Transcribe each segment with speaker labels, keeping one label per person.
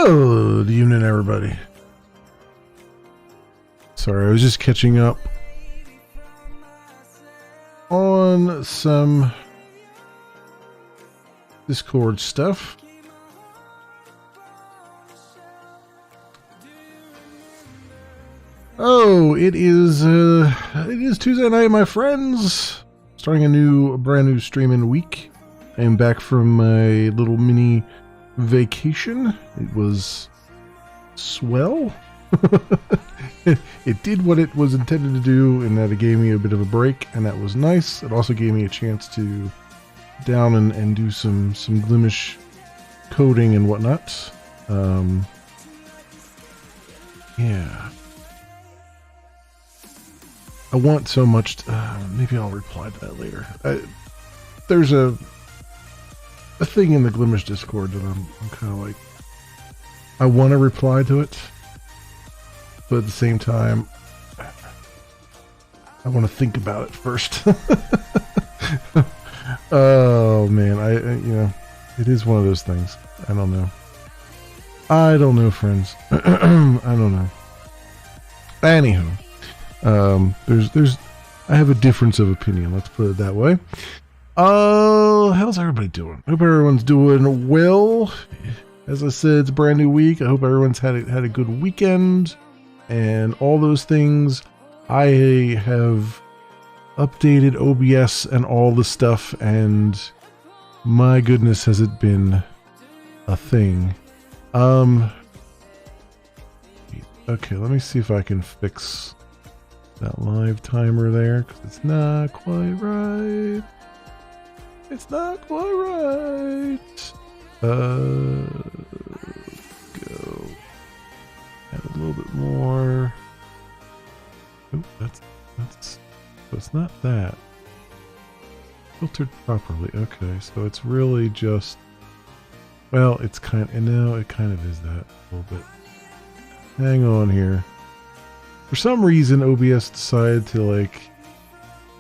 Speaker 1: Good evening, everybody. Sorry, I was just catching up on some Discord stuff. Oh, it is Tuesday night, my friends. Starting a brand new streaming week. I am back from my little mini vacation. It was swell. It did what it was intended to do, in that it gave me a bit of a break, and that was nice. It also gave me a chance to down and do some Glimish coding and whatnot. Yeah. I want so much to, maybe I'll reply to that later. There's a thing in the Glimish Discord that I'm kind of like, I want to reply to it, but at the same time, I want to think about it first. Oh man, it is one of those things. I don't know, friends. I don't know. Anywho, I have a difference of opinion. Let's put it that way. How's everybody doing? Hope everyone's doing well. As I said, it's a brand new week. I hope everyone's had a good weekend and all those things. I have updated OBS and all the stuff, and my goodness, has it been a thing. Okay, let me see if I can fix that live timer there, because it's not quite right. It's not quite right. Go. Add a little bit more. Oh, that's. So it's not that. Filtered properly. Okay, so it's really just. Well, it's kind. And now it kind of is that a little bit. Hang on here. For some reason, OBS decided to like.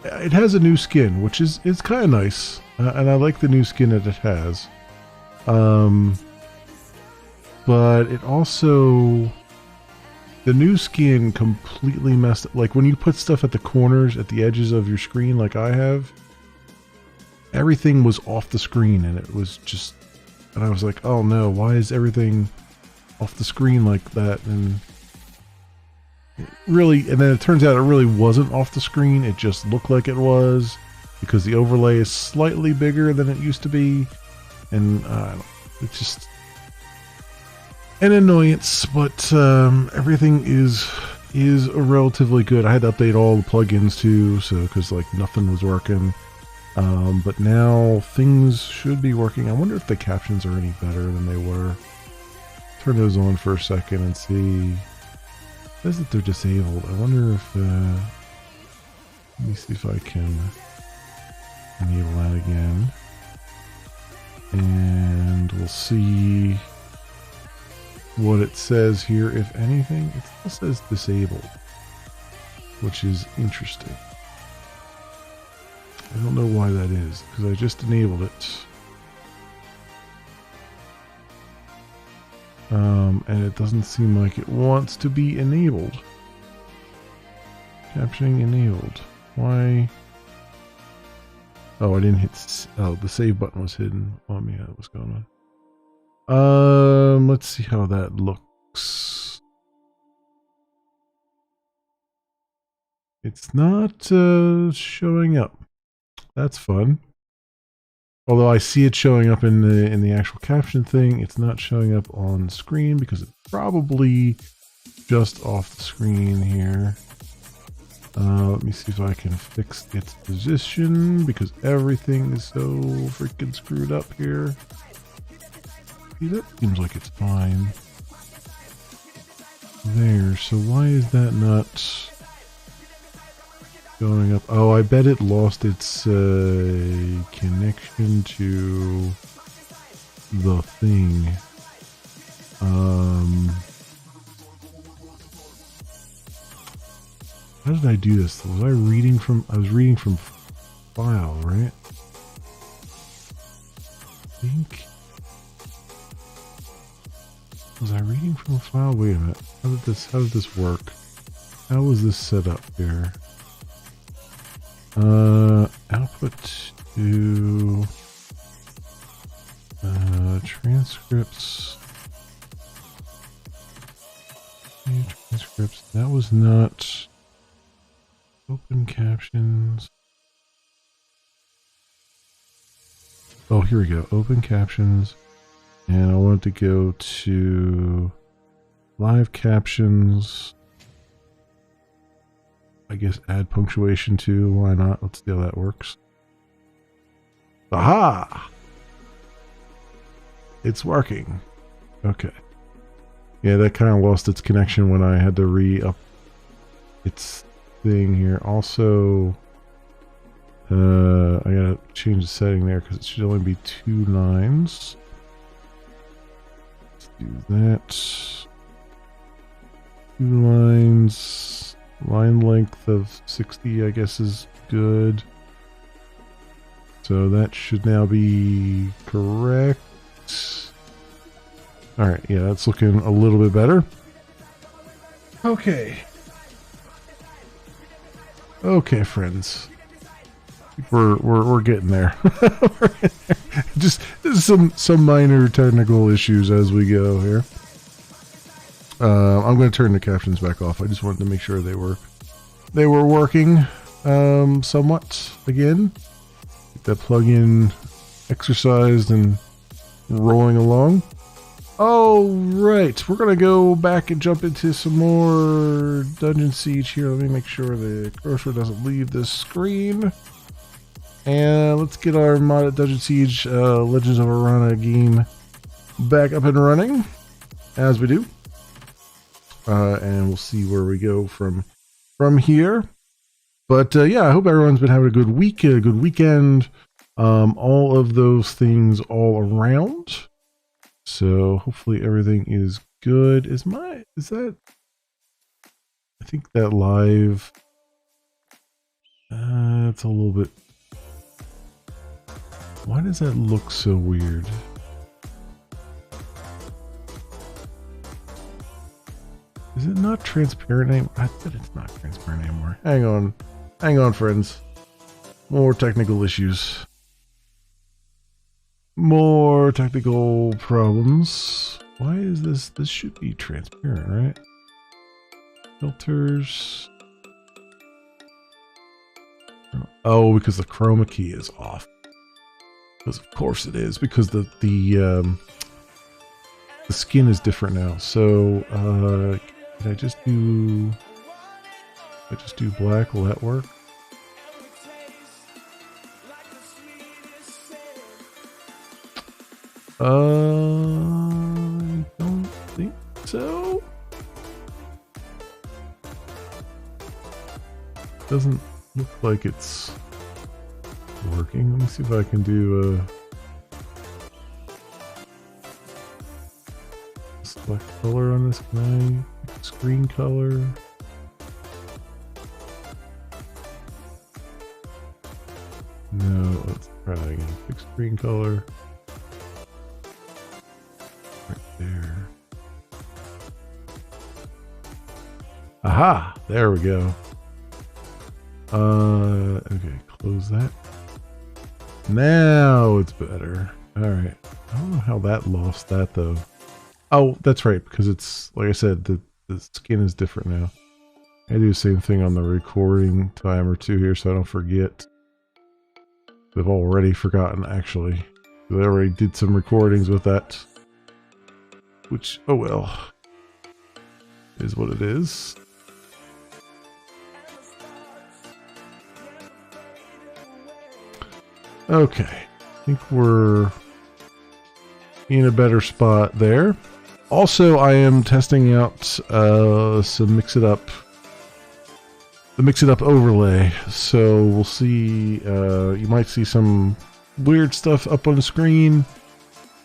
Speaker 1: It has a new skin, which is kind of nice, and I like the new skin that it has. But it also, the new skin completely messed up. Like when you put stuff at the corners, at the edges of your screen, like I have, everything was off the screen, and it was just, and I was like, oh no, why is everything off the screen like that? And really, and then it turns out it really wasn't off the screen. It just looked like it was, because the overlay is slightly bigger than it used to be, and it's just an annoyance. But everything is relatively good. I had to update all the plugins too, so because like nothing was working. But now things should be working. I wonder if the captions are any better than they were. Turn those on for a second and see. It says that they're disabled. I wonder if, let me see if I can enable that again. And we'll see what it says here, if anything. It still says disabled, which is interesting. I don't know why that is, because I just enabled it. And it doesn't seem like it wants to be enabled. Captioning enabled. Why? Oh, I didn't hit. Oh, the save button was hidden on me. What's going on? Let's see how that looks. It's not showing up. That's fun. Although I see it showing up in the actual caption thing, it's not showing up on screen because it's probably just off the screen here. Let me see if I can fix its position, because everything is so freaking screwed up here. See, that seems like it's fine. There, so why is that not going up? Oh, I bet it lost its connection to the thing. How did I do this? Was I reading from? I was reading from file, right? I think Was I reading from a file? Wait a minute. How did this work? How was this set up here? Output to transcripts. Transcripts. That was not open captions. Oh, here we go. Open captions. And I want to go to live captions. I guess add punctuation too. Why not? Let's see how that works. Aha! It's working. Okay. Yeah, that kind of lost its connection when I had to re-up its thing here. Also, I gotta change the setting there because it should only be 2 lines. Let's do that. 2 lines. Line length of 60, I guess, is good. So that should now be correct. Alright, yeah, that's looking a little bit better. Okay. Okay, friends. We're getting there. Just some minor technical issues as we go here. I'm going to turn the captions back off. I just wanted to make sure they were working somewhat again. Get that plugin exercised and rolling along. All right, we're going to go back and jump into some more Dungeon Siege here. Let me make sure the cursor doesn't leave this screen. And let's get our modded Dungeon Siege Legends of Arana game back up and running as we do. And we'll see where we go from here. But yeah, I hope everyone's been having a good week, a good weekend. All of those things all around. So hopefully everything is good. Is that? I think that live. It's a little bit. Why does that look so weird? Is it not transparent anymore? I bet it's not transparent anymore. Hang on, friends. More technical issues. More technical problems. Why is this? This should be transparent, right? Filters. Oh, because the chroma key is off. Because of course it is. Because the skin is different now. So can I just do? If I just do black, will that work? I don't think so. Doesn't look like it's working. Let me see if I can do select color on this. Can I pick screen color? No, let's try that again. Pick screen color. There. Aha! There we go. Okay, close that. Now it's better. Alright. I don't know how that lost that though. Oh, that's right, because it's, like I said, the skin is different now. I do the same thing on the recording timer too here so I don't forget. I've already forgotten actually. I already did some recordings with that. Which, oh well, is what it is. Okay, I think we're in a better spot there. Also, I am testing out some Mix It Up, the Mix It Up overlay. So we'll see, you might see some weird stuff up on the screen,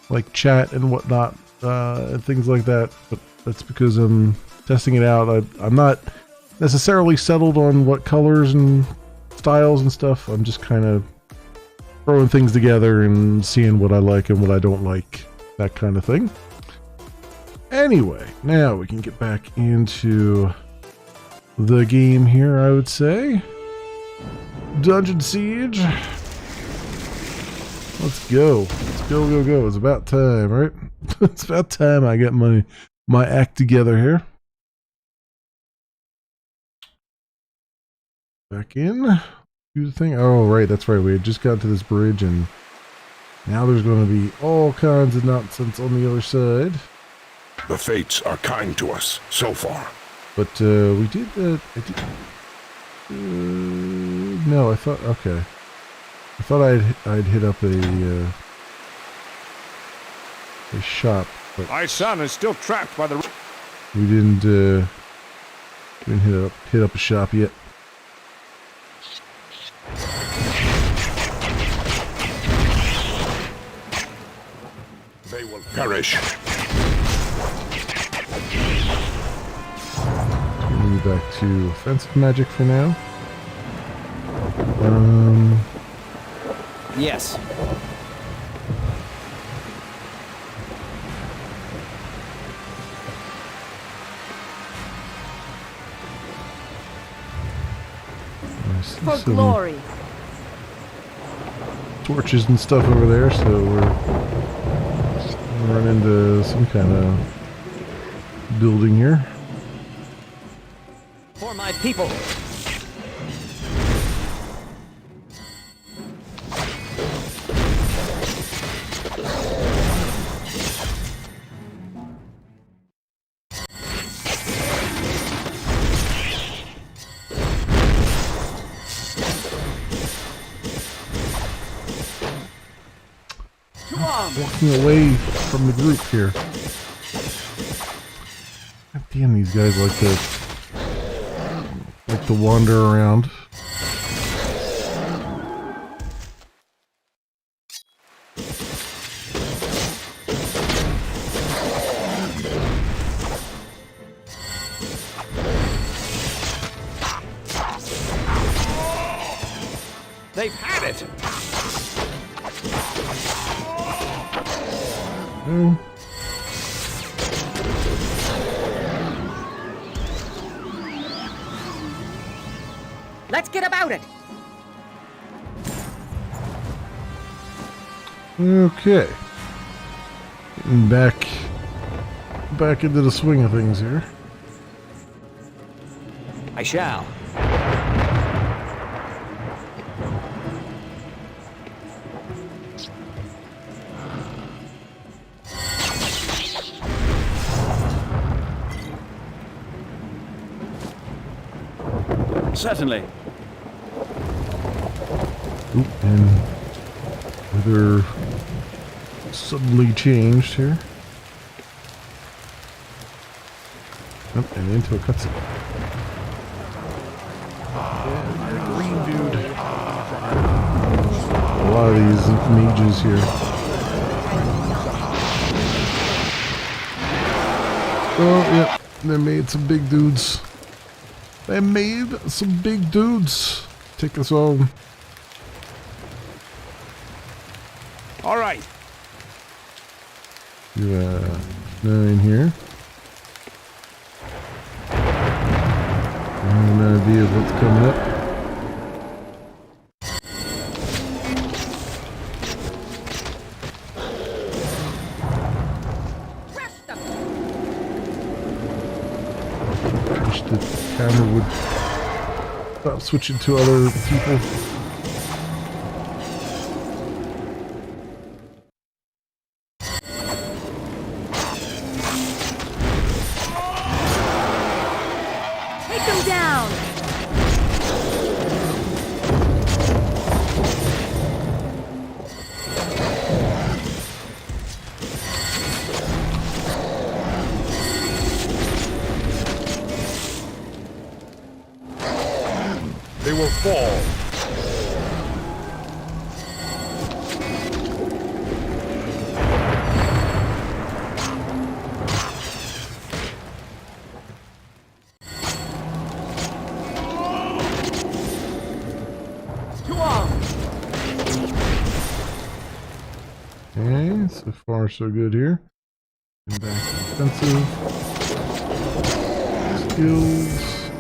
Speaker 1: like chat and whatnot. And things like that, but that's because I'm testing it out. I'm not necessarily settled on what colors and styles and stuff. I'm just kind of throwing things together and seeing what I like and what I don't like, that kind of thing. Anyway, now we can get back into the game here, I would say. Dungeon Siege. Let's go. Let's go, go, go. It's about time, right? It's about time I get my act together here. Back in. Do the thing. Oh, right. That's right. We had just got to this bridge, and now there's going to be all kinds of nonsense on the other side.
Speaker 2: The fates are kind to us so far.
Speaker 1: But we did. No, I thought. Okay. I thought I'd hit up a shop, but
Speaker 3: My son is still trapped by the.
Speaker 1: we didn't hit up a shop yet.
Speaker 2: They will perish.
Speaker 1: Move back to offensive magic for now.
Speaker 4: Yes.
Speaker 1: I see
Speaker 5: For
Speaker 1: some
Speaker 5: glory.
Speaker 1: torches and stuff over there, so we're running into some kind of building here.
Speaker 4: For my people.
Speaker 1: Walking away from the group here. God damn, these guys like to wander around.
Speaker 3: They've had it.
Speaker 5: Let's get about it.
Speaker 1: Okay. Getting back into the swing of things here.
Speaker 4: I shall. Certainly.
Speaker 1: Oop, and weather suddenly changed here. Oh, and into a cutscene. Yeah, green dude. A lot of these mages here. Oh, yeah, they made some big dudes. They made some big dudes. Take us home.
Speaker 3: All right.
Speaker 1: Do 9 here. I have an idea of what's coming up. Wish the camera would stop switching to other people.
Speaker 5: Take them down.
Speaker 2: They will fall.
Speaker 1: Okay, so far so good here. And back to defensive. Skills.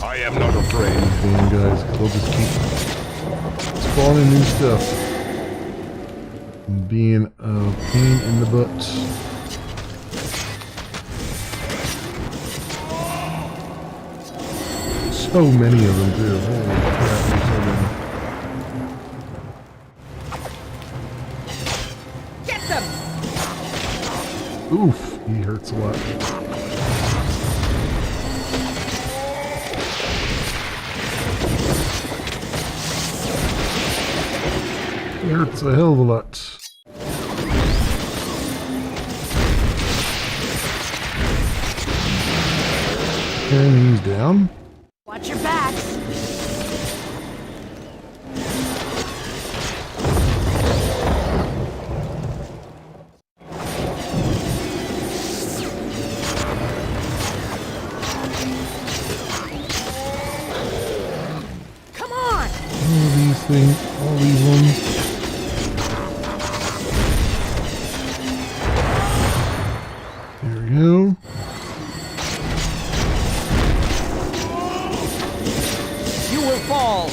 Speaker 2: I am not afraid.
Speaker 1: Damn guys, they'll just keep spawning new stuff. And being a pain in the butt. So many of them too. Holy crap, there's so many.
Speaker 5: Get them!
Speaker 1: Oof, he hurts a lot. He hurts a hell of a lot. And he's down.
Speaker 5: Watch your backs. Come on!
Speaker 1: All these things, all these ones. There we go.
Speaker 4: You will fall.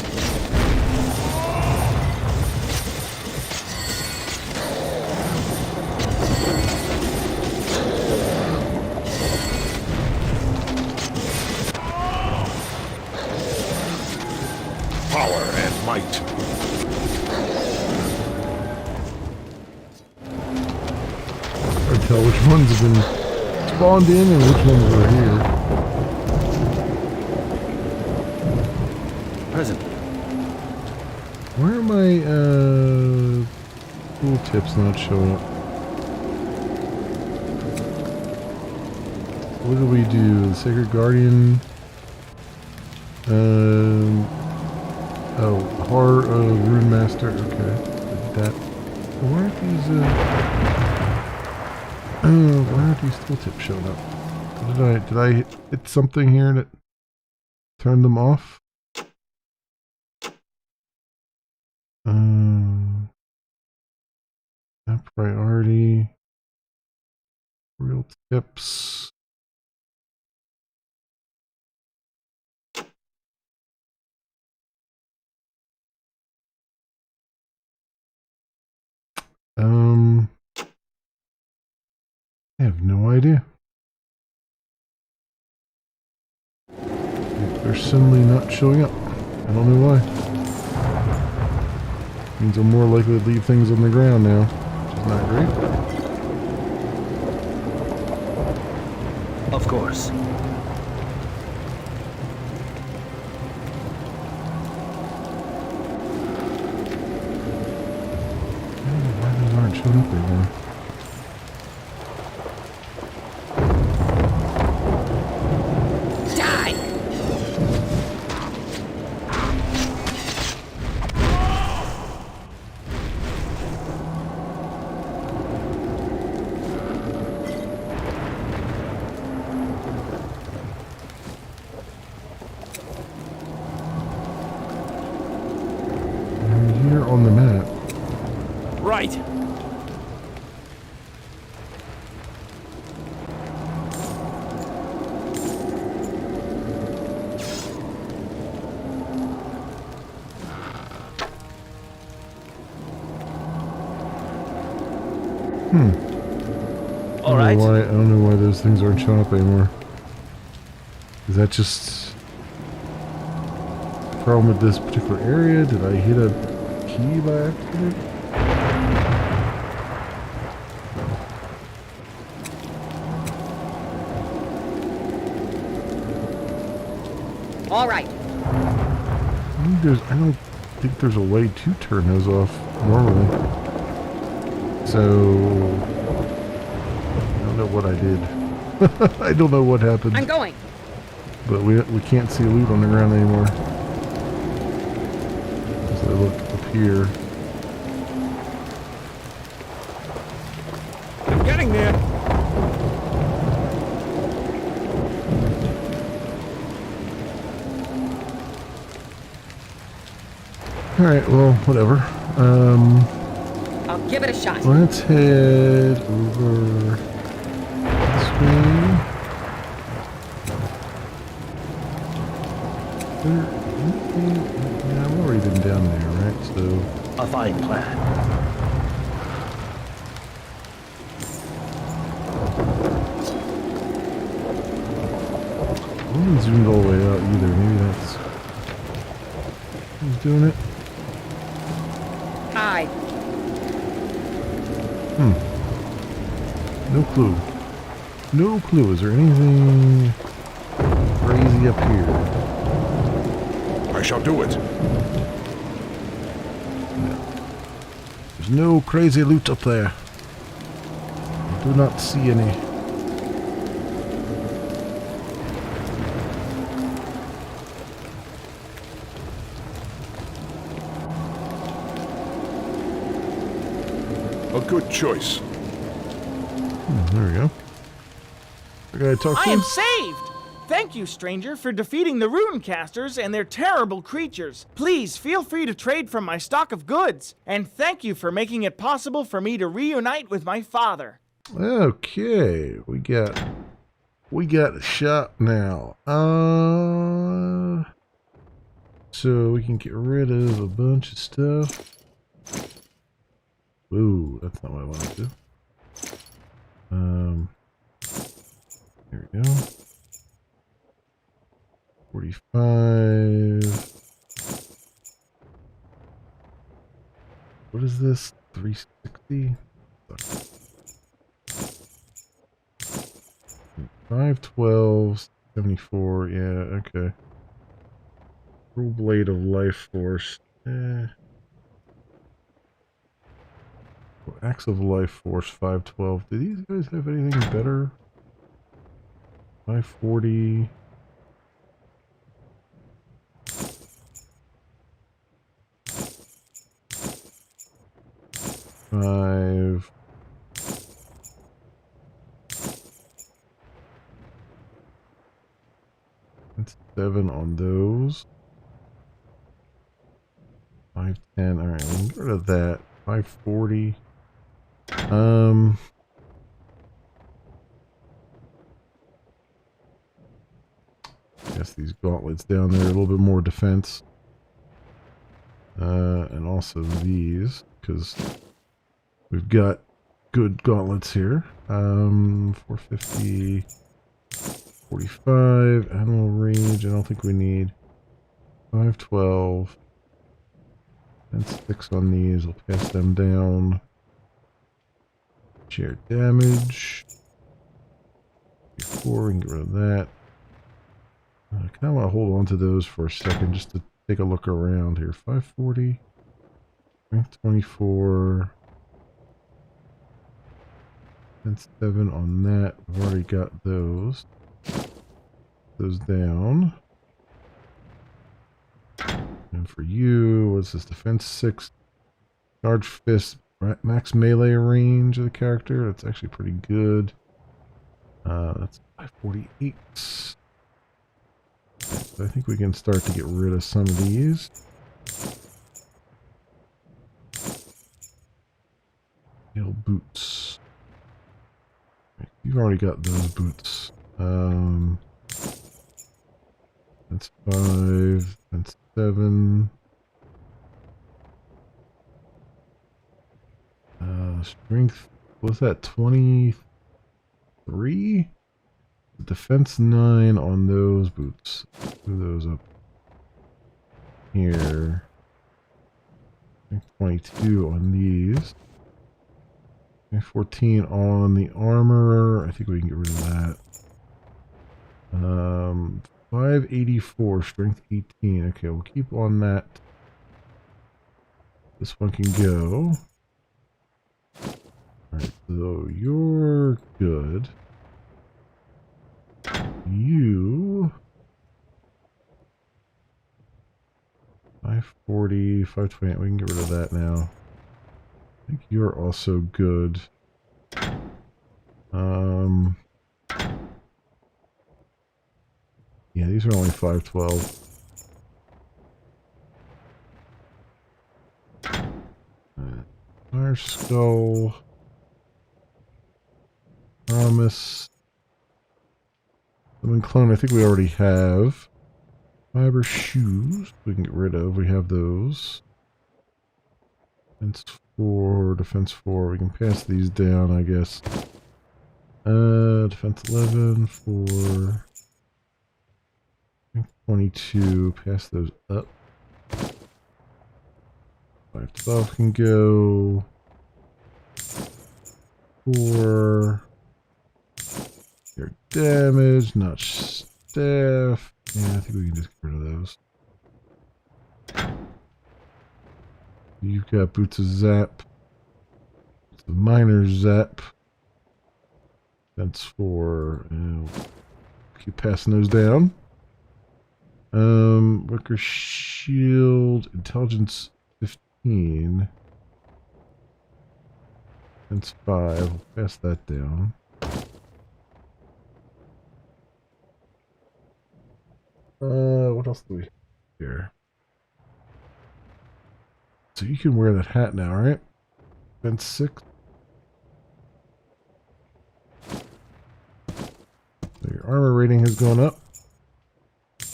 Speaker 2: Power and might.
Speaker 1: Hard to tell which ones have been spawned in and which ones are here.
Speaker 4: Present.
Speaker 1: Where are my tooltips not showing up? What do we do? The Sacred Guardian. Oh, Heart of Rune Master. Okay, did that. Why aren't these? Why aren't these tooltips showing up? Did I hit something here that turned them off? That priority. Real tips. I have no idea. They're suddenly not showing up. I don't know why. Means I'm more likely to leave things on the ground now, which is not great.
Speaker 4: Of course.
Speaker 1: I don't know why those aren't showing up anymore.
Speaker 5: Die!
Speaker 1: They're here on the map.
Speaker 3: Right.
Speaker 4: All right.
Speaker 1: I don't know why those things aren't showing up anymore. Is that just a problem with this particular area? Did I hit a key by accident?
Speaker 5: All right.
Speaker 1: I don't think there's a way to turn those off normally. So I don't know what I did. I don't know what happened.
Speaker 5: I'm going.
Speaker 1: But we can't see loot on the ground anymore. As I look up here.
Speaker 3: I'm getting there.
Speaker 1: Alright, well, whatever.
Speaker 5: I'll give it a shot.
Speaker 1: Let's head over this way. Yeah, I've already been down there, right? So
Speaker 3: A fine plan.
Speaker 1: I haven't zoomed all the way out either. Maybe that's who's doing it.
Speaker 5: Hide.
Speaker 1: No clue. No clue. Is there anything crazy up here?
Speaker 2: I shall do it.
Speaker 1: There's no crazy loot up there. I do not see any.
Speaker 2: A good choice.
Speaker 1: There we go. I gotta talk to
Speaker 4: I
Speaker 1: him.
Speaker 4: am saved! Thank you, stranger, for defeating the Runecasters and their terrible creatures. Please feel free to trade from my stock of goods. And thank you for making it possible for me to reunite with my father.
Speaker 1: Okay, we got a shop now. So we can get rid of a bunch of stuff. Ooh, that's not what I want to do. Here we go. 45. What is this? 360? 512, 74. Yeah, okay. Cruel Blade of Life Force. Axe of Life Force 512. Do these guys have anything better? 540. Five. That's 7 on those. 510. Alright, we can get rid of that. 540. Guess these gauntlets down there, a little bit more defense. And also these, because we've got good gauntlets here. 450, 45, animal range, I don't think we need. 512. And 6 on these, we'll pass them down. Share damage. 4, we can get rid of that. I kind of want to hold on to those for a second just to take a look around here. 540. Strength 24. And 7 on that. We've already got those. Those down. And for you, what's this? Defense 6. Charge fist. Max melee range of the character. That's actually pretty good. That's 548. So I think we can start to get rid of some of these. Steel boots. You've already got those boots. That's 5. That's 7. Strength. What's that? 23? Defense 9 on those boots. Move those up here. 22 on these. 14 on the armor. I think we can get rid of that. 584, strength 18. Okay, we'll keep on that. This one can go. Alright, so you're good. You 540, 528, we can get rid of that now. I think you're also good. Yeah, these are only 512. Fire Skull. Promise. Summon Clone, I think we already have. Fiber Shoes, we can get rid of. We have those. Defense 4, Defense 4. We can pass these down, I guess. Defense 11 for 22. Pass those up. 512 can go. 4. Your damage, not staff. Yeah, I think we can just get rid of those. You've got Boots of Zap. Boots of Minor Zap. That's 4. Keep passing those down. Wicker Shield. Intelligence 15. That's 5. We'll pass that down. What else do we have here? So you can wear that hat now, right? Defense 6. So your armor rating has gone up.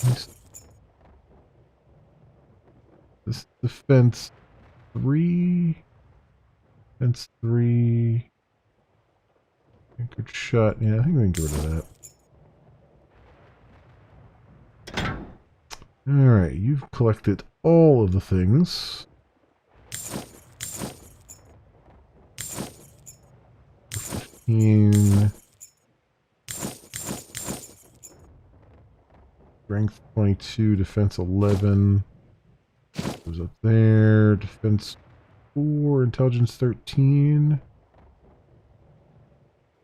Speaker 1: Nice. This defense 3. Defense 3. Good shot. Yeah, I think we can get rid of that. Alright, you've collected all of the things. 15. Strength 22, defense 11. Goes up there. Defense 4, intelligence 13.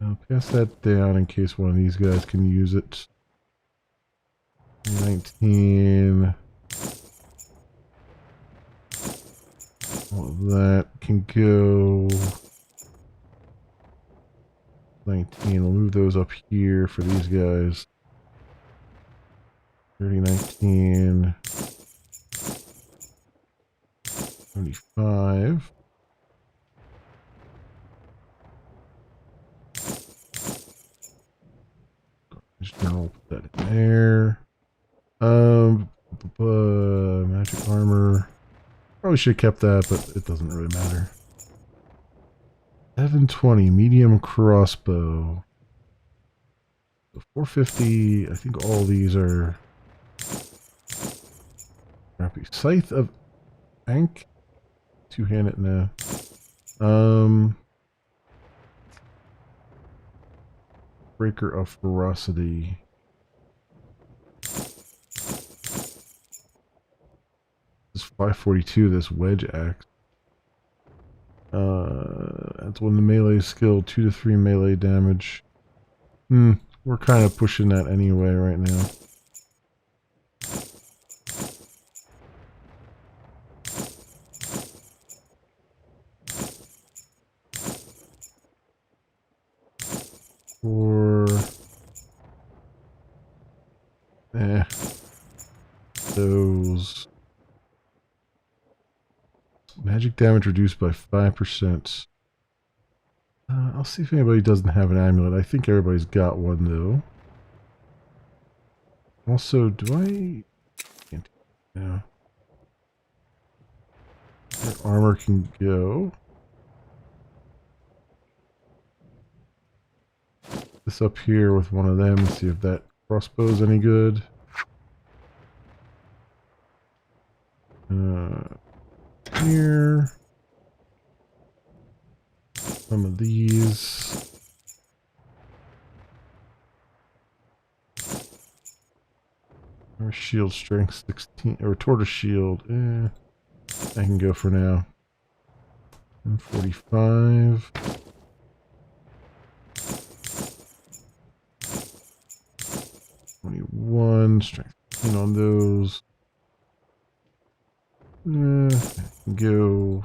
Speaker 1: I'll pass that down in case one of these guys can use it. 19. All of that can go. 19. We'll move those up here for these guys. 30, 19. 75. General, put that in there. Magic armor. Probably should have kept that, but it doesn't really matter. 720 medium crossbow. So 450. I think all these are crappy. Scythe of Ankh. Two-handed now. Breaker of Ferocity. This is 542, this wedge axe. That's when the melee skill, 2 to 3 melee damage. We're kind of pushing that anyway right now. Those magic damage reduced by 5%. I'll see if anybody doesn't have an amulet. I think everybody's got one though. Also, do I? Can't. No. Their armor can go. This up here with one of them and see if that crossbow's any good. Here. Some of these. Our shield strength 16, or tortoise shield. I can go for now. 145. Strength 15 on those. Go.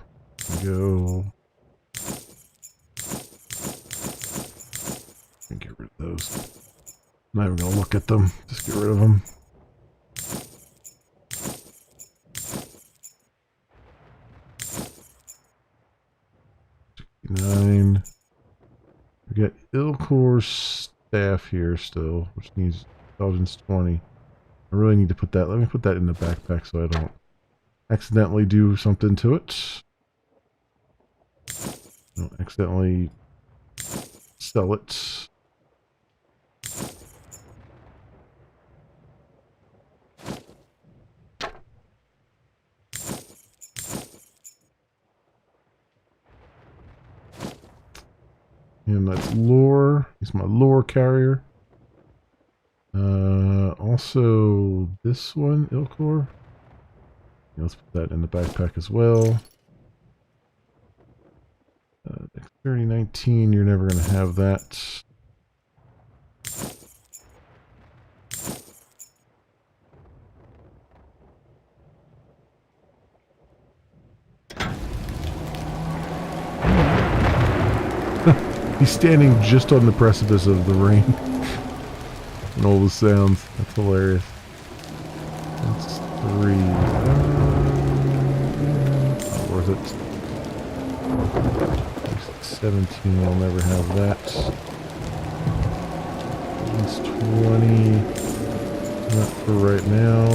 Speaker 1: Get rid of those. I'm not even gonna look at them. Just get rid of them. 9. We got Ilkor's staff here still, which needs intelligence 20. I really need to put that. Let me put that in the backpack so I don't accidentally do something to it. Don't accidentally sell it. And that's lore. He's my lore carrier. Also this one, Ilkor. Yeah, let's put that in the backpack as well. Dexterity 19, you're never going to have that. He's standing just on the precipice of the rain. And all the sounds. That's hilarious. That's 3. Not worth it. 17, I'll never have that. It's 20. Not for right now.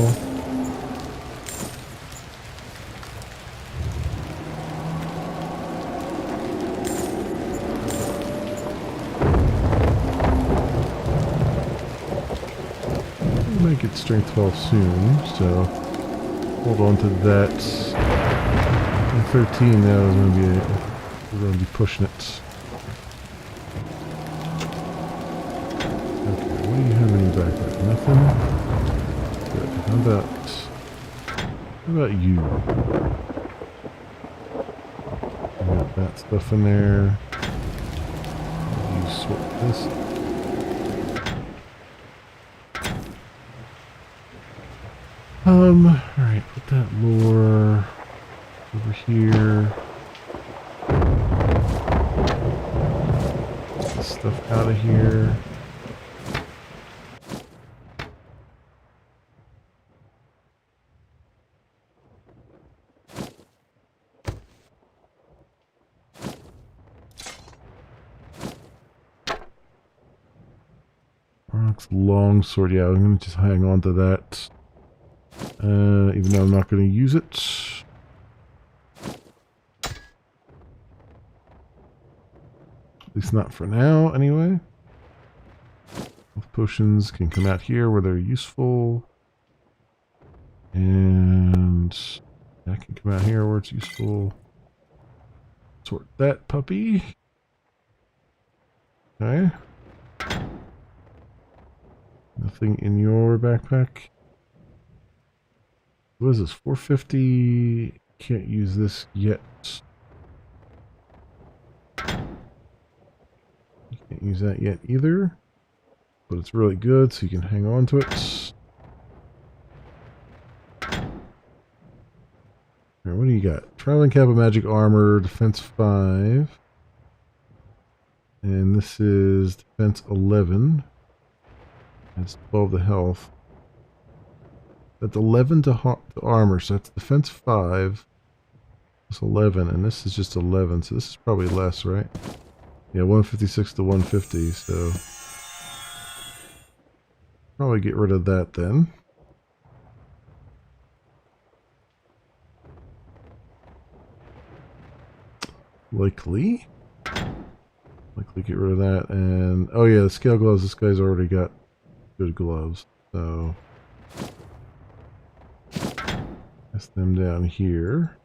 Speaker 1: Might get strength 12 soon, so hold on to that. And 13 now is going to be we're going to be pushing it. Okay, what do you have in your backpack? Nothing? Good. How about you? You got that stuff in there. You swap this. Alright, put that lore over here. Get this stuff out of here. Rock's longsword, yeah, I'm gonna just hang on to that. Even though I'm not going to use it. At least not for now, anyway. Health potions can come out here where they're useful. And that can come out here where it's useful. Sort that puppy. Okay. Nothing in your backpack. What is this? 450. Can't use this yet. You can't use that yet either. But it's really good, so you can hang on to it. Alright, what do you got? Traveling cap of magic armor, defense 5. And this is defense 11. That's 12 to health. That's 11 to armor, so that's defense 5. That's 11, and this is just 11, so this is probably less, right? Yeah, 156 to 150, so... probably get rid of that then. Likely get rid of that, and... oh yeah, the scale gloves, this guy's already got good gloves, so... Press them down here.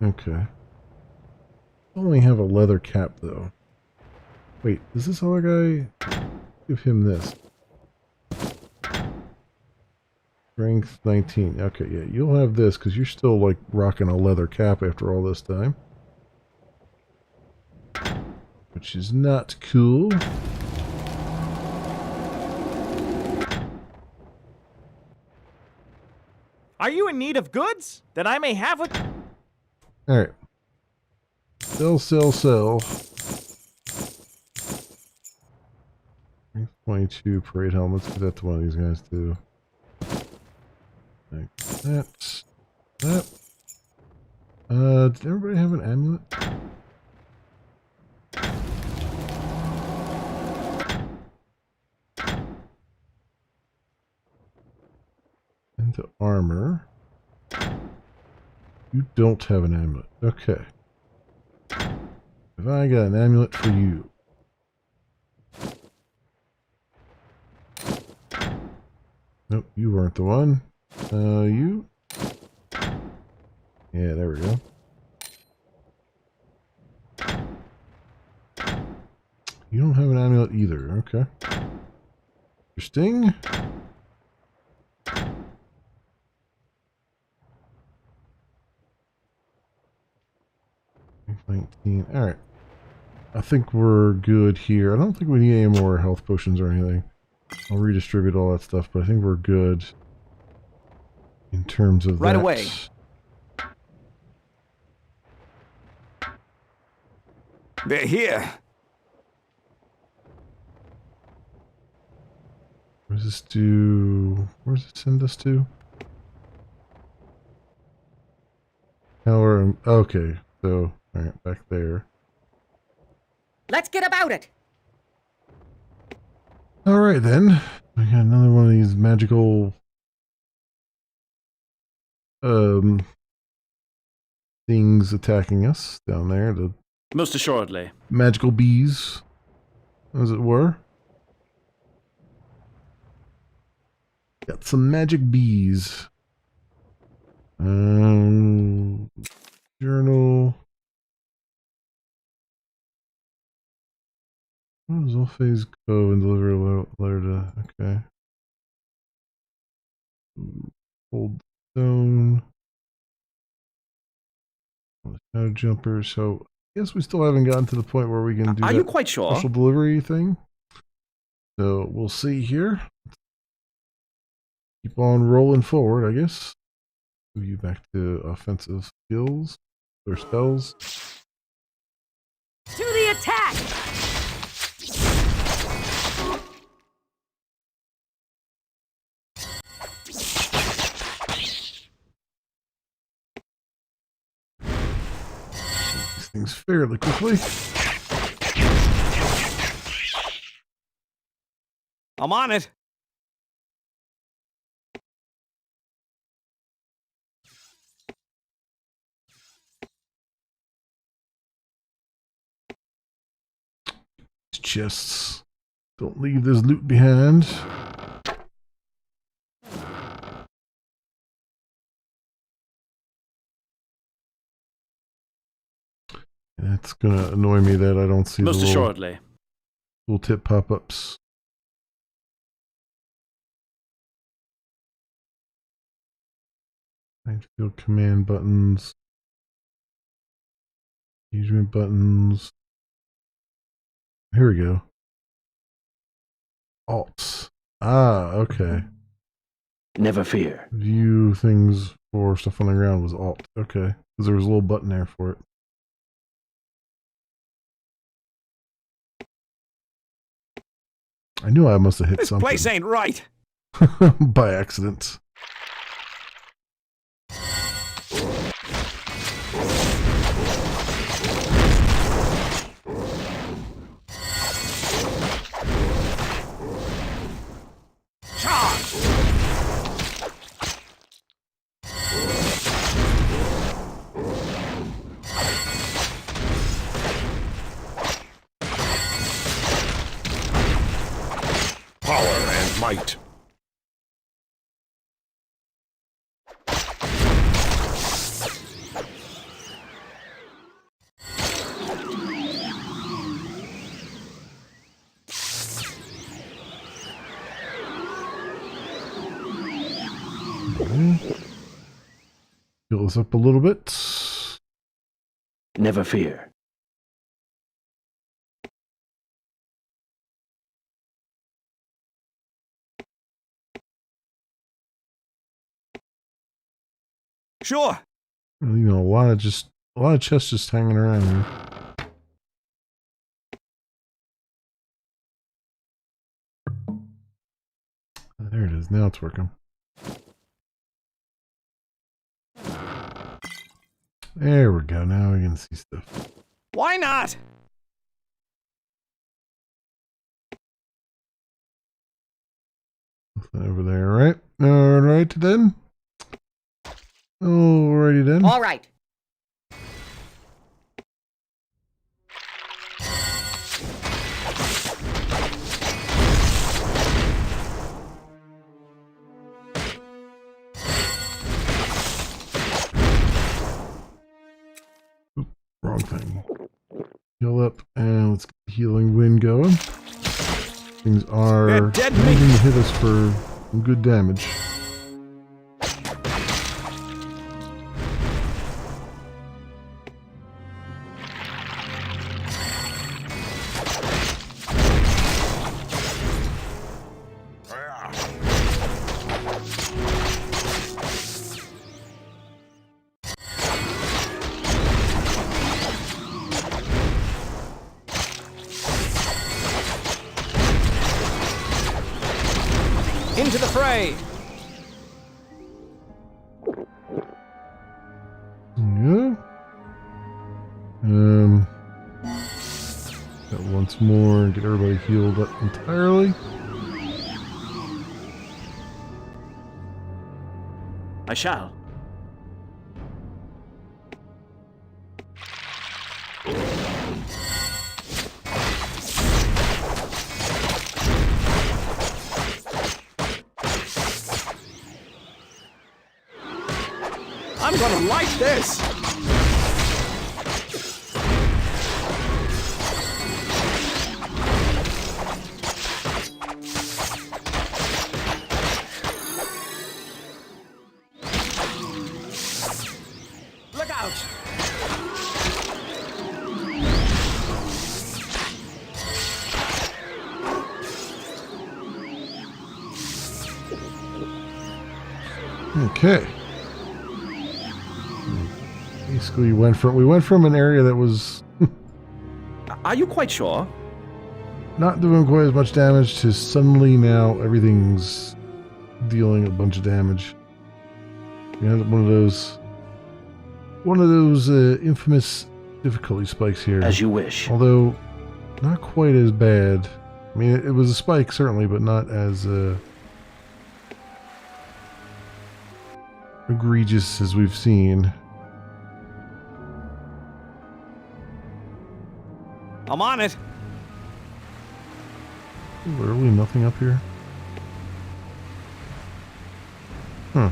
Speaker 1: Okay. Only have a leather cap though. Wait, is this other guy? Give him this. Strength 19. Okay, yeah, you'll have this because you're still like rocking a leather cap after all this time. Which is not cool.
Speaker 4: Are you in need of goods that I may have with...
Speaker 1: Alright. Sell. 22 parade helmets. Give that to one of these guys too. Like that. That. Did everybody have an amulet? Into armor. You don't have an amulet. Okay. Have I got an amulet for you? Nope, you weren't the one. You? Yeah, there we go. You don't have an amulet either. Okay. Interesting. 19. Alright. I think we're good here. I don't think we need any more health potions or anything. I'll redistribute all that stuff, but I think we're good in terms of
Speaker 3: Right
Speaker 1: that.
Speaker 3: away. They're here.
Speaker 1: Where does this do? Where does it send us to? Power. Okay, so alright, back there.
Speaker 5: Let's get about it.
Speaker 1: Alright then. We got another one of these magical things attacking us down there. The
Speaker 3: Most assuredly.
Speaker 1: magical bees, as it were. Got some magic bees. Journal. What does Alphase go and deliver a letter to? Okay. Hold stone. No jumper. So I guess we still haven't gotten to the point where we can do
Speaker 3: Are
Speaker 1: that
Speaker 3: you quite sure?
Speaker 1: special delivery thing. So we'll see here. Keep on rolling forward, I guess. Move you back to offensive skills or spells.
Speaker 5: To the attack!
Speaker 1: These things fairly quickly.
Speaker 3: I'm on it.
Speaker 1: Chests. Don't leave this loot behind. That's gonna annoy me that I don't see
Speaker 3: Most
Speaker 1: the little
Speaker 3: assuredly.
Speaker 1: tooltip pop-ups. Field command buttons. Engagement buttons. Here we go. Alt. Ah, okay.
Speaker 3: Never fear.
Speaker 1: View things for stuff on the ground was Alt. Okay. Because there was a little button there for it. I knew I must have hit
Speaker 3: This
Speaker 1: something.
Speaker 3: place ain't right.
Speaker 1: By accident.
Speaker 2: Power and might.
Speaker 1: Fill this up a little bit.
Speaker 3: Never fear. Sure.
Speaker 1: You know, a lot of chests just hanging around here. There it is. Now it's working. There we go. Now we can see stuff.
Speaker 3: Why not?
Speaker 1: Nothing over there, right? Alright then. Alrighty then.
Speaker 5: All right.
Speaker 1: Wrong thing. Heal up and let's get the healing wind going. Things are
Speaker 3: They're dead meat.
Speaker 1: moving to hit us for some good damage.
Speaker 3: Into the fray.
Speaker 1: Yeah. Got once more and get everybody healed up entirely.
Speaker 3: I shall. I'm gonna like this. Look out.
Speaker 1: Okay. Basically, we went from an area that was
Speaker 3: Are you quite sure?
Speaker 1: not doing quite as much damage to suddenly now everything's dealing a bunch of damage. We had one of those infamous difficulty spikes here.
Speaker 3: As you wish.
Speaker 1: Although not quite as bad. I mean, it was a spike certainly, but not as egregious as we've seen.
Speaker 3: I'm on it.
Speaker 1: Literally nothing up here. Huh.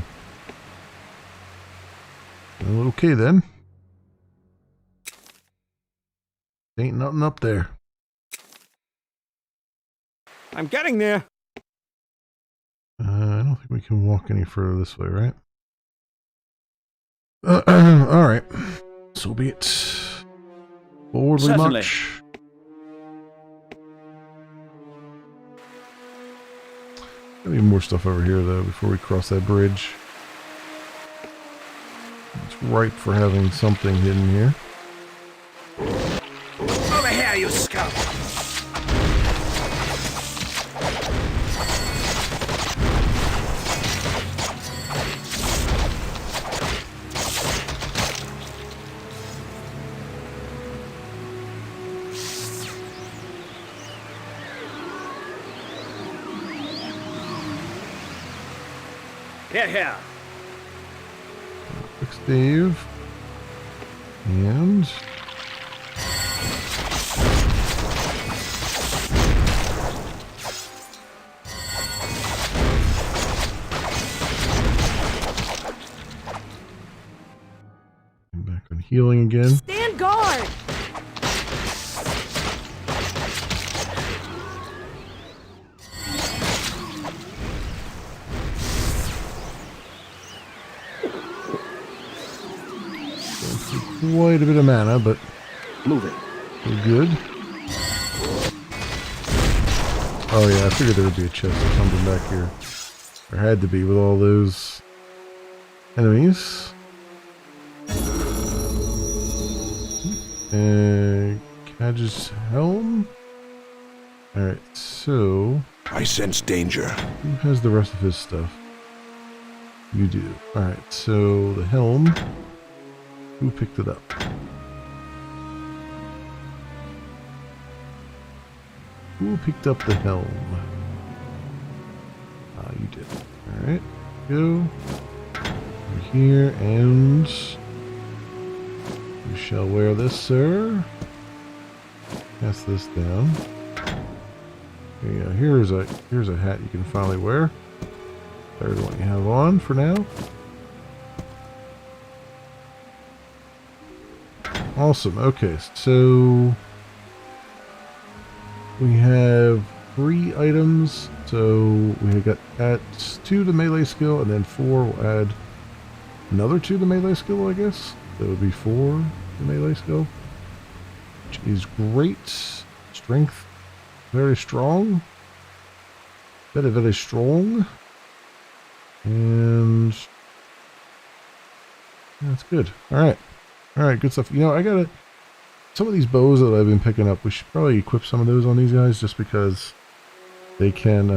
Speaker 1: Well, okay then. Ain't nothing up there.
Speaker 3: I'm getting there.
Speaker 1: I don't think we can walk any further this way, right? Alright. So be it. Forward we
Speaker 3: Certainly.
Speaker 1: march. Maybe more stuff over here, though, before we cross that bridge. It's ripe for having something hidden here.
Speaker 3: Over here, you scum. Here.
Speaker 1: Quick save. And... back on healing again.
Speaker 5: Stand guard!
Speaker 1: Quite a bit of mana, but
Speaker 3: Moving.
Speaker 1: we're good. Oh yeah, I figured there would be a chest or something back here. There had to be with all those enemies. Cadge's helm. Alright, so
Speaker 2: I sense danger.
Speaker 1: who has the rest of his stuff? You do. Alright, so the helm. Who picked it up? Who picked up the helm? Ah, you did. Alright, go. Over here, and you shall wear this, sir. Pass this down. There you go. Here's a hat you can finally wear. Third one you have on for now. Awesome. Okay, so we have 3 items. So we got add 2 to melee skill, and then 4 will add another 2 to melee skill, I guess. That would be 4 to melee skill, which is great. Strength, very strong. Very, very strong. And that's good. Alright. Alright, good stuff. You know, I gotta... Some of these bows that I've been picking up, we should probably equip some of those on these guys, just because they can,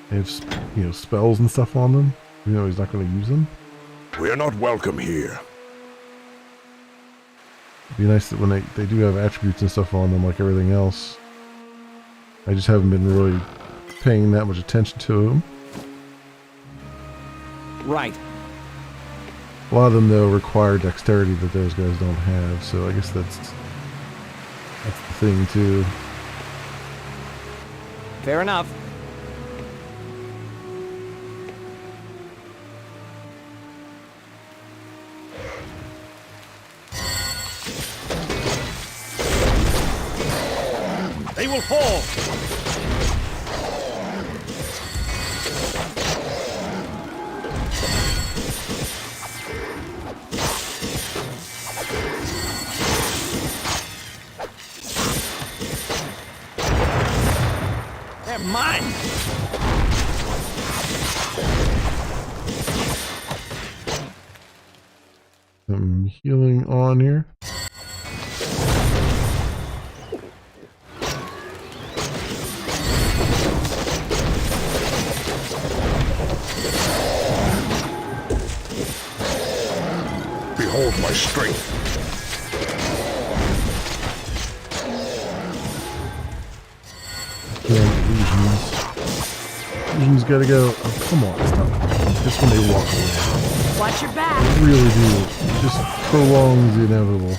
Speaker 1: they have, you know, spells and stuff on them. You know, he's not going to use them.
Speaker 2: We're not welcome here.
Speaker 1: It'd be nice that when they do have attributes and stuff on them, like everything else. I just haven't been really paying that much attention to them.
Speaker 3: Right.
Speaker 1: A lot of them, though, require dexterity that those guys don't have, so I guess that's the thing, too.
Speaker 3: Fair enough. They will fall. They're mine.
Speaker 1: Some healing on here.
Speaker 2: Behold my strength.
Speaker 1: Legions gotta go. Oh, come on, stop. Just when they walk away.
Speaker 5: Watch your back.
Speaker 1: They really do. It just prolongs the inevitable.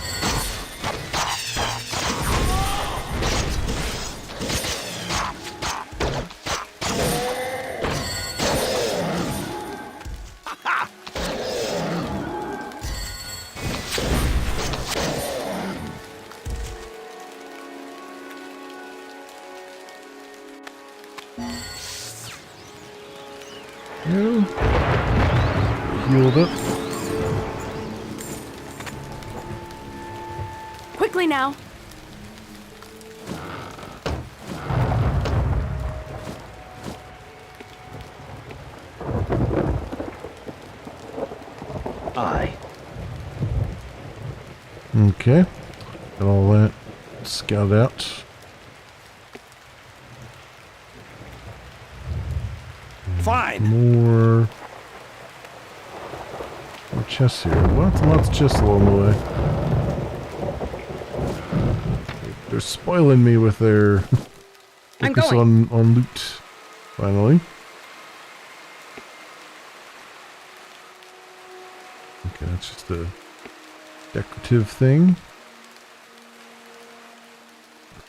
Speaker 1: Healed up.
Speaker 5: Quickly now.
Speaker 1: Okay. Got all that scouted out.
Speaker 3: Fine.
Speaker 1: More chests here. Lots and lots of chests along the way. They're spoiling me with their
Speaker 5: I'm
Speaker 1: focus
Speaker 5: going.
Speaker 1: on loot. Finally. Okay, that's just a decorative thing.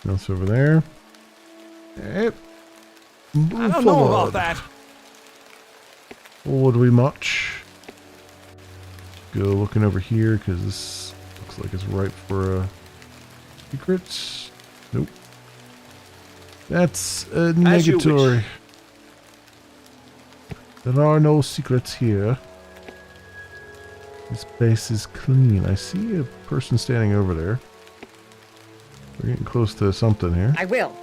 Speaker 1: Else over there. Yep.
Speaker 3: I don't know about that.
Speaker 1: Forward we march. Go looking over here because this looks like it's ripe for secrets. Nope. That's a
Speaker 3: As you
Speaker 1: negatory. There are no secrets here. This place is clean. I see a person standing over there. We're getting close to something here.
Speaker 5: I will.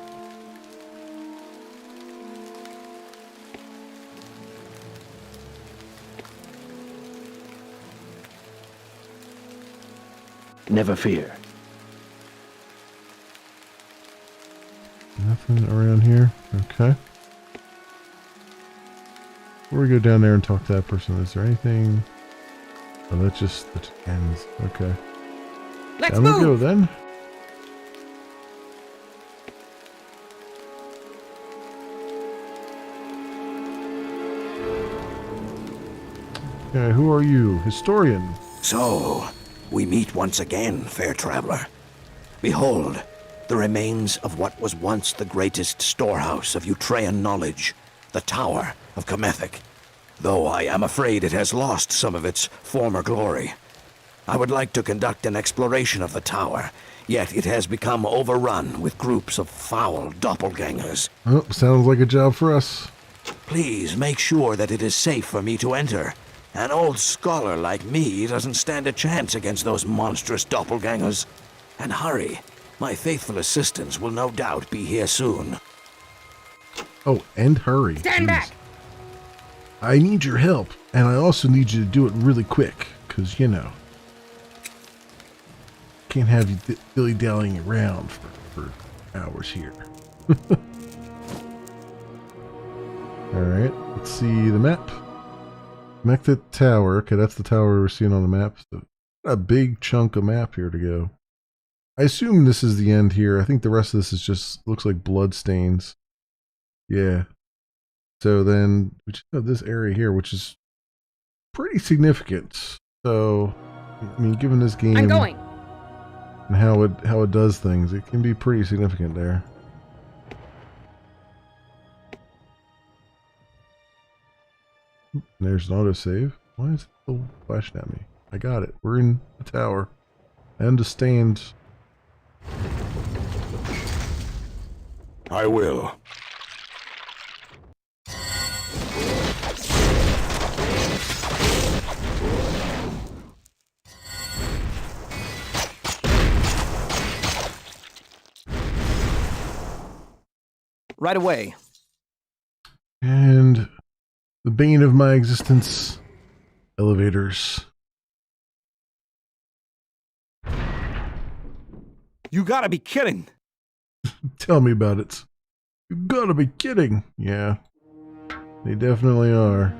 Speaker 3: Never fear.
Speaker 1: Nothing around here. Okay. Before we go down there and talk to that person, is there anything Oh, that just ends. Okay.
Speaker 5: Let's
Speaker 1: Down we
Speaker 5: move.
Speaker 1: go then. Who are you? Historian.
Speaker 3: So, we meet once again, fair traveler. Behold, the remains of what was once the greatest storehouse of Utrean knowledge, the Tower of Comethek. Though I am afraid it has lost some of its former glory. I would like to conduct an exploration of the tower, yet it has become overrun with groups of foul doppelgangers.
Speaker 1: Oh, sounds like a job for us.
Speaker 3: Please make sure that it is safe for me to enter. An old scholar like me doesn't stand a chance against those monstrous doppelgangers. And hurry, my faithful assistants will no doubt be here soon.
Speaker 1: Oh, and hurry.
Speaker 5: Stand
Speaker 1: Jeez.
Speaker 5: back.
Speaker 1: I need your help, and I also need you to do it really quick, because, you know, can't have you dilly-dallying around for hours here. Alright, let's see the map. Connected tower. Okay, that's the tower we're seeing on the map. So, a big chunk of map here to go. I assume this is the end here. I think the rest of this is just, looks like blood stains. Yeah. So then, we just have this area here, which is pretty significant. So, I mean, given this game...
Speaker 5: I'm going.
Speaker 1: And how it does things, it can be pretty significant there. There's an autosave. Why is it still flashing at me? I got it. We're in the tower. I understand.
Speaker 2: I will.
Speaker 3: Right away.
Speaker 1: And the bane of my existence, elevators.
Speaker 3: You gotta be kidding.
Speaker 1: Tell me about it. You gotta be kidding. Yeah, they definitely are.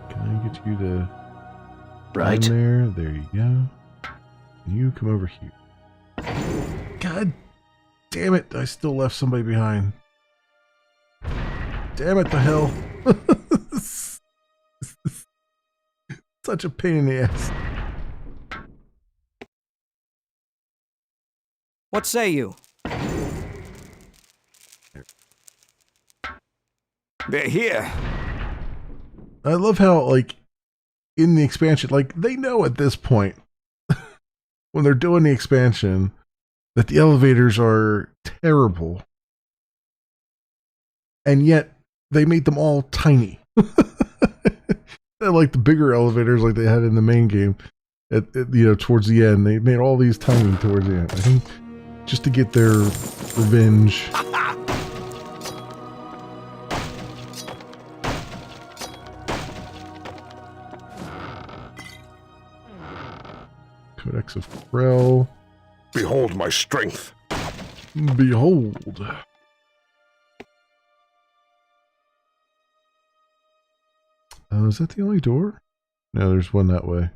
Speaker 1: Can I get you to
Speaker 3: Right.
Speaker 1: there? There you go. And you come over here. God damn it! I still left somebody behind. Damn it! The hell! Such a pain in the ass.
Speaker 3: What say you? They're here.
Speaker 1: I love how, like, in the expansion, like, they know at this point, when they're doing the expansion, that the elevators are terrible. And yet, they made them all tiny. They're like the bigger elevators like they had in the main game. Towards the end, they made all these tiny towards the end. I think just to get their revenge. Codex of Krell.
Speaker 2: Behold my strength.
Speaker 1: Behold. Is that the only door? No, there's one that way.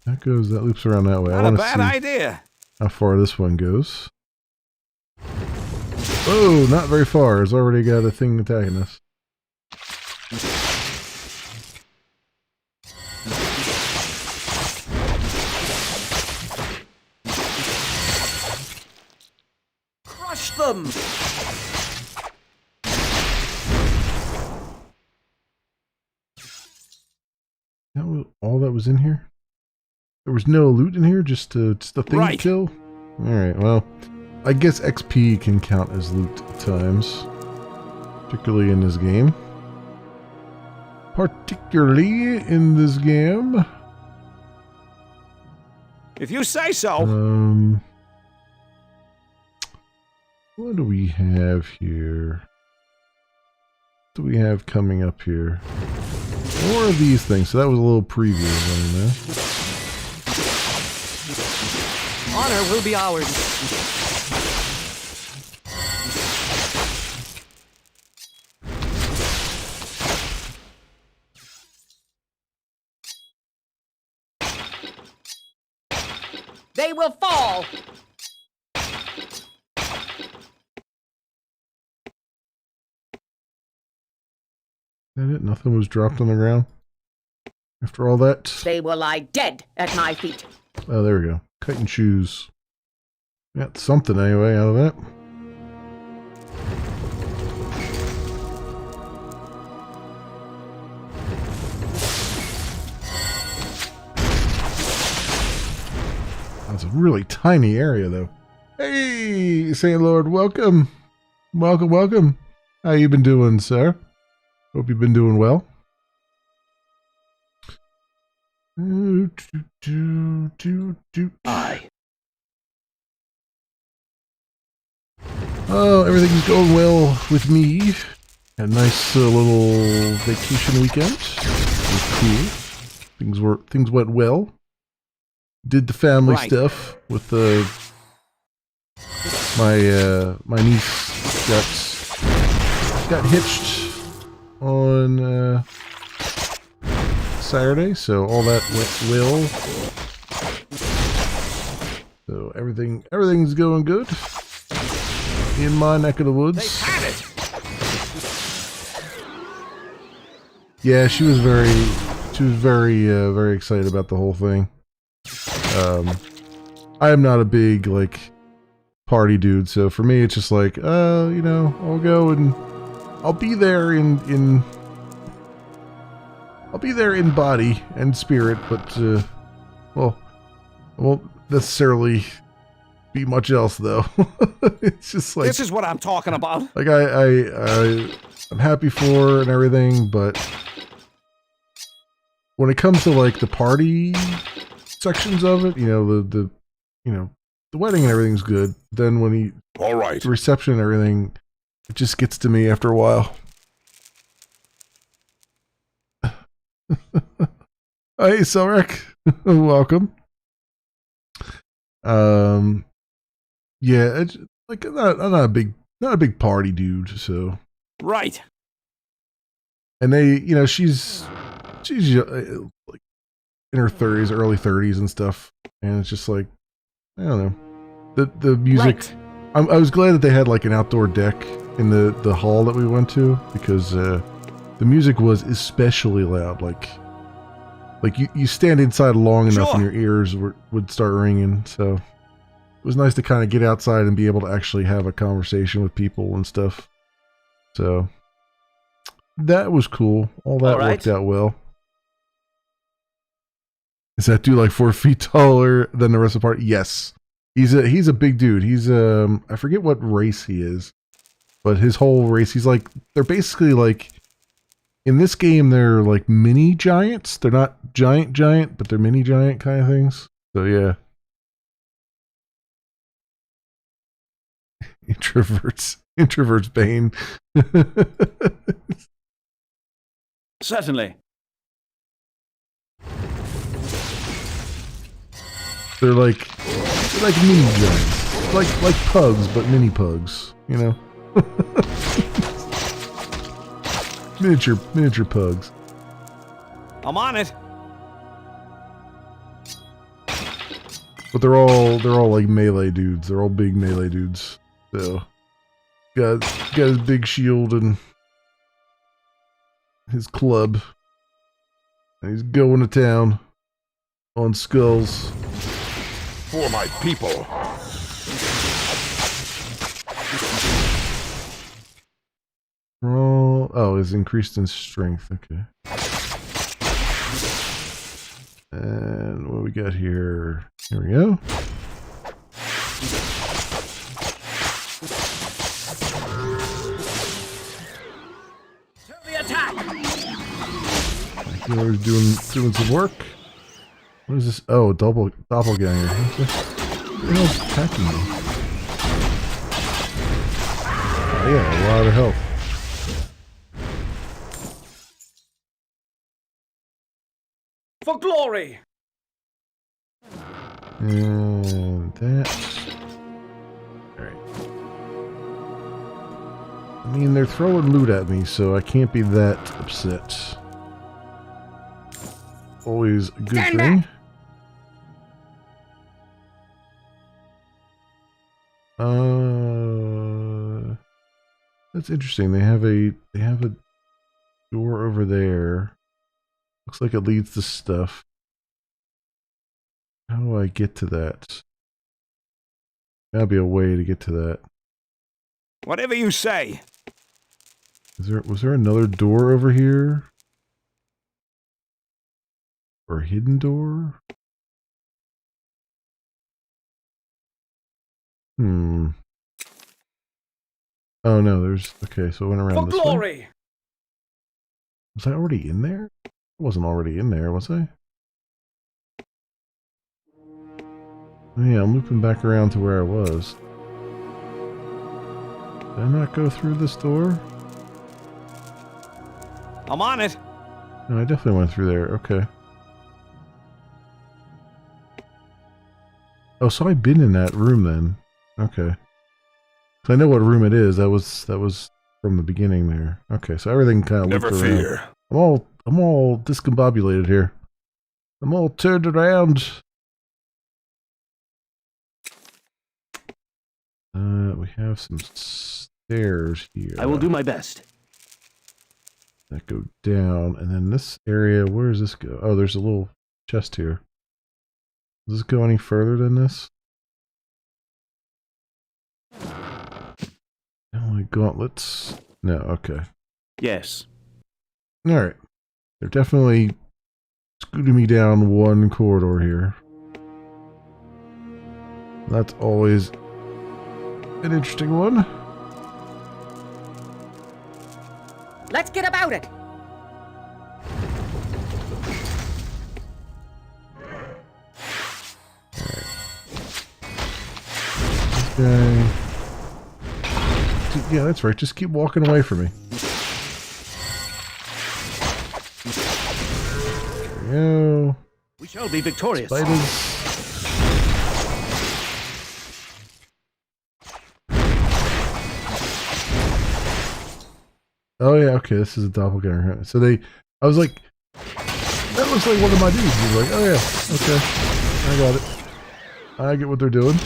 Speaker 1: That loops around that way.
Speaker 3: Not a bad idea.
Speaker 1: How far this one goes. Oh, not very far. It's already got a thing attacking us.
Speaker 3: Crush them.
Speaker 1: That was all that was in here? There was no loot in here, just a thing
Speaker 3: Right.
Speaker 1: to kill? Alright, well, I guess XP can count as loot at times. Particularly in this game.
Speaker 3: If you say so.
Speaker 1: What do we have here? What do we have coming up here? More of these things. So that was a little preview of one of
Speaker 6: Honor will be ours.
Speaker 7: They will fall.
Speaker 1: Is that it? Nothing was dropped on the ground after all that?
Speaker 7: They will lie dead at my feet.
Speaker 1: Oh, there we go. Kiting shoes. Got something anyway out of that. That's a really tiny area, though. Hey, Saint Lord, welcome. Welcome, welcome. How you been doing, sir? Hope you've been doing well.
Speaker 3: Aye.
Speaker 1: Oh, everything's going well with me. Had a nice little vacation weekend. It was cool. Things went well. Did the family stuff with my niece got hitched on Saturday, so all that went well. So everything's going good in my neck of the woods. Yeah, she was very excited about the whole thing. I am not a big party dude, so for me it's just like, I'll go and I'll be there in body and spirit, but well, I won't necessarily be much else though. It's just like,
Speaker 6: This is what I'm talking about.
Speaker 1: like I'm happy for her and everything, but when it comes to the party sections of it, the wedding and everything's good. Then when
Speaker 2: All right.
Speaker 1: the reception and everything, it just gets to me after a while. Hey, Selrek, welcome. Yeah, it's I'm not a big party dude, so.
Speaker 6: Right.
Speaker 1: And they, she's in her 30s, early 30s and stuff, and it's just I don't know, the music.
Speaker 7: Right.
Speaker 1: I was glad that they had an outdoor deck in the hall that we went to, because the music was especially loud. You stand inside long enough and your ears would start ringing. So it was nice to kind of get outside and be able to actually have a conversation with people and stuff. So that was cool. All that worked out well. Is that dude 4 feet taller than the rest of the party? Yes. He's a big dude. He's I forget what race he is, but his whole race, they're basically in this game they're mini giants. They're not giant, but they're mini giant kind of things. So yeah. Introverts bane.
Speaker 6: Certainly.
Speaker 1: They're like mini giants, like pugs, but mini pugs. miniature pugs.
Speaker 6: I'm on it.
Speaker 1: But they're all melee dudes. They're all big melee dudes. So got his big shield and his club, and he's going to town on skulls.
Speaker 2: For my people.
Speaker 1: Oh, it's increased in strength. Okay. And what we got here? Here we go.
Speaker 7: To the attack!
Speaker 1: He's doing some work. What is this? Oh, doppelganger. What's the hell's attacking me? Oh yeah, a lot of health.
Speaker 6: For glory!
Speaker 1: And that. Alright. I mean, they're throwing loot at me, so I can't be that upset. Always a good
Speaker 7: Stand
Speaker 1: thing.
Speaker 7: back.
Speaker 1: That's interesting. They have a door over there. Looks like it leads to stuff. How do I get to that? Gotta be a way to get to that.
Speaker 6: Whatever you say.
Speaker 1: Was there another door over here? Or a hidden door? Oh no, there's okay, so it went around
Speaker 6: For
Speaker 1: this way.
Speaker 6: glory!
Speaker 1: Was I already in there? I wasn't already in there, was I? Oh, yeah, I'm looping back around to where I was. Did I not go through this door?
Speaker 6: I'm on it.
Speaker 1: No, I definitely went through there. Okay. Oh, so I've been in that room then. Okay. So I know what room it is. That was from the beginning there. Okay, so everything kind of
Speaker 2: Never
Speaker 1: looped around.
Speaker 2: fear.
Speaker 1: I'm all discombobulated here. I'm all turned around. We have some stairs here.
Speaker 8: I will do my best.
Speaker 1: That go down, and then this area, where does this go? Oh, there's a little chest here. Does this go any further than this? Only gauntlets? No, okay.
Speaker 8: Yes.
Speaker 1: Alright. They're definitely scooting me down one corridor here. That's always an interesting one.
Speaker 7: Let's get about it.
Speaker 1: This guy... Yeah, that's right. Just keep walking away from me. There we go.
Speaker 8: We shall be victorious.
Speaker 1: Spiders. Oh yeah, okay, this is a doppelganger. So I was like, that looks like one of my dudes. He's like, oh yeah, okay, I got it. I get what they're doing.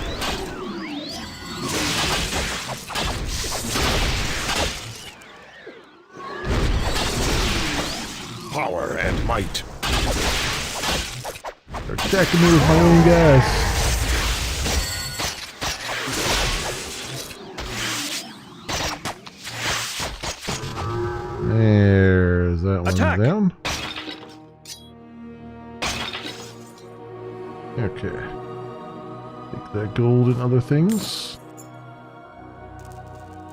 Speaker 2: Power and might.
Speaker 1: They're attacking me with my own guys. There's that one
Speaker 8: Attack.
Speaker 1: down. Okay. Take that gold and other things.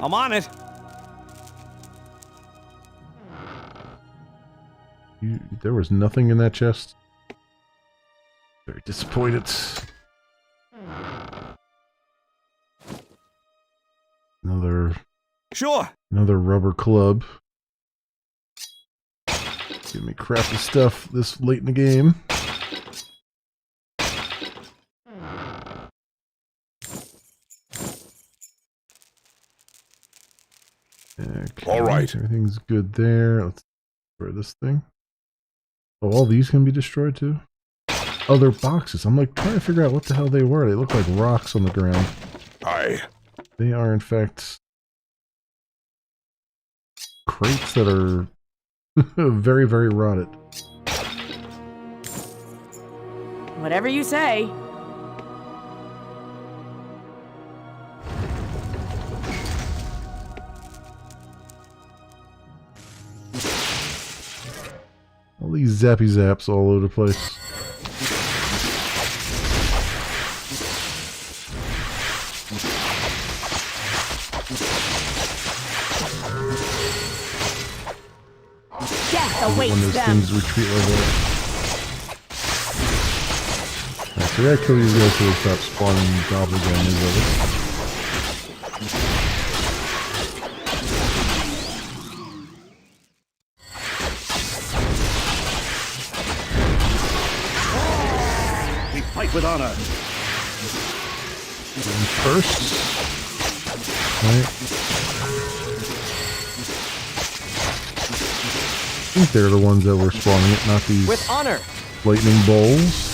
Speaker 6: I'm on it.
Speaker 1: There was nothing in that chest. Very disappointed.
Speaker 6: Sure.
Speaker 1: Another rubber club. Give me crappy stuff this late in the game. Okay,
Speaker 2: All right.
Speaker 1: everything's good there. Let's destroy this thing. Oh, all these can be destroyed too? Oh, they're boxes. I'm like trying to figure out what the hell they were. They look like rocks on the ground.
Speaker 2: Aye.
Speaker 1: They are in fact crates that are very, very rotted.
Speaker 5: Whatever you say.
Speaker 1: All these zappy zaps all over the place.
Speaker 5: Death
Speaker 1: When
Speaker 5: awaits
Speaker 1: those
Speaker 5: them.
Speaker 1: things retreat like that. Alright, so we gotta kill these guys so they stop spawning doppelgangers of us.
Speaker 8: We fight with honor.
Speaker 1: first. Right. I think they're the ones that were spawning it, not these
Speaker 6: With honor.
Speaker 1: lightning bowls.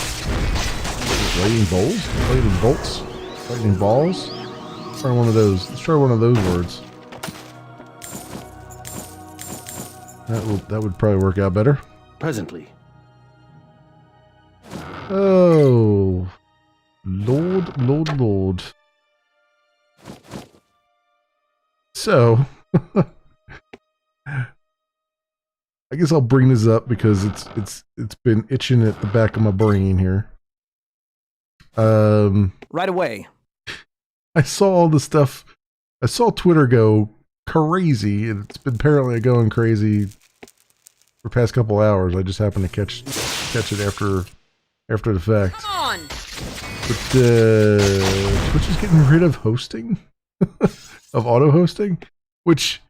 Speaker 1: Lightning bowls? Lightning bolts? Lightning balls? Let's try one of those. Let's try one of those words. That would probably work out better.
Speaker 8: Presently.
Speaker 1: Oh, Lord. So, I guess I'll bring this up because it's been itching at the back of my brain here.
Speaker 6: Right away.
Speaker 1: I saw all the stuff. I saw Twitter go crazy. It's been apparently going crazy for the past couple hours. I just happened to catch it after the fact.
Speaker 7: Come on!
Speaker 1: But Twitch is getting rid of hosting, of auto hosting, which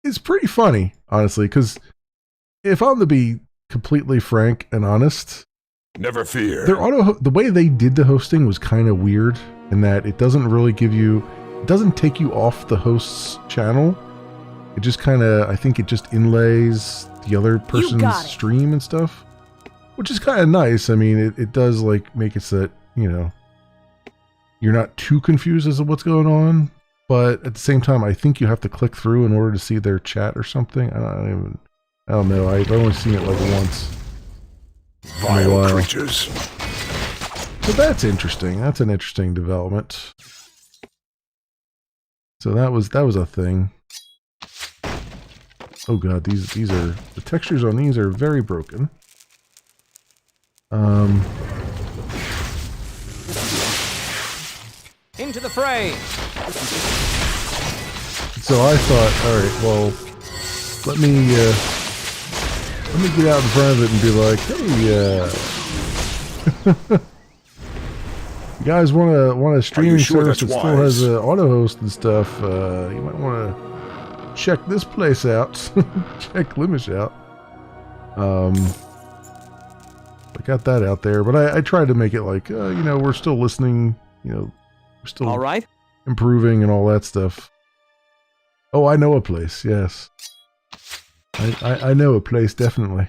Speaker 1: is pretty funny, honestly. Because if I'm to be completely frank and honest,
Speaker 2: Never fear.
Speaker 1: the way they did the hosting was kind of weird in that it doesn't really it doesn't take you off the host's channel. It just kind of, I think it just inlays the other person's stream and stuff, which is kind of nice. I mean, it does like make it so that, you know, you're not too confused as to what's going on, but at the same time, I think you have to click through in order to see their chat or something. I don't know. I've only seen it like once.
Speaker 2: Vile creatures.
Speaker 1: So that's interesting. That's an interesting development. So that was a thing. Oh god, these are the textures on these are very broken.
Speaker 6: Into the fray.
Speaker 1: So I thought, all right, well, let me get out in front of it and be like, hey, you guys want a streaming service that still has an auto host and stuff? You might want to check this place out. Check Limish out. I got that out there, but I tried to make it like, you know, we're still listening. You know, we're still
Speaker 6: all right,
Speaker 1: improving and all that stuff. Oh, I know a place. Yes, I know a place definitely.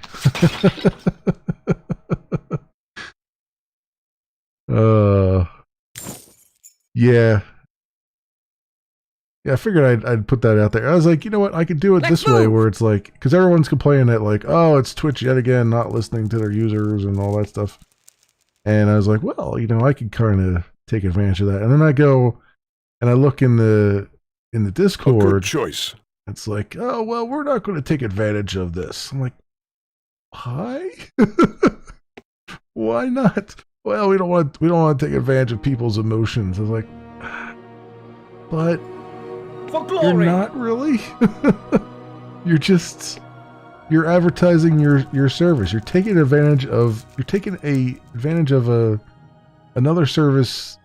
Speaker 1: Yeah. Yeah, I figured I'd put that out there. I was like, you know what? I could do it this way where it's like, because everyone's complaining that like, oh, it's Twitch yet again, not listening to their users and all that stuff. And I was like, well, you know, I could kind of take advantage of that. And then I go and I look in the Discord.
Speaker 2: A good choice.
Speaker 1: It's like, oh, well, we're not going to take advantage of this. I'm like, why? Why not? Well, we don't want to take advantage of people's emotions. I was like, but you're not really. You're advertising your service. You're taking advantage of another service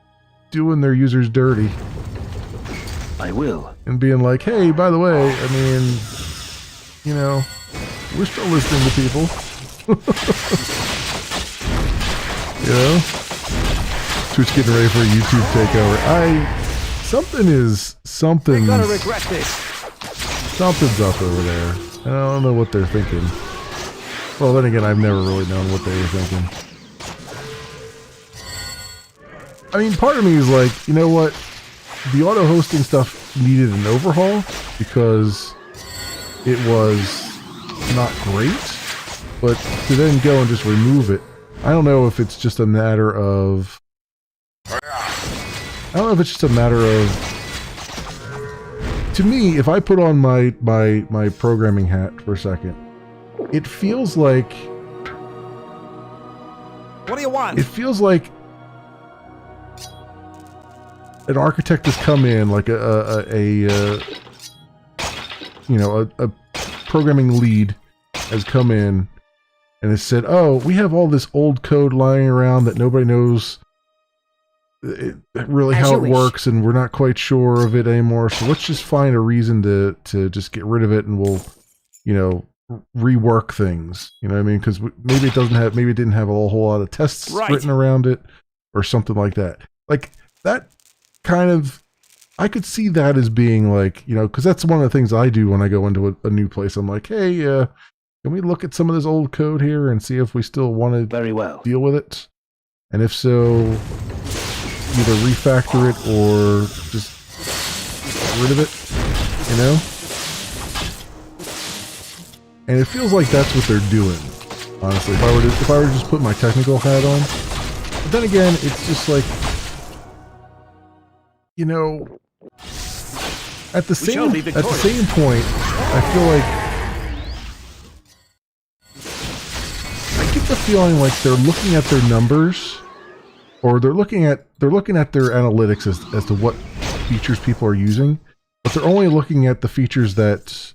Speaker 1: doing their users dirty.
Speaker 8: I will.
Speaker 1: And being like, hey, by the way, I mean, you know, we're still listening to people. You know? Twitch getting ready for a YouTube takeover. Something's
Speaker 6: gonna regret this.
Speaker 1: Something's up over there. I don't know what they're thinking. Well, then again, I've never really known what they were thinking. I mean, part of me is like, you know what? The auto hosting stuff needed an overhaul because it was not great. But to then go and just remove it, I don't know if it's just a matter of... To me, if I put on my programming hat for a second, it feels like...
Speaker 6: What do you want?
Speaker 1: It feels like an architect has come in, like a programming lead has come in and has said, oh, we have all this old code lying around that nobody knows really how it works, and we're not quite sure of it anymore, so let's just find a reason to just get rid of it, and we'll, you know, rework things. You know what I mean? Because maybe it didn't have a whole lot of tests written around it or something like that. Like that kind of, I could see that as being like, you know, because that's one of the things I do when I go into a new place. I'm like, hey, can we look at some of this old code here and see if we still want to
Speaker 8: Very well.
Speaker 1: deal with it? And if so, either refactor it or just get rid of it, you know? And it feels like that's what they're doing, honestly. If I were to just put my technical hat on. But then again, it's just like, you know, at the same point, I feel like I get the feeling like they're looking at their numbers, or they're looking at their analytics as to what features people are using, but they're only looking at the features that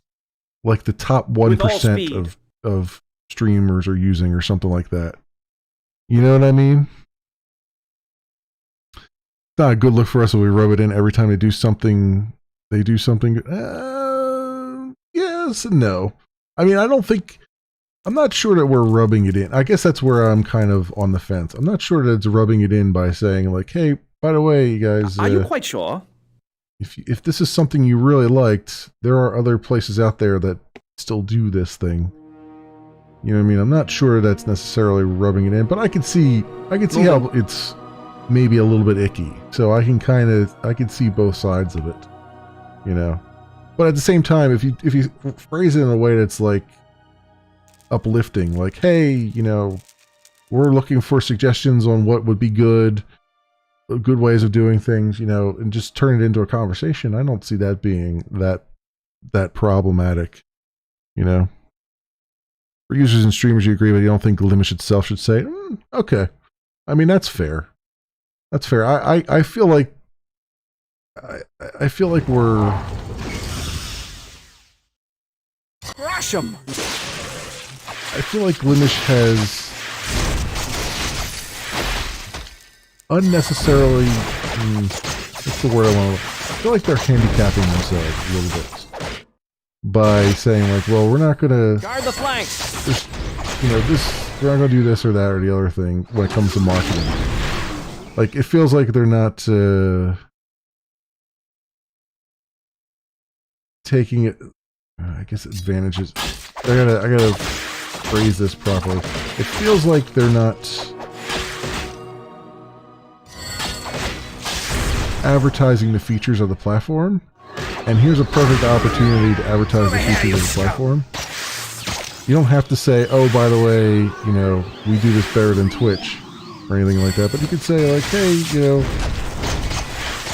Speaker 1: like the top 1% of streamers are using or something like that. You know what I mean? It's not a good look for us when we rub it in every time they do something. Yes and no. I mean, I'm not sure that we're rubbing it in. I guess that's where I'm kind of on the fence. I'm not sure that it's rubbing it in by saying like, hey, by the way, you guys,
Speaker 6: Are you quite sure?
Speaker 1: If this is something you really liked, there are other places out there that still do this thing. You know what I mean? I'm not sure that's necessarily rubbing it in, but I can see how it's maybe a little bit icky. So I can see both sides of it. You know? But at the same time, if you phrase it in a way that's like uplifting, like, hey, you know, we're looking for suggestions on what would be good ways of doing things, you know, and just turn it into a conversation. I don't see that being that problematic, you know. For users and streamers, you agree, but you don't think the limit itself should say, okay. I mean, that's fair. That's fair. I feel like we're
Speaker 6: Crush 'em!
Speaker 1: I feel like Limish has unnecessarily, what's the word I want to, I feel like they're handicapping themselves a little bit by saying like, well, we're not going to
Speaker 6: Guard the flanks!
Speaker 1: we're not going to do this or that or the other thing when it comes to marketing. Like, it feels like they're not taking it, I guess, advantages. I gotta phrase this properly. It feels like they're not advertising the features of the platform. And here's a perfect opportunity to advertise the features of the platform. You don't have to say, oh, by the way, you know, we do this better than Twitch or anything like that. But you could say like, hey, you know,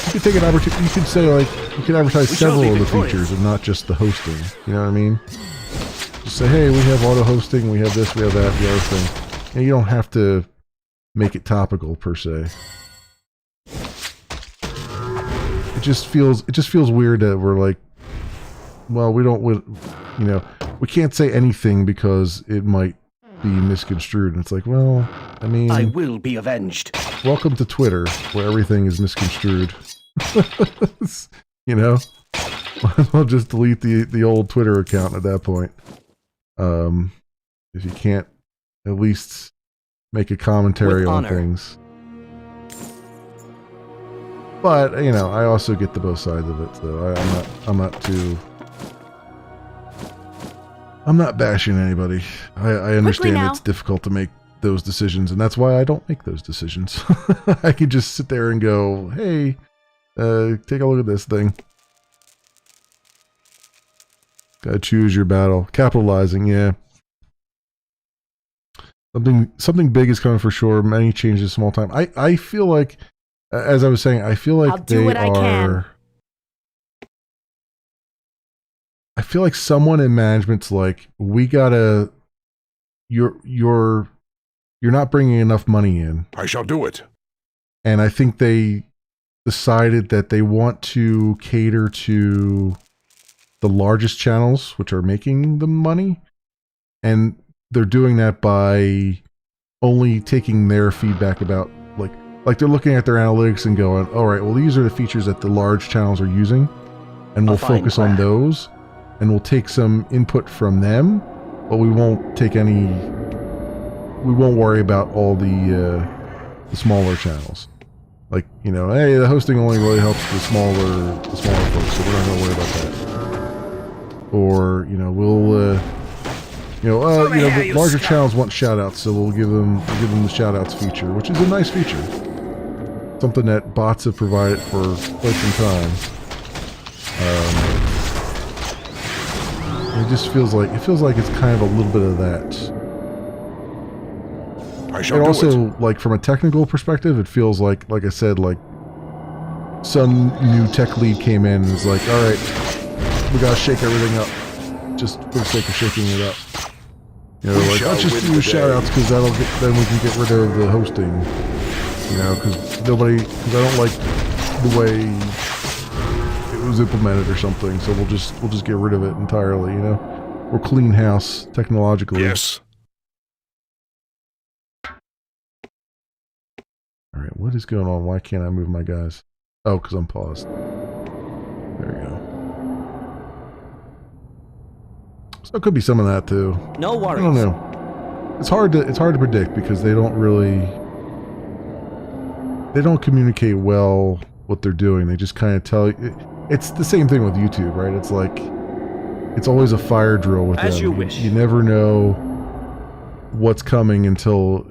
Speaker 1: you could take an opportunity. You could say like, you could advertise several of the features and not just the hosting. You know what I mean? Just say, hey, we have auto hosting, we have this, we have that, the other thing. And you don't have to make it topical per se. It just feels weird that we're like, well, we can't say anything because it might be misconstrued. And it's like, well, I mean,
Speaker 8: I will be avenged.
Speaker 1: Welcome to Twitter, where everything is misconstrued. You know, might as well just delete the old Twitter account at that point. If you can't at least make a commentary on things. But you know, I also get the both sides of it, so I'm not bashing anybody. I understand it's difficult to make those decisions, and that's why I don't make those decisions. I can just sit there and go, hey, take a look at this thing. Gotta choose your battle. Capitalizing, yeah. Something big is coming for sure. Many changes, small time. I feel like, as I was saying, I feel like I feel like someone in management's like, we gotta. You're not bringing enough money in.
Speaker 2: I shall do it.
Speaker 1: And I think they decided that they want to cater to the largest channels, which are making the money, and they're doing that by only taking their feedback about like they're looking at their analytics and going, all right, well, these are the features that the large channels are using, and we'll focus on those, and we'll take some input from them, but we won't worry about all the smaller channels. Like, you know, hey, the hosting only really helps the smaller folks, so we're not gonna worry about that. Or, you know, we'll, the larger channels want shoutouts, so we'll give them the shoutouts feature, which is a nice feature. Something that bots have provided for quite some time. It just feels like it's kind of a little bit of that. And also, like, from a technical perspective, it feels like I said, like, some new tech lead came in and was like, all right, we gotta shake everything up, just for the sake of shaking it up. You know, like, let's just do shout-outs, because then we can get rid of the hosting. You know, because I don't like the way it was implemented or something, so we'll just get rid of it entirely, you know? We'll clean house technologically.
Speaker 2: Yes.
Speaker 1: Alright, what is going on? Why can't I move my guys? Oh, because I'm paused. There we go. So it could be some of that too.
Speaker 6: No worries.
Speaker 1: I don't know. It's hard to predict because they don't communicate well what they're doing. They just kind of tell you. It's the same thing with YouTube, right? It's like, it's always a fire drill with them.
Speaker 6: As you wish.
Speaker 1: You never know what's coming until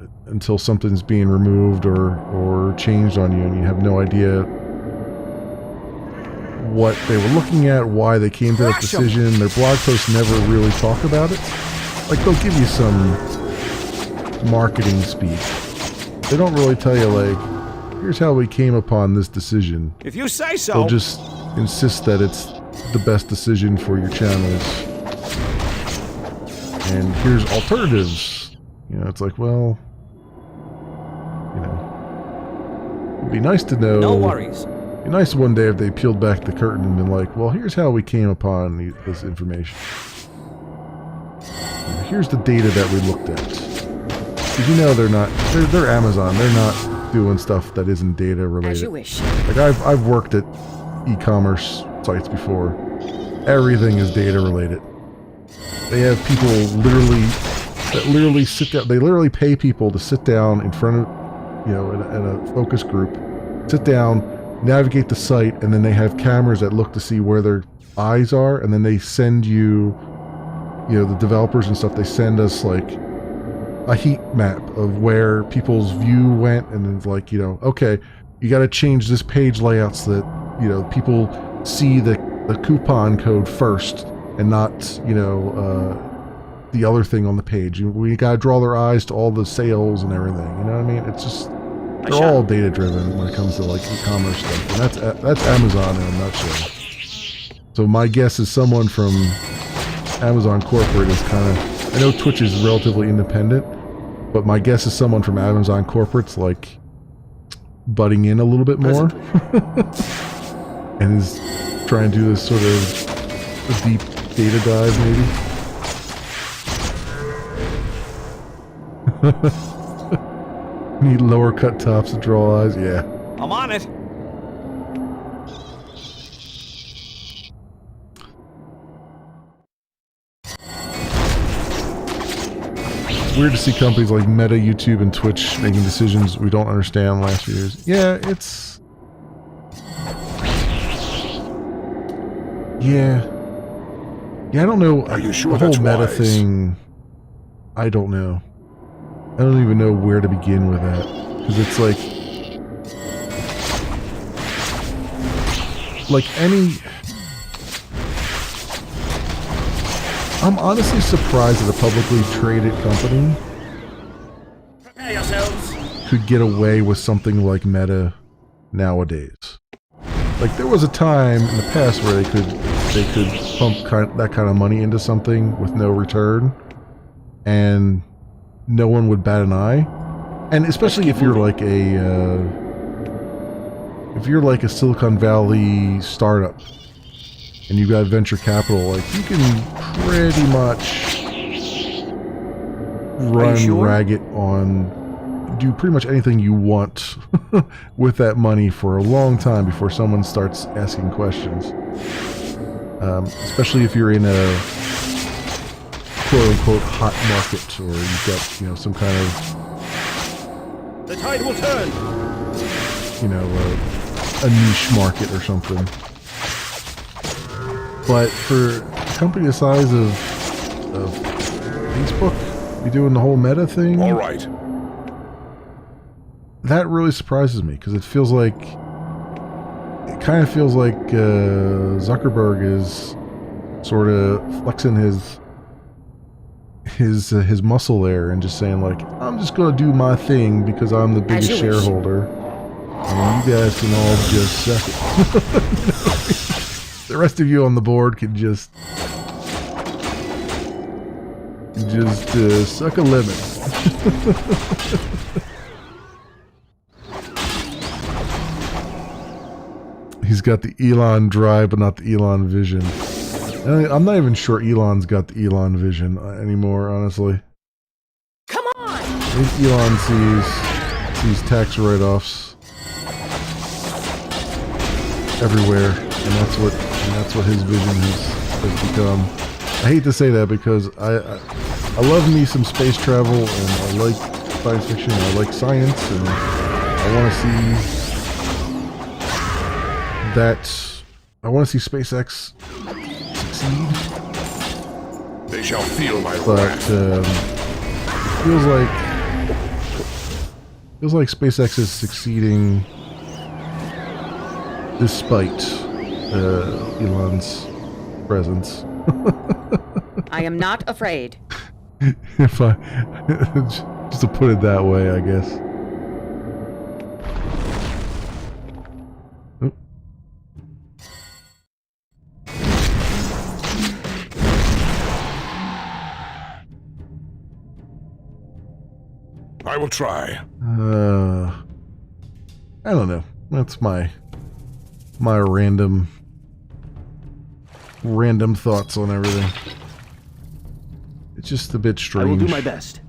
Speaker 1: something's being removed or changed on you, and you have no idea what they were looking at, why they came to that decision. Their blog posts never really talk about it. Like, they'll give you some marketing speak. They don't really tell you, like, here's how we came upon this decision.
Speaker 6: If you say so.
Speaker 1: They'll just insist that it's the best decision for your channels. And here's alternatives. You know, it's like, well, you know, it'd be nice to know.
Speaker 6: No worries.
Speaker 1: It'd be nice one day if they peeled back the curtain and been like, well, here's how we came upon this information. Here's the data that we looked at. Because you know they're Amazon. They're not doing stuff that isn't data related.
Speaker 7: As you wish.
Speaker 1: Like, I've worked at e-commerce sites before. Everything is data related. They have people literally sit down. They literally pay people to sit down in front of, you know, in a focus group, sit down, navigate the site, and then they have cameras that look to see where their eyes are, and then they send you, you know, the developers and stuff, they send us like a heat map of where people's view went, and it's like, you know, okay, you got to change this page layout so that, you know, people see the coupon code first and not, you know, the other thing on the page. We got to draw their eyes to all the sales and everything. You know what I mean? It's just, they're all data driven when it comes to like e-commerce stuff, and that's Amazon in a nutshell. So my guess is someone from Amazon corporate is kind of, I know Twitch is relatively independent, but my guess is someone from Amazon corporate's like butting in a little bit more and is trying to do this sort of a deep data dive maybe. Need lower cut tops to draw eyes, yeah.
Speaker 6: I'm on it.
Speaker 1: It's weird to see companies like Meta, YouTube, and Twitch making decisions we don't understand in the last few years. Yeah, it's... Yeah. Yeah, I don't know.
Speaker 2: Are you sure
Speaker 1: the whole
Speaker 2: that's
Speaker 1: Meta
Speaker 2: wise?
Speaker 1: thing, I don't know. I don't even know where to begin with that. Because it's like any... I'm honestly surprised that a publicly traded company
Speaker 6: Prepare yourselves.
Speaker 1: could get away with something like Meta nowadays. Like, there was a time in the past where they could pump that kind of money into something with no return, and no one would bat an eye. And especially if you're like a Silicon Valley startup and you got venture capital, like, you can pretty much run ragged on, do pretty much anything you want with that money for a long time before someone starts asking questions. Especially if you're in a quote-unquote hot market, or you've got, you know, some kind of...
Speaker 6: The tide will turn.
Speaker 1: you know, a niche market or something. But for a company the size of Facebook, be doing the whole meta thing.
Speaker 2: All right.
Speaker 1: That really surprises me because it kind of feels like Zuckerberg is sort of flexing his muscle there and just saying like, I'm just gonna do my thing because I'm the biggest shareholder, and you guys can all just suck it. The rest of you on the board can just suck a lemon. He's got the Elon drive, but not the Elon vision. I'm not even sure Elon's got the Elon vision anymore, honestly.
Speaker 7: Come on!
Speaker 1: I think Elon sees tax write-offs everywhere, and that's what his vision has become. I hate to say that because I love me some space travel, and I like science fiction, and I like science, and I want to see SpaceX succeed.
Speaker 2: They shall feel my
Speaker 1: But
Speaker 2: wrath.
Speaker 1: it feels like SpaceX is succeeding despite Elon's presence.
Speaker 7: I am not afraid.
Speaker 1: If I just to put it that way, I guess.
Speaker 2: I will try.
Speaker 1: I don't know. That's my random thoughts on everything. It's just a bit strange.
Speaker 8: I will do my best.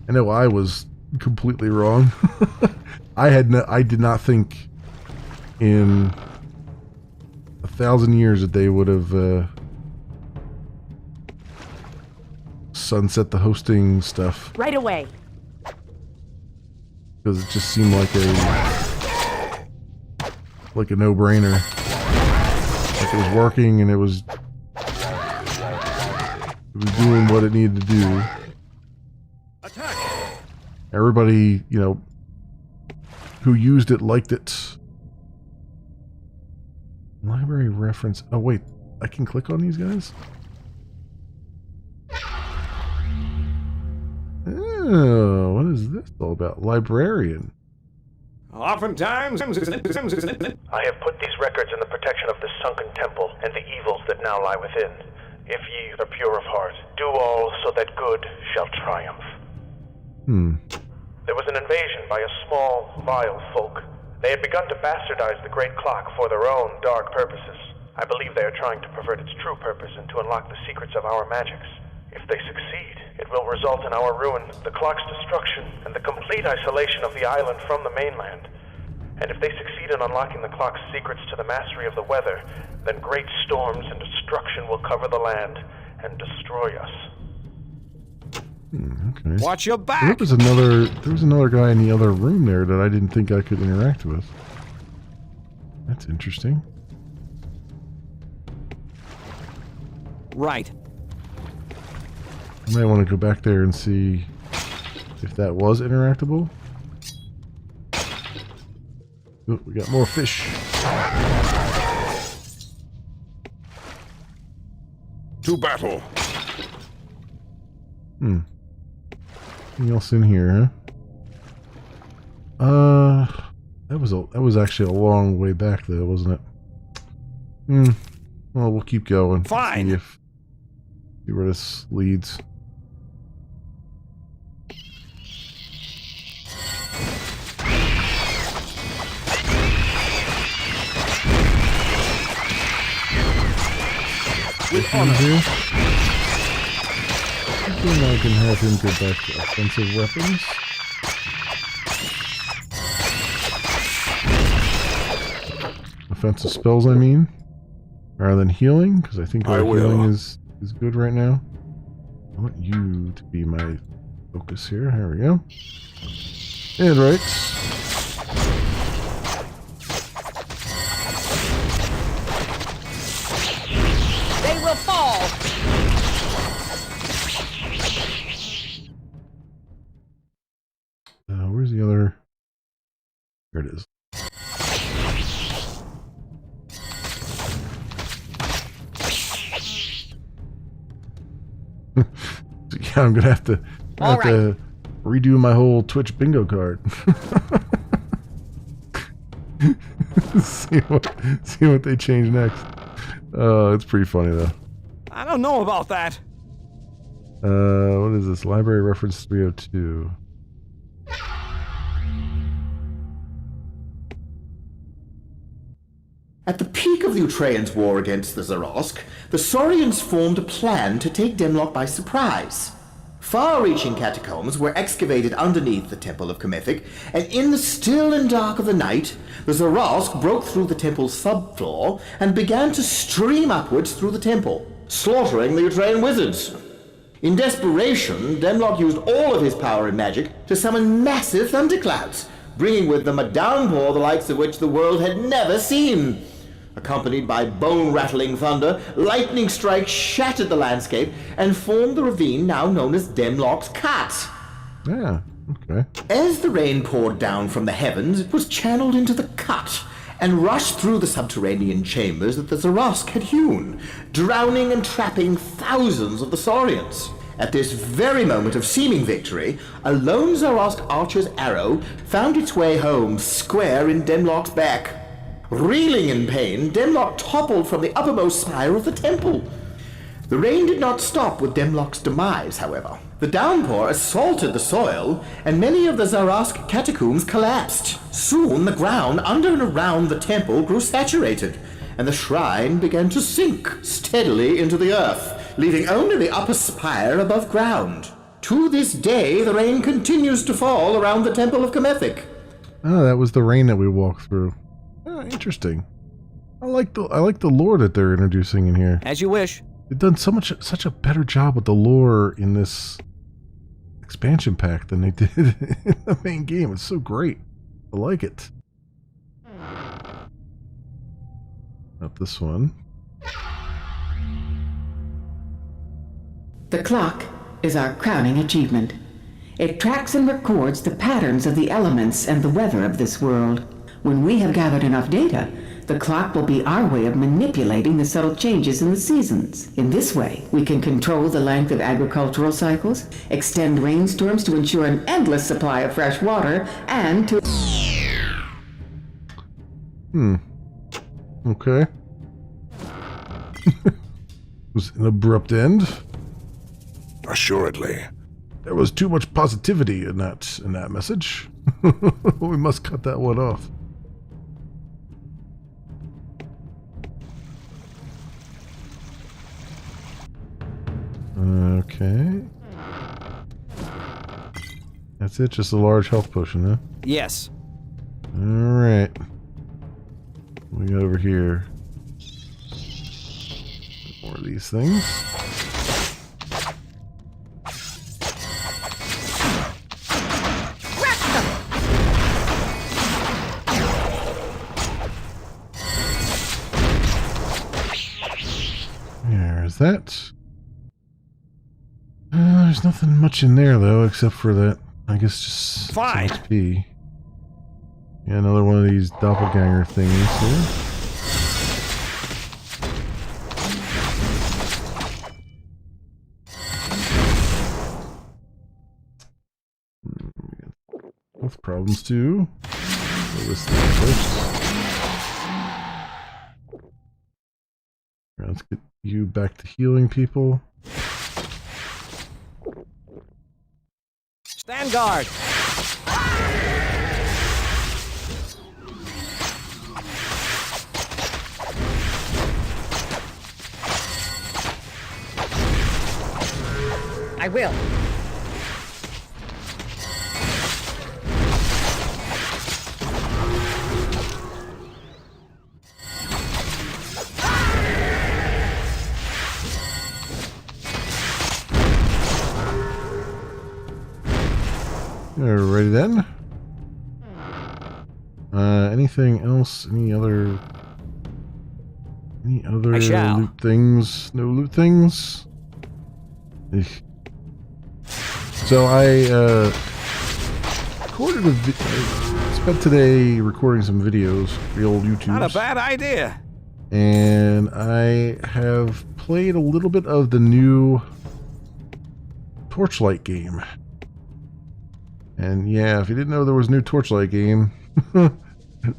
Speaker 1: I know I was completely wrong. I did not think in 1,000 years that they would have sunset the hosting stuff,
Speaker 5: Right away.
Speaker 1: because it just seemed like a no-brainer. Like it was working and it was doing what it needed to do.
Speaker 6: Attack!
Speaker 1: Everybody, you know, who used it liked it. Library reference. Oh wait, I can click on these guys? Oh, what is this all about? Librarian.
Speaker 6: Oftentimes,
Speaker 9: I have put these records in the protection of this sunken temple and the evils that now lie within. If ye are pure of heart, do all so that good shall triumph. There was an invasion by a small, vile folk. They had begun to bastardize the great clock for their own dark purposes. I believe they are trying to pervert its true purpose and to unlock the secrets of our magics. If they succeed, it will result in our ruin, the clock's destruction, and the complete isolation of the island from the mainland. And if they succeed in unlocking the clock's secrets to the mastery of the weather, then great storms and destruction will cover the land and destroy us.
Speaker 1: Okay.
Speaker 6: watch your back!
Speaker 1: There was another guy in the other room there that I didn't think I could interact with. That's interesting.
Speaker 6: Right.
Speaker 1: I might want to go back there and see if that was interactable. Oh, we got more fish.
Speaker 2: To battle.
Speaker 1: Anything else in here, huh? That was actually a long way back though, wasn't it? Well, we'll keep going.
Speaker 6: Fine.
Speaker 1: See where this leads.
Speaker 6: With honor.
Speaker 1: Here. Then I can have him go back to offensive weapons. Offensive spells, I mean. Rather than healing, because I think our healing is good right now. I want you to be my focus here. There we go. And right.
Speaker 7: They will fall.
Speaker 1: Where's the other? There it is. So, yeah, I'm gonna have to redo my whole Twitch bingo card. see what they change next. It's pretty funny though.
Speaker 6: I don't know about that.
Speaker 1: What is this? Library reference 302.
Speaker 10: At the peak of the Utraians' war against the Zarosk, the Saurians formed a plan to take Demlock by surprise. Far-reaching catacombs were excavated underneath the Temple of Commithic, and in the still and dark of the night, the Zarosk broke through the temple's subfloor and began to stream upwards through the temple, slaughtering the Utraian wizards. In desperation, Demlock used all of his power and magic to summon massive thunderclouds, bringing with them a downpour the likes of which the world had never seen. Accompanied by bone-rattling thunder, lightning strikes shattered the landscape and formed the ravine now known as Demlock's Cut.
Speaker 1: Yeah, okay.
Speaker 10: As the rain poured down from the heavens, it was channeled into the Cut and rushed through the subterranean chambers that the Zarosk had hewn, drowning and trapping thousands of the Saurians. At this very moment of seeming victory, a lone Zarosk archer's arrow found its way home square in Demlock's back. Reeling in pain, Demlock toppled from the uppermost spire of the temple. The rain did not stop with Demlock's demise, however. The downpour assaulted the soil, and many of the Zarosk catacombs collapsed. Soon the ground under and around the temple grew saturated, and the shrine began to sink steadily into the earth, leaving only the upper spire above ground. To this day, the rain continues to fall around the Temple of Commithic.
Speaker 1: Oh, that was the rain that we walked through. Oh, interesting. I like the lore that they're introducing in here.
Speaker 6: As you wish.
Speaker 1: They've done such a better job with the lore in this expansion pack than they did in the main game. It's so great. I like it. Not this one.
Speaker 11: The clock is our crowning achievement. It tracks and records the patterns of the elements and the weather of this world. When we have gathered enough data, the clock will be our way of manipulating the subtle changes in the seasons. In this way, we can control the length of agricultural cycles, extend rainstorms to ensure an endless supply of fresh water, and to...
Speaker 1: Okay. Was an abrupt end.
Speaker 2: Assuredly.
Speaker 1: There was too much positivity in that message. We must cut that one off. Okay. That's it, just a large health potion, huh?
Speaker 6: Yes.
Speaker 1: Alright. We got over here. More of these things. There's that. There's nothing much in there though, except for that. I guess just
Speaker 6: fine.
Speaker 1: Some XP. Yeah, another one of these doppelganger things here. Health problems too. So this thing first. Let's get you back to healing people.
Speaker 6: Stand guard.
Speaker 7: I will.
Speaker 1: Alrighty then. Anything else? Any other loot things? No loot things? Ugh. So I recorded spent today recording some videos for the old YouTube.
Speaker 6: Not a bad idea.
Speaker 1: And I have played a little bit of the new Torchlight game. And yeah, if you didn't know there was a new Torchlight game,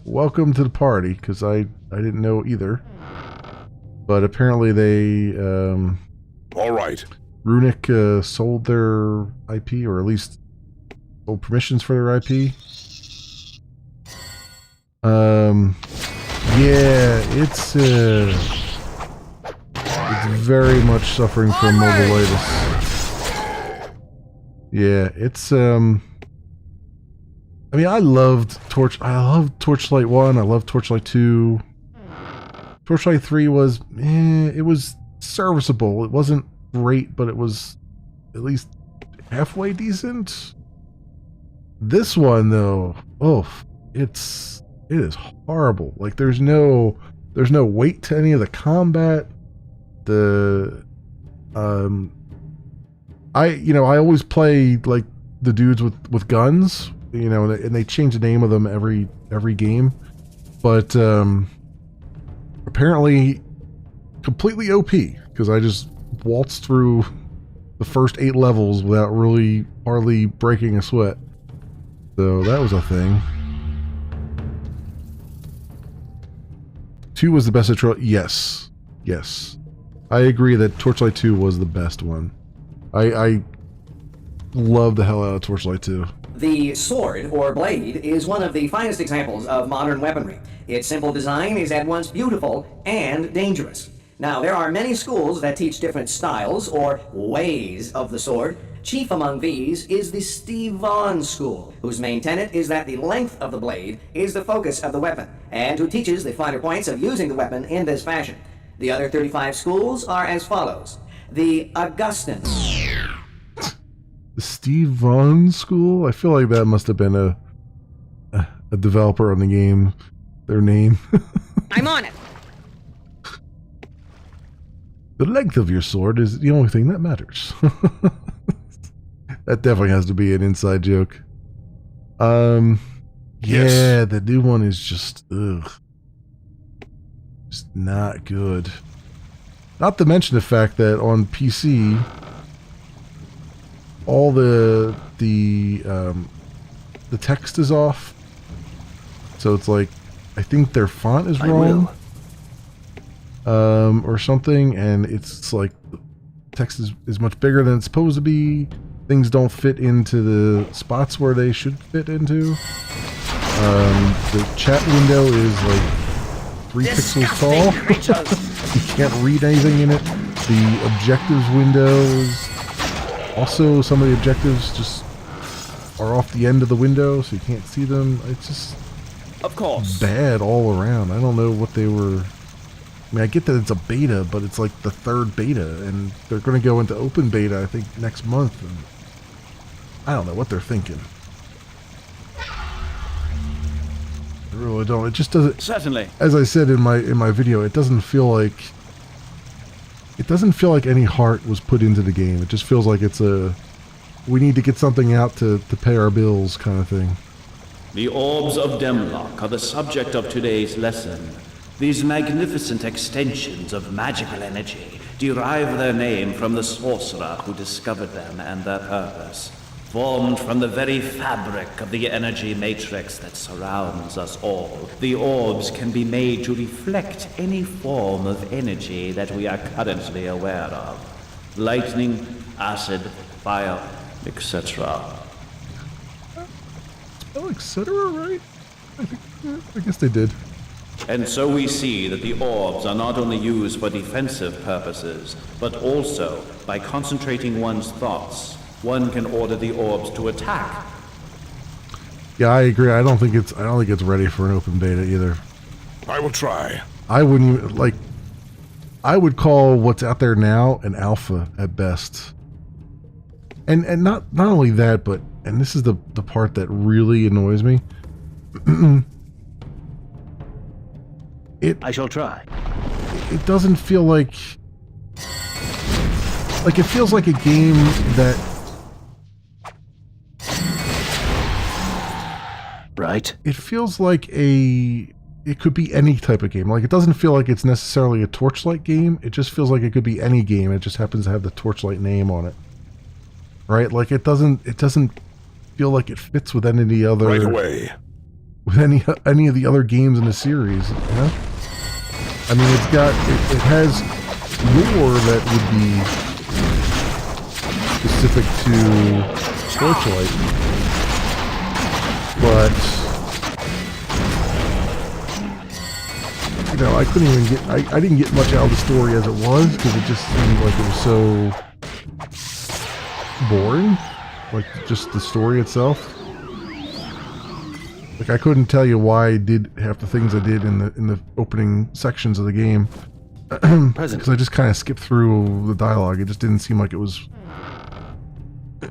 Speaker 1: welcome to the party, because I didn't know either. But apparently they
Speaker 2: all right.
Speaker 1: Runic sold their IP, or at least sold permissions for their IP. Yeah, it's very much suffering from mobilitis. Yeah, it's I mean, I loved Torchlight 1, I loved Torchlight 2. Torchlight 3 was it was serviceable. It wasn't great, but it was at least halfway decent. This one though, it is horrible. Like there's no weight to any of the combat. I always play like the dudes with guns, and they change the name of them every game. But apparently completely OP, because I just waltzed through the first 8 levels without really hardly breaking a sweat. So that was a thing. 2 was the best of Yes. I agree that Torchlight 2 was the best one. I love the hell out of Torchlight 2.
Speaker 12: The sword, or blade, is one of the finest examples of modern weaponry. Its simple design is at once beautiful and dangerous. Now, there are many schools that teach different styles, or ways, of the sword. Chief among these is the Steve Vaughn School, whose main tenet is that the length of the blade is the focus of the weapon, and who teaches the finer points of using the weapon in this fashion. The other 35 schools are as follows. The Augustan.
Speaker 1: The Steve Vaughn School? I feel like that must have been a developer on the game. Their name.
Speaker 7: I'm on it.
Speaker 1: The length of your sword is the only thing that matters. That definitely has to be an inside joke.
Speaker 2: Yes.
Speaker 1: Yeah, the new one is just just not good. Not to mention the fact that on PC, all the text is off. So it's like, I think their font is wrong. Or something, and it's like the text is much bigger than it's supposed to be. Things don't fit into the spots where they should fit into. The chat window is like 3 pixels tall. You can't read anything in it. The objectives window is also, some of the objectives just are off the end of the window, so you can't see them. It's just,
Speaker 6: of course,
Speaker 1: bad all around. I don't know what they were. I mean, I get that it's a beta, but it's like the 3rd beta, and they're going to go into open beta, I think, next month. And I don't know what they're thinking. I really don't. It just doesn't.
Speaker 6: Certainly.
Speaker 1: As I said in my video, it doesn't feel like any heart was put into the game. It just feels like it's we need to get something out to pay our bills kind of thing.
Speaker 8: The orbs of Demlock are the subject of today's lesson. These magnificent extensions of magical energy derive their name from the sorcerer who discovered them and their purpose. Formed from the very fabric of the energy matrix that surrounds us all, the orbs can be made to reflect any form of energy that we are currently aware of. Lightning, acid, fire, etc.
Speaker 1: Spell etc., right? I guess they did.
Speaker 8: And so we see that the orbs are not only used for defensive purposes, but also, by concentrating one's thoughts, one can order the orbs to attack.
Speaker 1: Yeah, I agree. I don't think it's ready for an open beta either.
Speaker 2: I will try.
Speaker 1: I wouldn't even, like, I would call what's out there now an alpha at best. And not only that, but and this is the part that really annoys me.
Speaker 8: I shall try.
Speaker 1: It doesn't feel like it feels like a game that
Speaker 8: right.
Speaker 1: It feels like it could be any type of game. Like, it doesn't feel like it's necessarily a Torchlight game. It just feels like it could be any game. It just happens to have the Torchlight name on it. Right? Like, it doesn't feel like it fits with any of the other...
Speaker 2: Right away.
Speaker 1: With any of the other games in the series, you know? I mean, it has lore that would be specific to Torchlight. But... You know, I couldn't even get... I didn't get much out of the story as it was, because it just seemed like it was so... boring. Like, just the story itself. Like, I couldn't tell you why I did half the things I did in the opening sections of the game. Because I just kind of skipped through the dialogue. It just didn't seem like it was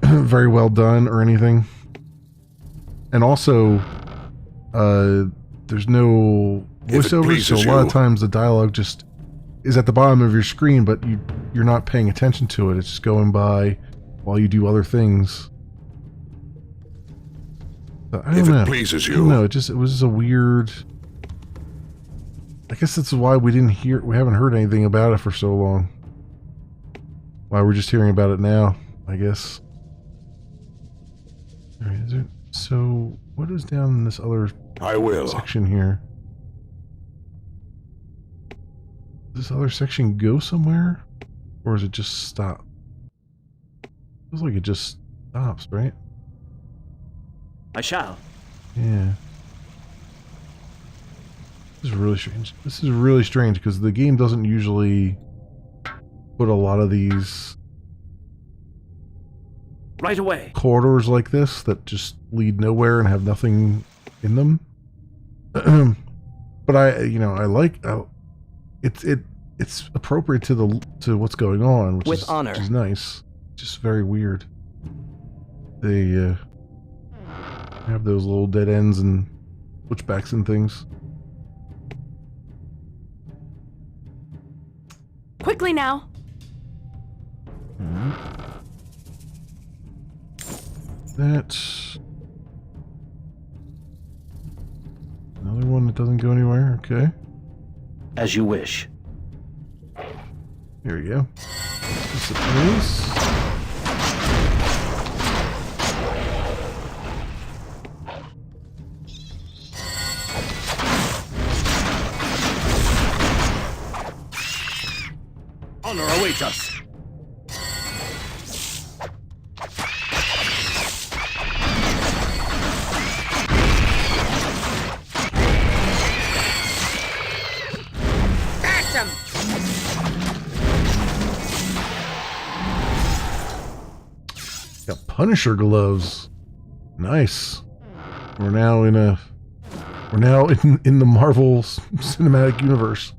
Speaker 1: very well done or anything. And also, there's no voiceovers, so a lot of times the dialogue just is at the bottom of your screen, but you're not paying attention to it. It's just going by while you do other things. So, I don't know.
Speaker 2: If it pleases you.
Speaker 1: No, it was just a weird... I guess that's why we haven't heard anything about it for so long. Why we're just hearing about it now, I guess. Alright, so what is down in this other section here? Does this other section go somewhere? Or does it just stop? Feels like it just stops, right?
Speaker 8: I shall.
Speaker 1: Yeah. This is really strange. This is really strange because the game doesn't usually put a lot of these
Speaker 8: right away
Speaker 1: corridors like this that just lead nowhere and have nothing in them. But I like it's appropriate to what's going on, which is nice. Just very weird. They have those little dead ends and switchbacks and things.
Speaker 5: Quickly now.
Speaker 1: That's another one that doesn't go anywhere. Okay.
Speaker 8: As you wish.
Speaker 1: Here we go. This is
Speaker 6: Honor awaits us.
Speaker 7: Catch him!
Speaker 1: Got Punisher gloves. Nice. We're now in the Marvel Cinematic Universe.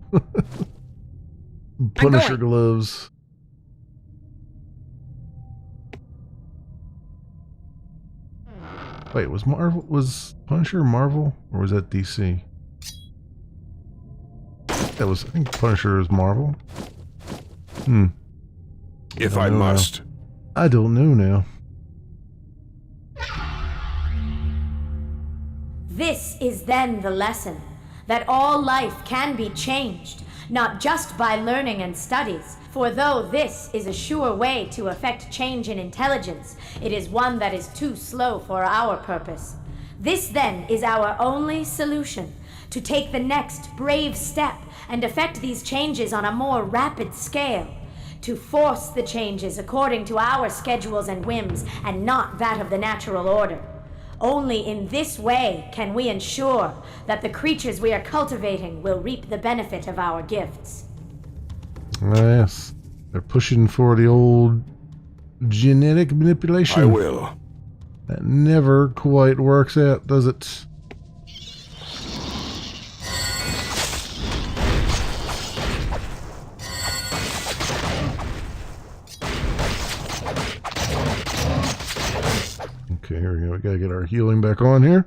Speaker 1: Punisher gloves. Wait, was Punisher Marvel or was that DC? I think Punisher is Marvel.
Speaker 2: If I must.
Speaker 1: I don't know now.
Speaker 13: This is then the lesson, that all life can be changed, not just by learning and studies, for though this is a sure way to effect change in intelligence, it is one that is too slow for our purpose. This then is our only solution, to take the next brave step and effect these changes on a more rapid scale, to force the changes according to our schedules and whims and not that of the natural order. Only in this way can we ensure that the creatures we are cultivating will reap the benefit of our gifts.
Speaker 1: Yes, they're pushing for the old genetic manipulation.
Speaker 2: I will.
Speaker 1: That never quite works out, does it? Okay, here we go. We gotta get our healing back on here.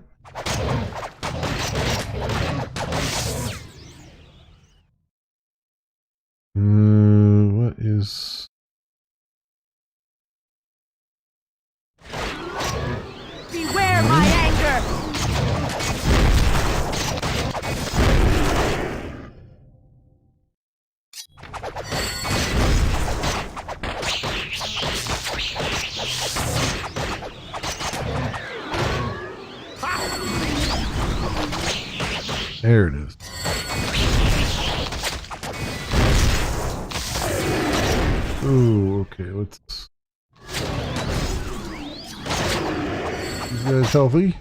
Speaker 1: What is...
Speaker 7: Beware my anger!
Speaker 1: There it is. Oh, okay, let's... These guys healthy?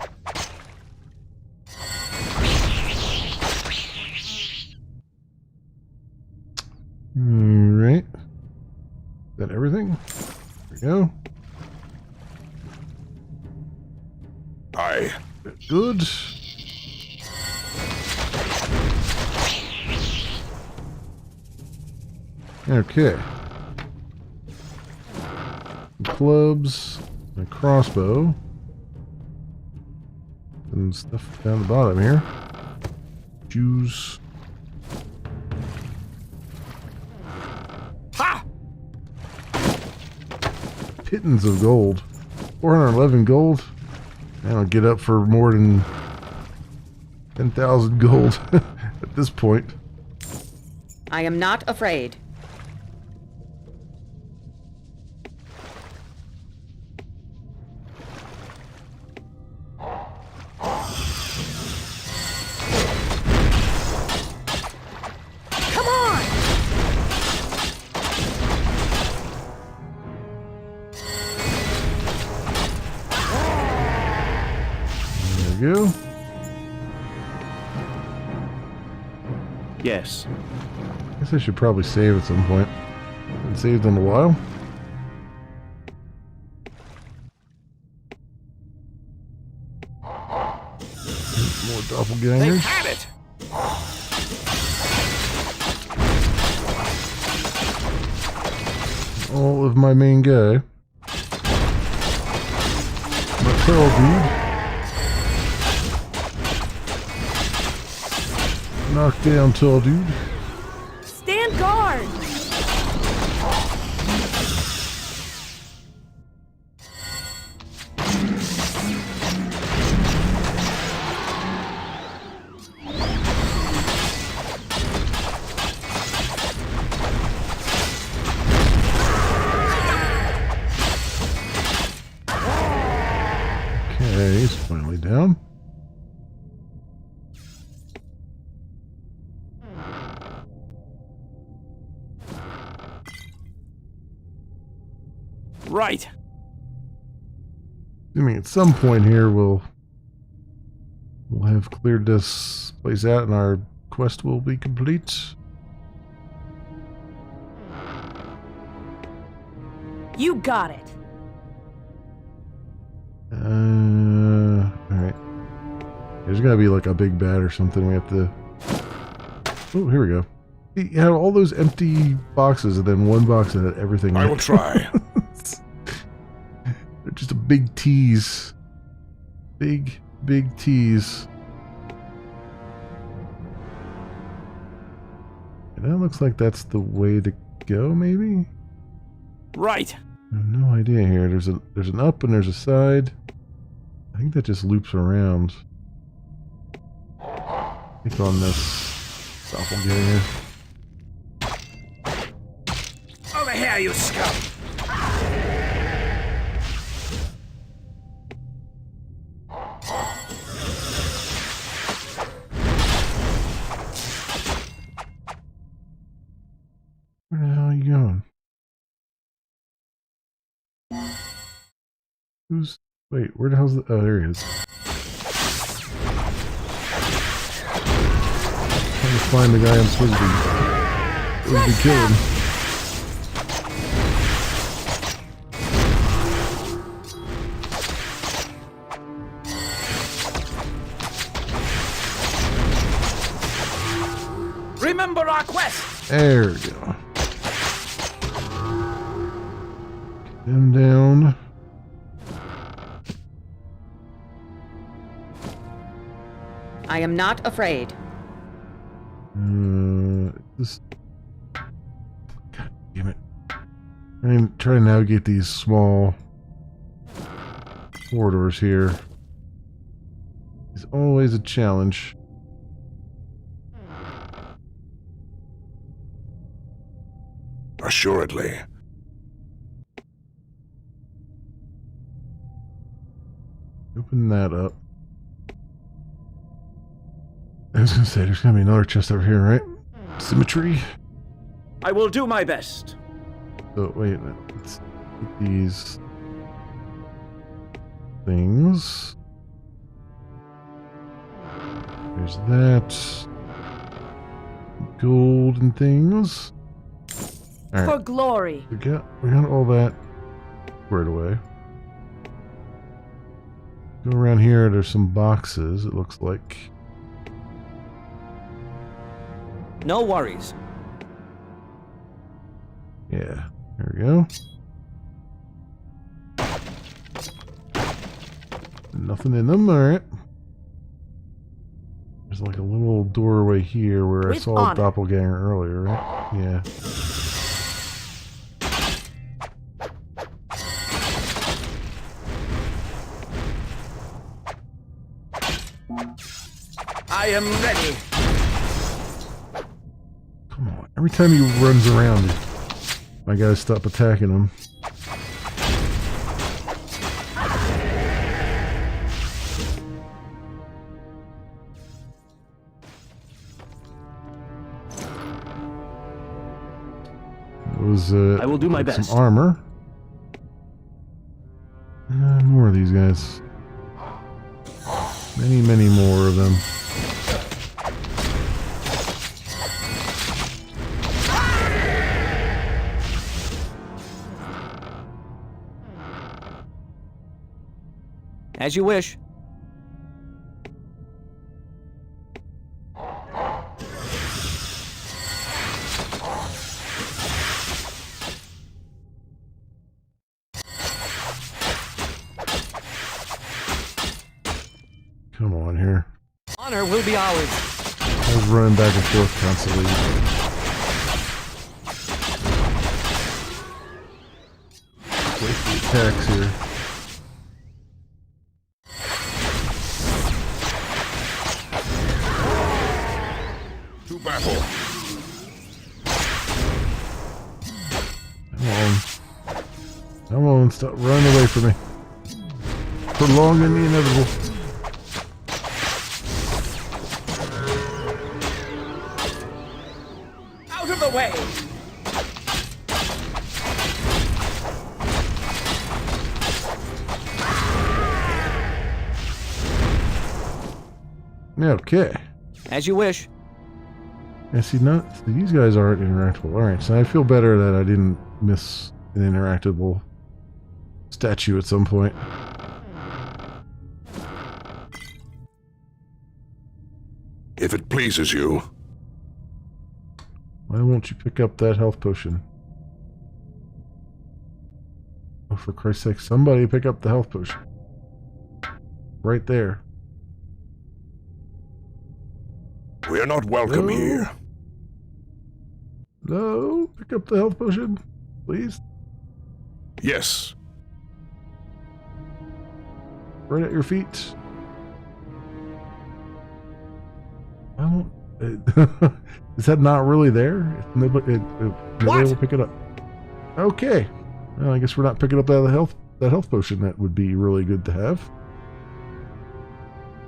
Speaker 1: Alright. Is that everything? There we go.
Speaker 2: Aye.
Speaker 1: Good. Okay. Clubs, a crossbow, and stuff down the bottom here. Shoes.
Speaker 6: Ha!
Speaker 1: Pittance of gold. 411 gold. I don't get up for more than 10,000 gold at this point.
Speaker 7: I am not afraid.
Speaker 1: Go.
Speaker 8: Yes.
Speaker 1: I guess I should probably save at some point. Haven't saved in a while. More doppelgangers.
Speaker 6: They've had it.
Speaker 1: All of my main guy. My pearl dude. Knock down tall dude.
Speaker 7: Stand guard!
Speaker 1: Okay, he's finally down.
Speaker 6: Right.
Speaker 1: Assuming at some point here we'll have cleared this place out and our quest will be complete.
Speaker 7: You got it.
Speaker 1: Alright. There's gotta be like a big bat or something we have to... Oh, here we go. You have all those empty boxes and then one box that had everything in it.
Speaker 2: I will try.
Speaker 1: They're just a big tease. Big tease. And that looks like that's the way to go, maybe?
Speaker 6: Right.
Speaker 1: I have no idea here. There's an up and there's a side. I think that just loops around. Click on this doppelganger.
Speaker 6: Over here, you scum!
Speaker 1: Where the hell are you going? Wait, where the hell's the... Oh, there he is. Trying to find the guy I'm supposed to be killing.
Speaker 6: Remember our quest!
Speaker 1: There we go. Get him down.
Speaker 7: I am not afraid.
Speaker 1: This. God damn it! I'm trying to navigate these small corridors here. It's always a challenge.
Speaker 2: Assuredly.
Speaker 1: Open that up. I was gonna say, there's gonna be another chest over here, right? Symmetry.
Speaker 6: I will do my best.
Speaker 1: So, wait a minute. Let's get these things. There's that. Golden things. All
Speaker 5: For
Speaker 1: right.
Speaker 5: glory.
Speaker 1: We got all that squared away. Go around here, there's some boxes, it looks like.
Speaker 12: No worries.
Speaker 1: Yeah, there we go. Nothing in them, alright. There's like a little doorway here where I saw a doppelganger earlier, right? Yeah.
Speaker 6: I am ready.
Speaker 1: Come on. Every time he runs around, I gotta stop attacking him. It was,
Speaker 6: I will do my
Speaker 1: like
Speaker 6: best.
Speaker 1: Some armor. More of these guys. Many, many more of them.
Speaker 12: As you wish.
Speaker 1: Come on here.
Speaker 12: Honor will be ours.
Speaker 1: I was running back and forth constantly. Wait for the attacks here.
Speaker 2: To battle.
Speaker 1: Come on. Come on, stop running away from me. Prolonging the inevitable.
Speaker 6: Out of the way.
Speaker 1: Okay.
Speaker 12: As you wish.
Speaker 1: Yeah, see, these guys aren't interactable. Alright, so I feel better that I didn't miss an interactable statue at some point.
Speaker 2: If it pleases you.
Speaker 1: Why won't you pick up that health potion? Oh, for Christ's sake, somebody pick up the health potion. Right there.
Speaker 2: We are not welcome here.
Speaker 1: No, pick up the health potion, please.
Speaker 2: Yes.
Speaker 1: Right at your feet. I won't. Is that not really there? Nobody will pick it up. Okay. Well, I guess we're not picking up that health potion. That would be really good to have.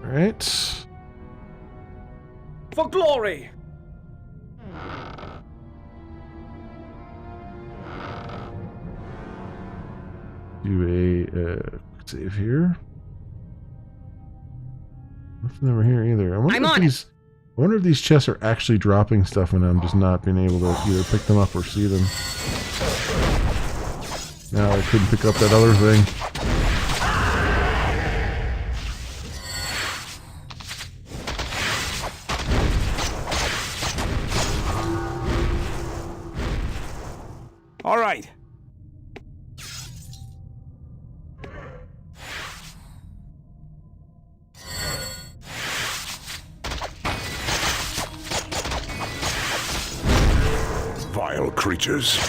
Speaker 1: All right.
Speaker 6: For glory.
Speaker 1: Do a save here. Nothing over here either. I wonder if these chests are actually dropping stuff and I'm just not being able to either pick them up or see them. Now I couldn't pick up that other thing.
Speaker 6: All right.
Speaker 2: vile creatures.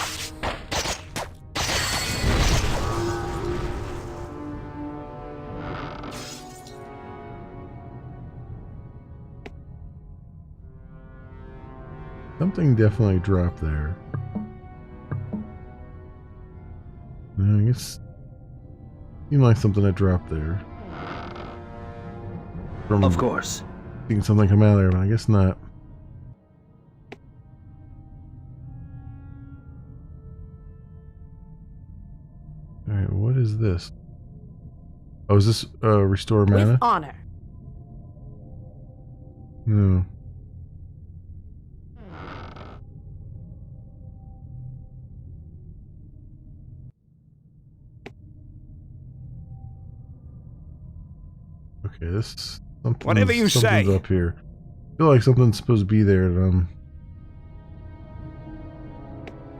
Speaker 1: Something definitely dropped there. I guess seemed like something that dropped there.
Speaker 6: Of course.
Speaker 1: Seeing something come out of there, but I guess not. Alright, what is this? Oh, is this restore mana?
Speaker 5: With honor.
Speaker 1: No. Okay, this
Speaker 6: Whatever you
Speaker 1: something's
Speaker 6: say.
Speaker 1: up here. I feel like something's supposed to be there, and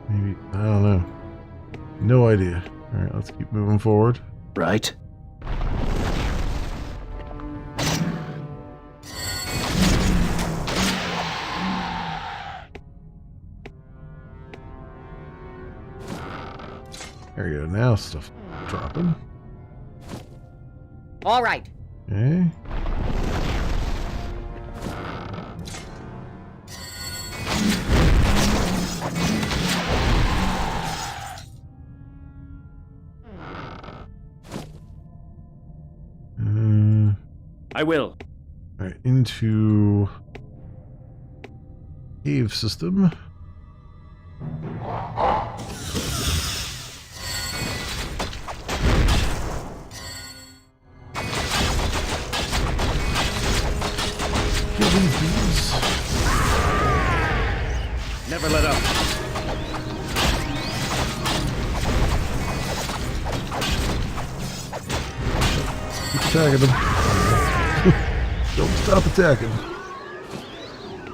Speaker 1: maybe I don't know. No idea. All right, let's keep moving forward.
Speaker 6: Right.
Speaker 1: There you go. Now stuff dropping.
Speaker 7: All right.
Speaker 1: Okay.
Speaker 6: I will.
Speaker 1: All right, into cave system. Kill these bees.
Speaker 6: Never let up.
Speaker 1: Keep attacking them. Don't stop attacking.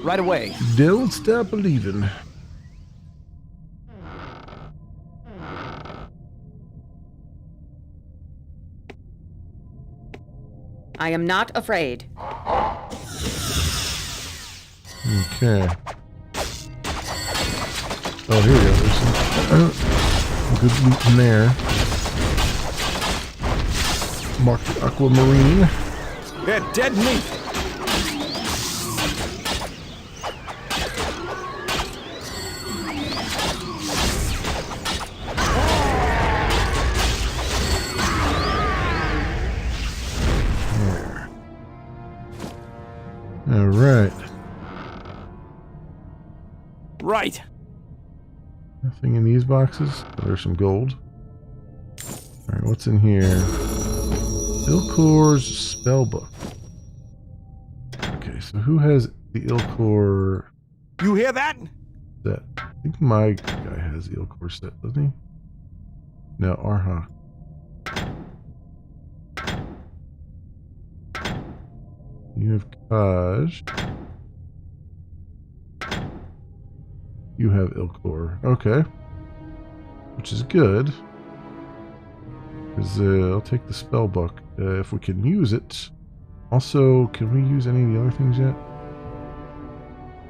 Speaker 6: Right away.
Speaker 1: Don't stop believing.
Speaker 7: I am not afraid.
Speaker 1: Okay. Oh, here we go. There's some good loot in there. Mark the aquamarine.
Speaker 6: They're dead meat.
Speaker 1: There. All right.
Speaker 6: Right.
Speaker 1: Nothing in these boxes. Oh, there's some gold. All right, what's in here? Ilkor's spellbook. Okay, so who has the Ilkor
Speaker 6: You hear that?
Speaker 1: set? I think my guy has the Ilkor set, doesn't he? No, Arha. You have Kaj. You have Ilkor. Okay. Which is good. Because I'll take the spell book if we can use it. Also, can we use any of the other things yet?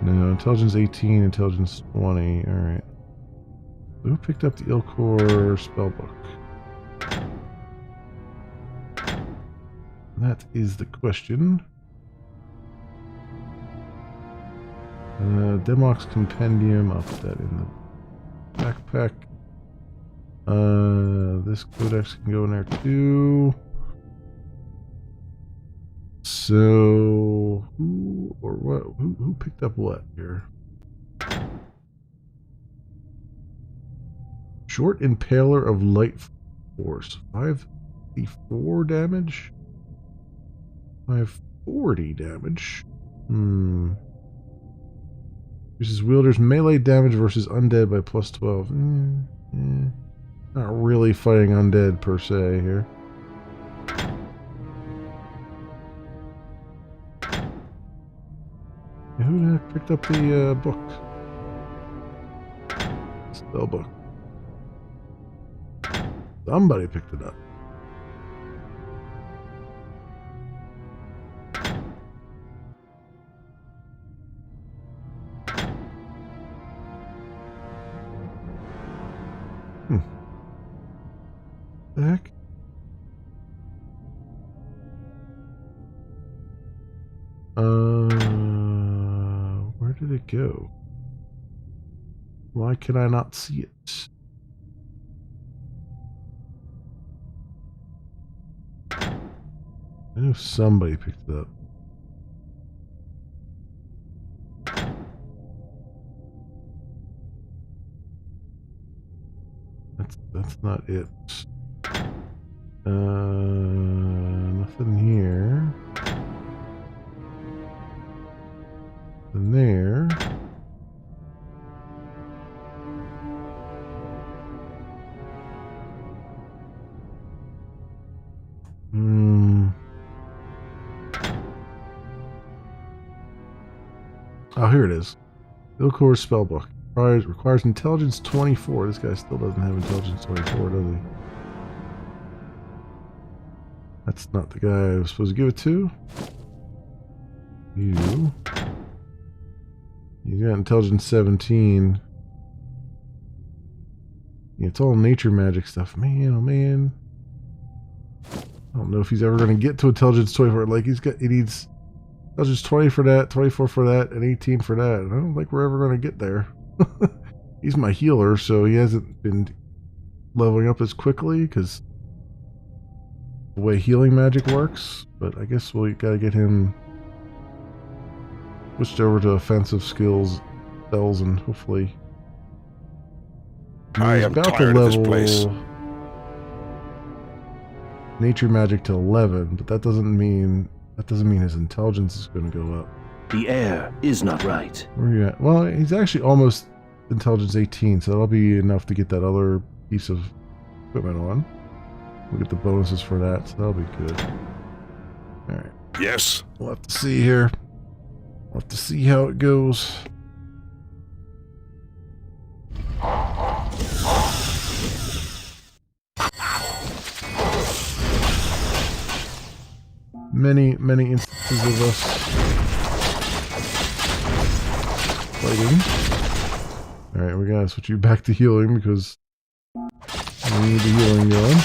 Speaker 1: No, intelligence 18, intelligence 20. Alright. Who picked up the Ilkor spell book? That is the question. Demok's Compendium. I'll put that in the backpack. This codex can go in there too. So who or what? Who picked up what here? Short Impaler of Light Force. 554 damage. 540 damage. Uses wielder's melee damage versus undead by plus 12. Not really fighting undead per se here. Yeah, who the heck picked up the book? Spell book. Somebody picked it up. the heck? Where did it go? Why can I not see it? I know somebody picked it up. That's not it. Nothing here. Nothing there. Oh, here it is. Ilkor's spellbook. Requires intelligence 24. This guy still doesn't have intelligence 24, does he? That's not the guy I was supposed to give it to. You got intelligence 17. Yeah, it's all nature magic stuff. Man, oh man. I don't know if he's ever going to get to intelligence 24. Like, he needs intelligence 20 for that, 24 for that, and 18 for that. And I don't think we're ever going to get there. He's my healer, so he hasn't been leveling up as quickly because the way healing magic works. But I guess we gotta get him switched over to offensive skills, spells, and hopefully
Speaker 2: I am tired of this place.
Speaker 1: Nature magic to 11, but that doesn't mean his intelligence is going to go up.
Speaker 14: The air is not right.
Speaker 1: Where are you at? Well, he's actually almost intelligence 18, so that'll be enough to get that other piece of equipment on. We'll get the bonuses for that, so that'll be good. Alright.
Speaker 2: Yes?
Speaker 1: We'll have to see here. We'll have to see how it goes. Many instances of us fighting. Alright, we gotta switch you back to healing because we need the healing going.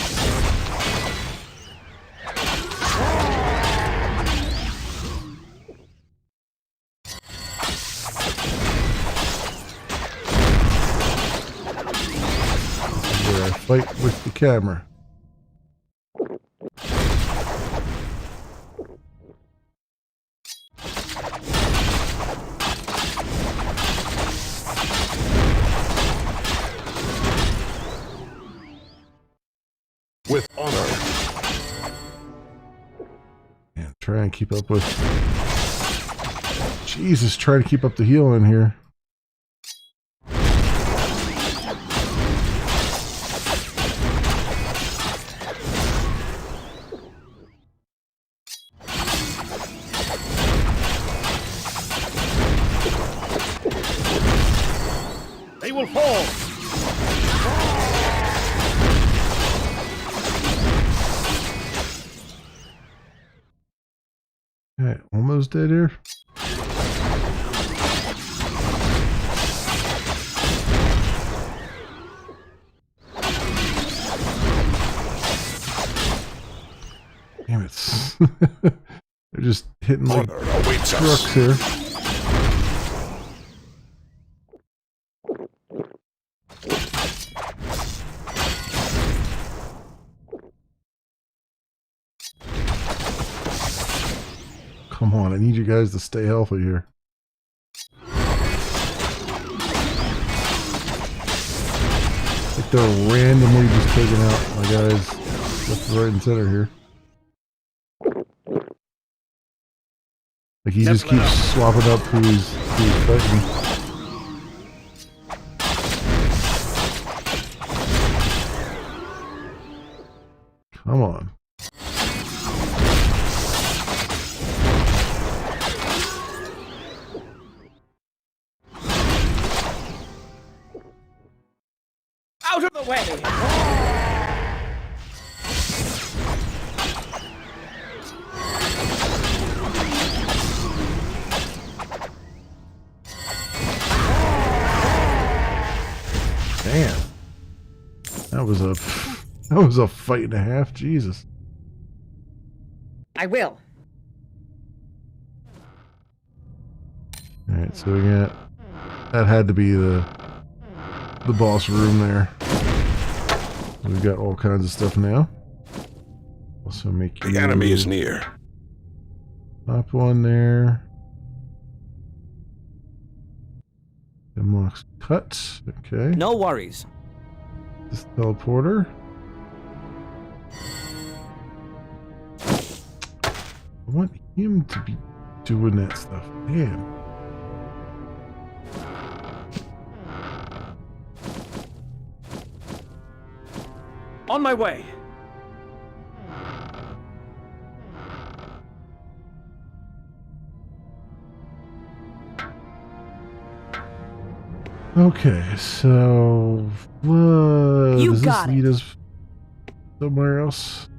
Speaker 1: Where I fight with the camera.
Speaker 2: With honor.
Speaker 1: Yeah, try and keep up with... Jesus, try to keep up the healing here.
Speaker 14: They will fall.
Speaker 1: Alright, almost dead here. Damn it. They're just hitting like trucks here. Come on, I need you guys to stay healthy here. Like they're randomly just taking out my guys left, right, and center here. Like he just keeps swapping up who he's fighting. Come on.
Speaker 4: Out of the way!
Speaker 1: Damn. That was a That was a fight and a half. Jesus.
Speaker 7: I will.
Speaker 1: Alright, so we got... That had to be the boss room there. We've got all kinds of stuff now. Also make
Speaker 2: The enemy is near.
Speaker 1: Top one there. Unlocks cut. Okay.
Speaker 6: No worries.
Speaker 1: This teleporter. I want him to be doing that stuff. Damn.
Speaker 6: On my way.
Speaker 1: Okay, so does this lead us somewhere else?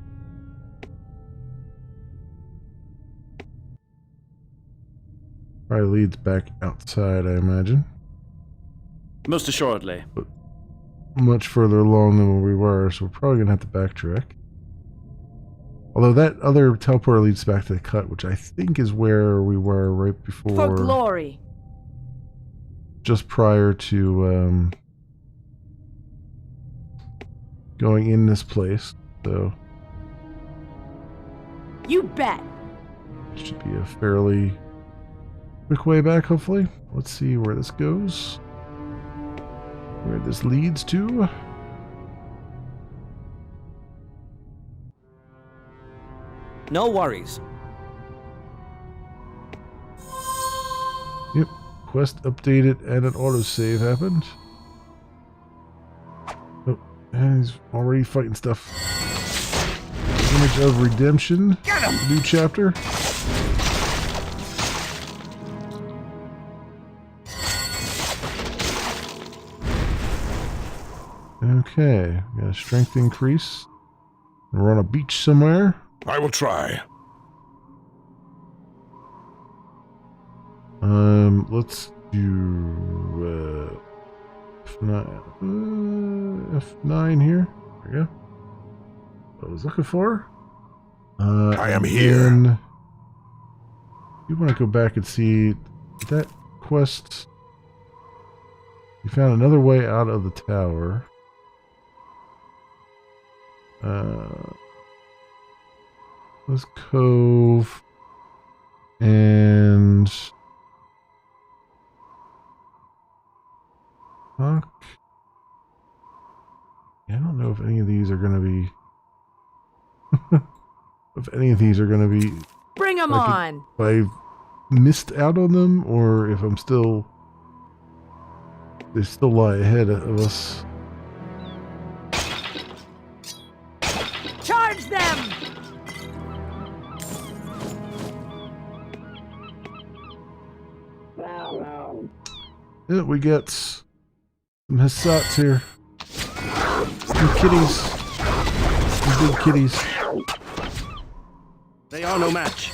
Speaker 1: Probably leads back outside, I imagine.
Speaker 8: Most assuredly.
Speaker 1: But much further along than where we were, so we're probably gonna have to backtrack. Although that other teleporter leads back to the cut, which I think is where we were right before.
Speaker 5: For glory.
Speaker 1: Just prior to going in this place, so
Speaker 5: You bet.
Speaker 1: it should be a fairly quick way back, hopefully. Let's see where this goes, where this leads to.
Speaker 6: No worries.
Speaker 1: Yep. Quest updated and an autosave happened. Oh, and he's already fighting stuff. Image of Redemption. New chapter. Okay, we got a strength increase. We're on a beach somewhere.
Speaker 2: I will try.
Speaker 1: Let's do F9 here. There we go. What I was looking for.
Speaker 2: I am here.
Speaker 1: You want to go back and see that quest. You found another way out of the tower. This cove and fuck. Yeah, I don't know if any of these are gonna be if any of these are gonna be
Speaker 5: Bring them on.
Speaker 1: if I missed out on them or if I'm still they still lie ahead of us.
Speaker 5: Charge them.
Speaker 1: Yeah, we got some Hisats here. Some kitties. Some big kitties.
Speaker 14: They are no match.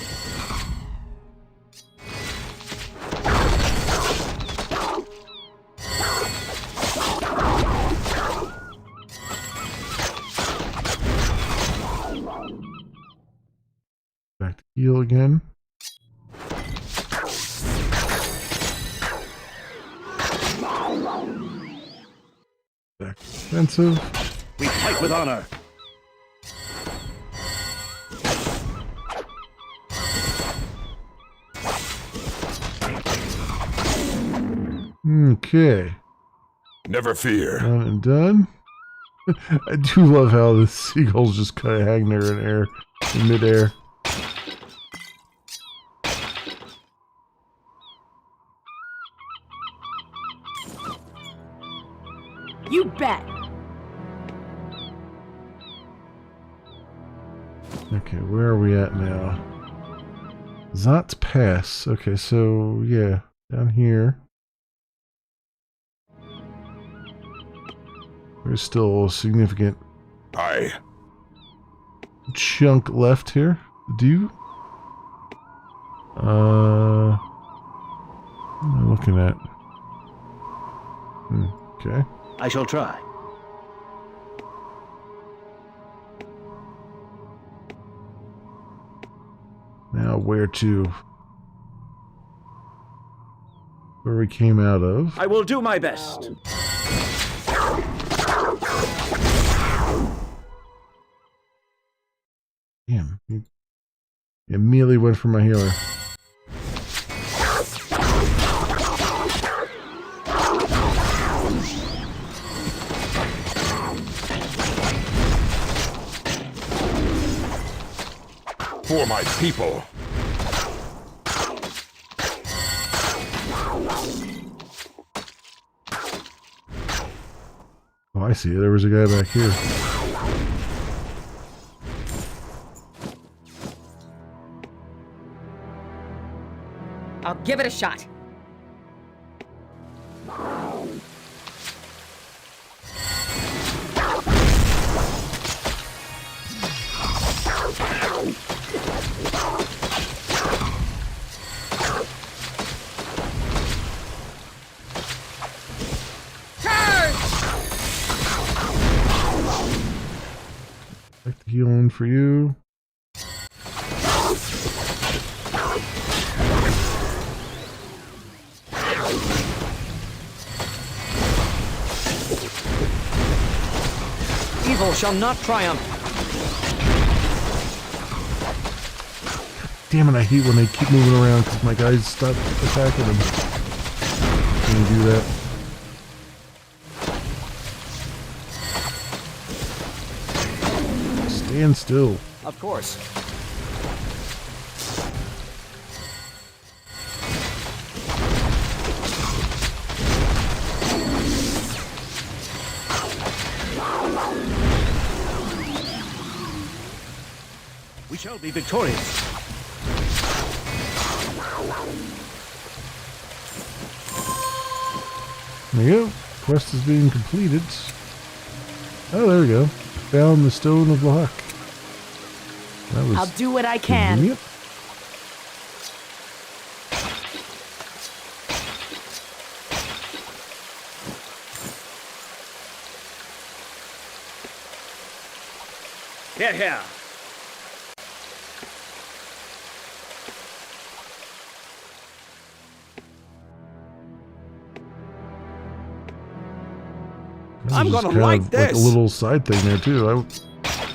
Speaker 1: Back to heal again. Back to defensive.
Speaker 14: We fight with honor.
Speaker 1: Okay.
Speaker 2: Never fear.
Speaker 1: Done and done. I do love how the seagulls just kind of hang there in midair.
Speaker 5: You bet.
Speaker 1: Okay, where are we at now? Zot's Pass. Okay, so yeah, down here. There's still a significant chunk left here. Do what am I looking at? Okay.
Speaker 14: I shall try.
Speaker 1: Now where to? Where we came out of.
Speaker 6: I will do my best.
Speaker 1: Damn. He immediately went for my healer.
Speaker 2: For my people.
Speaker 1: Oh, I see it. There was a guy back here.
Speaker 7: I'll give it a shot.
Speaker 1: Like the healing for you.
Speaker 6: Evil shall not triumph.
Speaker 1: Damn it, I hate when they keep moving around because my guys stop attacking them. Can you do that? Stand still.
Speaker 6: Of course. We shall be victorious.
Speaker 1: There you go. Quest is being completed. Oh, there we go. Found the Stone of Luck. That was
Speaker 5: I'll do what I can.
Speaker 1: convenient.
Speaker 6: Here, here. I'm
Speaker 1: There's
Speaker 6: gonna
Speaker 1: kind
Speaker 6: like
Speaker 1: of
Speaker 6: this.
Speaker 1: Like a little side thing there too. I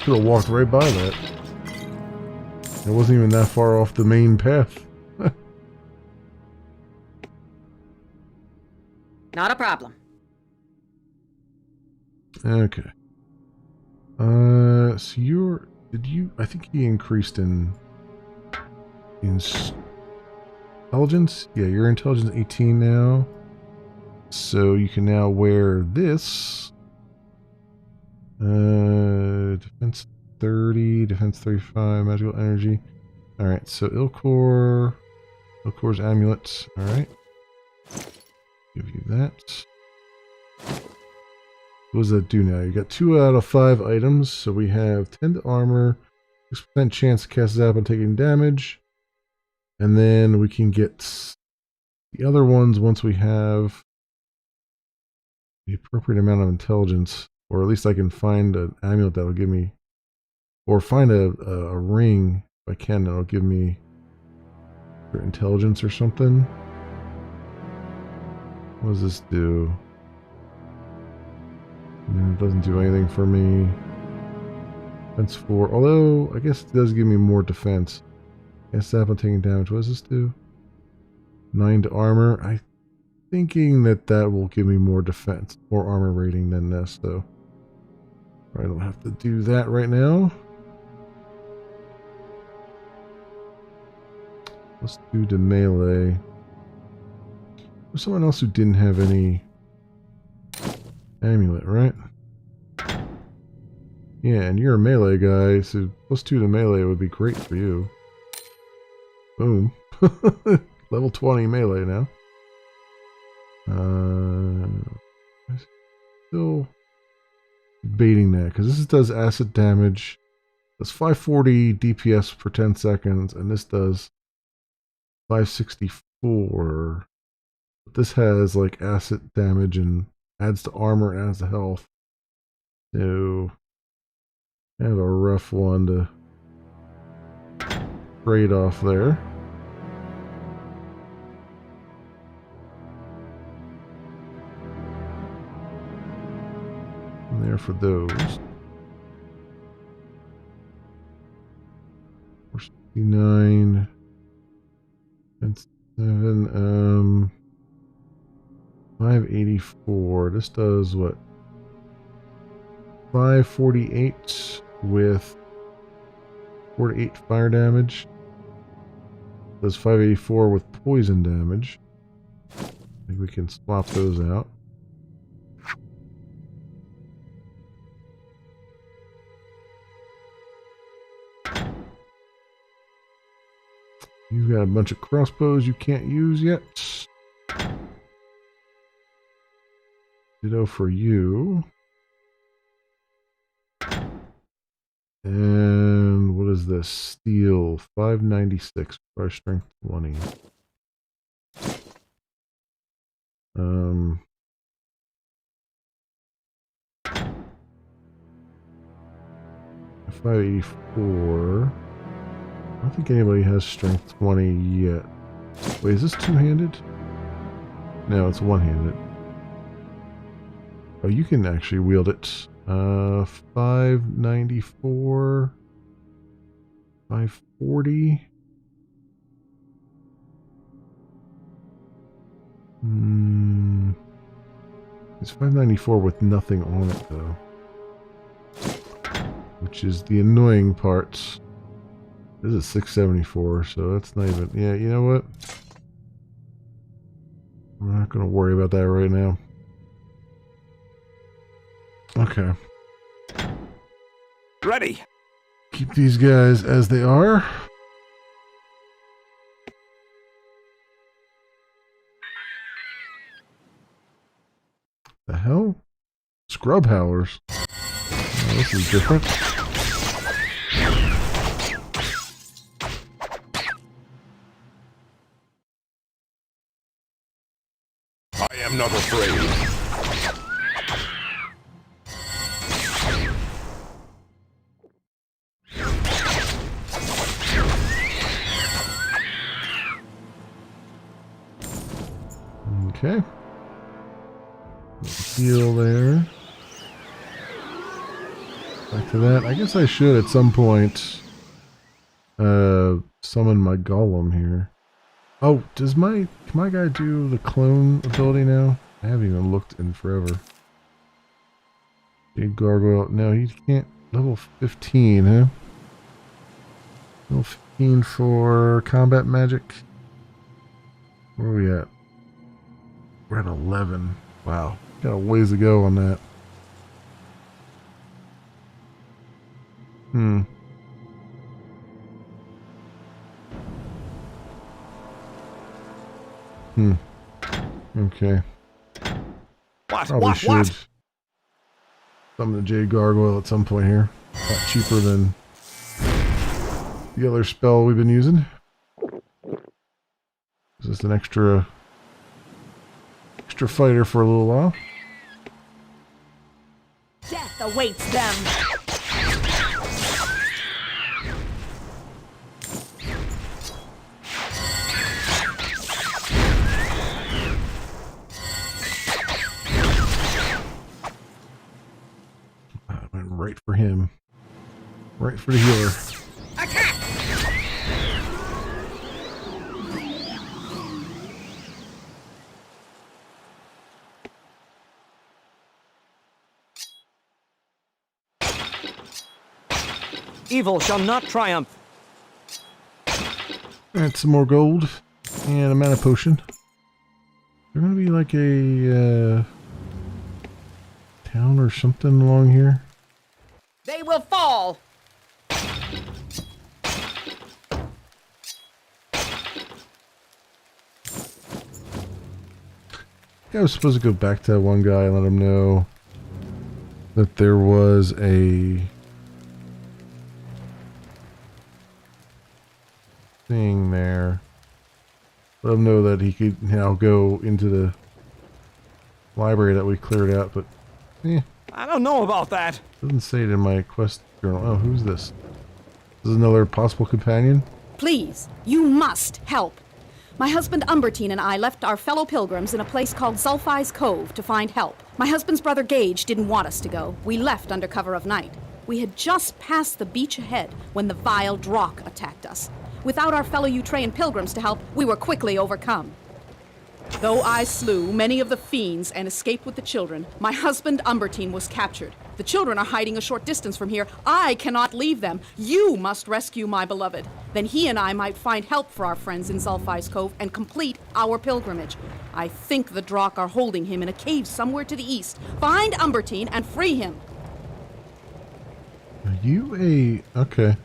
Speaker 1: could have walked right by that. It wasn't even that far off the main path.
Speaker 7: Not a problem.
Speaker 1: Okay. So I think he increased in intelligence? Yeah, your intelligence 18 now. So you can now wear this. Defense 30, defense 35, magical energy. Alright, so Ilkor's amulets. Alright. Give you that. What does that do now? You got 2 out of 5 items. So we have 10 to armor, 6% chance to cast zap on taking damage. And then we can get the other ones once we have the appropriate amount of intelligence. Or at least I can find an amulet that'll give me, or find a ring if I can that'll give me for intelligence or something. What does this do? It doesn't do anything for me. Defense 4, although I guess it does give me more defense. Yes, that taking damage. What does this do? 9 to armor. I'm thinking that will give me more defense, more armor rating than this, though. I don't have to do that right now. Let's do the melee. There's someone else who didn't have any amulet, right? Yeah, and you're a melee guy, so +2 to melee would be great for you. Boom. Level 20 melee now. Still debating that, because this does acid damage. Does 540 DPS per 10 seconds, and this does 564. But this has like acid damage and adds to armor, adds to health. So kind of a rough one to trade-off there. And there for those. 469 and 7. 584. This does what? 548 with 48 fire damage. Does 584 with poison damage. I think we can swap those out. You've got a bunch of crossbows you can't use yet. Ditto for you. And what is this? Steel 596. Fire strength 20. 584. I don't think anybody has strength 20 yet. Wait, is this two-handed? No, it's one-handed. Oh, you can actually wield it. 594. 540. It's 594 with nothing on it, though. Which is the annoying part. This is 674, so that's not even... Yeah, you know what? I'm not going to worry about that right now. Okay.
Speaker 6: Ready.
Speaker 1: Keep these guys as they are. The hell? Scrub howlers. Oh, this is different.
Speaker 2: I am not afraid.
Speaker 1: Okay. Heal there. Back to that. I guess I should at some point summon my golem here. Oh, does can my guy do the clone ability now? I haven't even looked in forever. Big gargoyle. No, he can't. Level 15, huh? Level 15 for combat magic. Where are we at? We're at 11. Wow. Got a ways to go on that. Okay. Probably should summon the Jade Gargoyle at some point here. A lot cheaper than the other spell we've been using. Is this an extra fighter for a little while?
Speaker 5: Death awaits them.
Speaker 1: I went right for him. Right for the healer.
Speaker 7: Attack!
Speaker 6: Evil shall not triumph.
Speaker 1: Add some more gold and a mana potion. There gonna be like a town or something along here.
Speaker 7: They will fall.
Speaker 1: I was supposed to go back to that one guy and let him know that there was a thing there. Let him know that he could now go into the library that we cleared out, but
Speaker 6: I don't know about that.
Speaker 1: Doesn't say it in my quest journal. Oh, who's this? This is another possible companion.
Speaker 15: Please, you must help. My husband Umbertine and I left our fellow pilgrims in a place called Sulphi's Cove to find help. My husband's brother Gage didn't want us to go. We left under cover of night. We had just passed the beach ahead when the vile Drock attacked us. Without our fellow Utrean pilgrims to help, we were quickly overcome. Though I slew many of the fiends and escaped with the children, my husband Umbertine was captured. The children are hiding a short distance from here. I cannot leave them. You must rescue my beloved. Then he and I might find help for our friends in Sulphi's Cove and complete our pilgrimage. I think the Drock are holding him in a cave somewhere to the east. Find Umbertine and free him.
Speaker 1: Are you okay.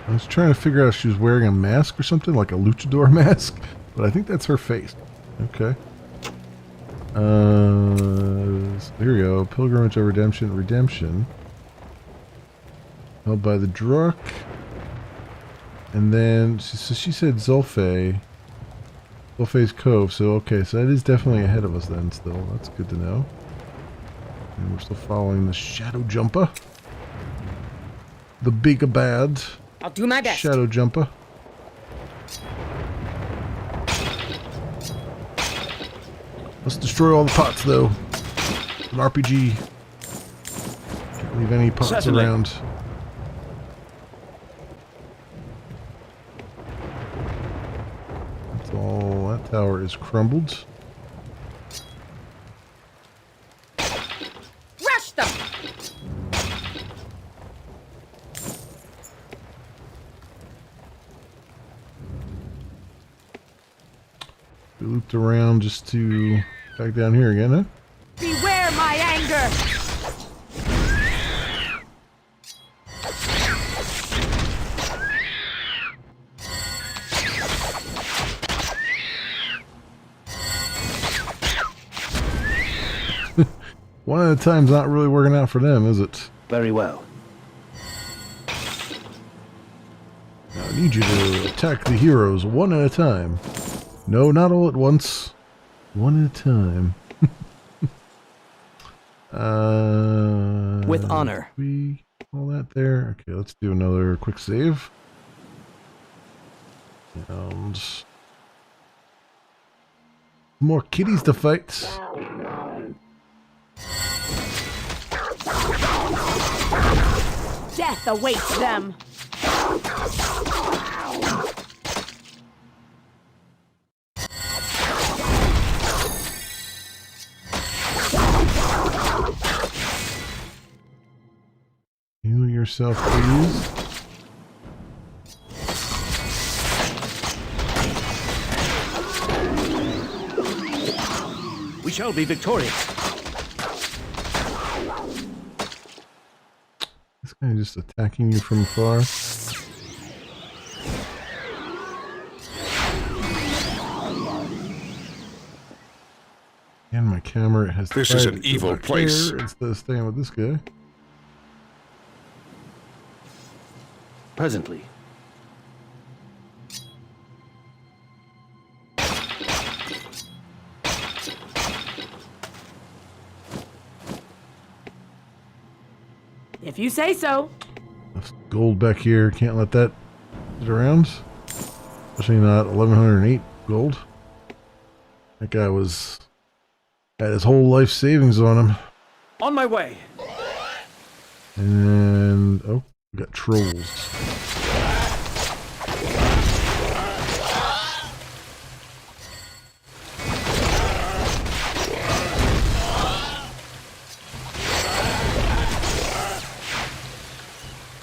Speaker 1: I was trying to figure out if she was wearing a mask or something, like a luchador mask. But I think that's her face. Okay. So here we go. Pilgrimage of Redemption. Redemption. Held by the Drock. And then, so she said Zulfay. Zulfay's Cove. So, okay. So that is definitely ahead of us then still. That's good to know. And we're still following the Shadow Jumper. The big bad.
Speaker 7: I'll do my best.
Speaker 1: Shadow Jumper. Let's destroy all the pots, though. An RPG. Can't leave any pots around. That's all. That tower is crumbled.
Speaker 7: Rush them!
Speaker 1: We looped around just to back down here again, huh?
Speaker 7: Beware my anger!
Speaker 1: One at a time's not really working out for them, is it?
Speaker 14: Very well.
Speaker 1: Now I need you to attack the heroes one at a time. No, not all at once. One at a time.
Speaker 6: With honor.
Speaker 1: We all that there. Okay, let's do another quick save. And more kitties to fight.
Speaker 5: Death awaits them.
Speaker 1: Heal yourself, please.
Speaker 14: We shall be victorious.
Speaker 1: This guy just attacking you from afar. And my camera has.
Speaker 2: This is an evil place.
Speaker 1: Instead of staying with this guy.
Speaker 14: Presently.
Speaker 5: If you say so.
Speaker 1: There's gold back here. Can't let that get around. Especially not 1108 gold. That guy had his whole life savings on him.
Speaker 6: On my way.
Speaker 1: And oh, we got trolls.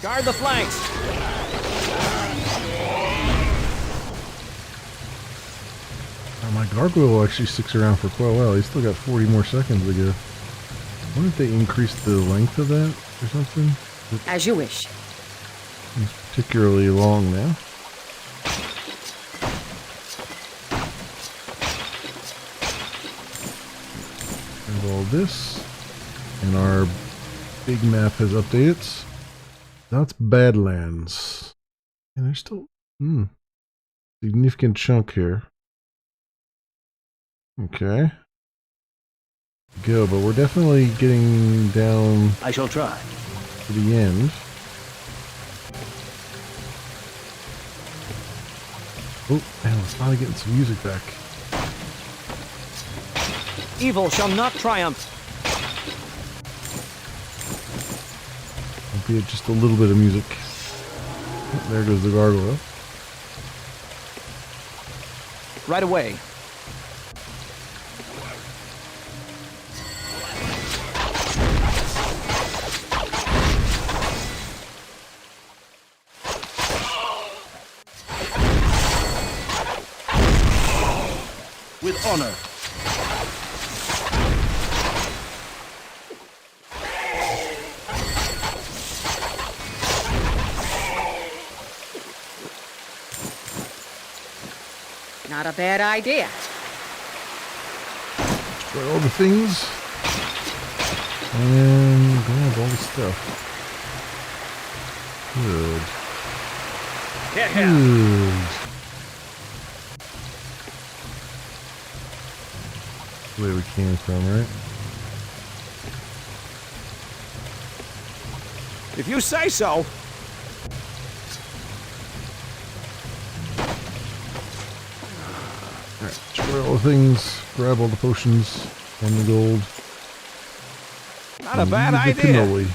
Speaker 6: Guard the flanks.
Speaker 1: My gargoyle actually sticks around for quite a while. He's still got 40 more seconds to go. I wonder if they increased the length of that or something.
Speaker 7: As you wish.
Speaker 1: It's particularly long now. And all this. And our big map has updated. That's Badlands. And there's still significant chunk here. Okay. Go, but we're definitely getting down.
Speaker 14: I shall try.
Speaker 1: To the end. Oh, man, let's finally getting some music back.
Speaker 6: Evil shall not triumph.
Speaker 1: Albeit just a little bit of music. There goes the gargoyle.
Speaker 6: Right away.
Speaker 14: With honor.
Speaker 7: Not a bad idea.
Speaker 1: Destroy all the things. And grab all the stuff. Good. Good. Where we came from, right?
Speaker 6: If you say so.
Speaker 1: Alright, destroy all the things, grab all the potions and the gold.
Speaker 6: Not a bad
Speaker 1: use the
Speaker 6: idea.
Speaker 1: cannoli.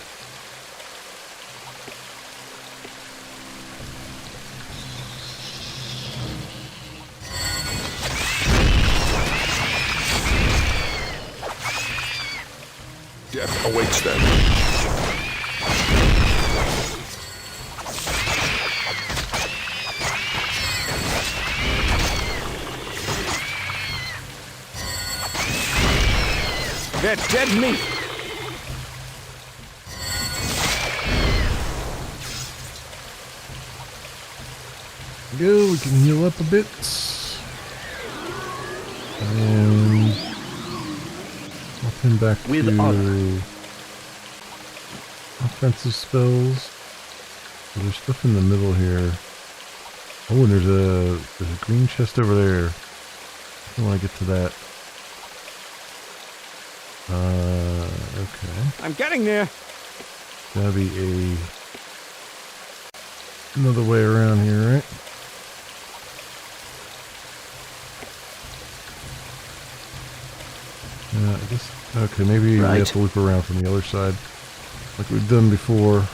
Speaker 2: Death awaits them.
Speaker 6: They're dead meat.
Speaker 1: Go, we can heal up a bit. And I'll pin back
Speaker 14: With
Speaker 1: to
Speaker 14: honor.
Speaker 1: offensive spells. So there's stuff in the middle here. Oh, and there's a green chest over there. I want to get to that. Okay.
Speaker 6: I'm getting there.
Speaker 1: Gotta be another way around here, right? I guess, okay, maybe we have to loop around from the other side, like we've done before.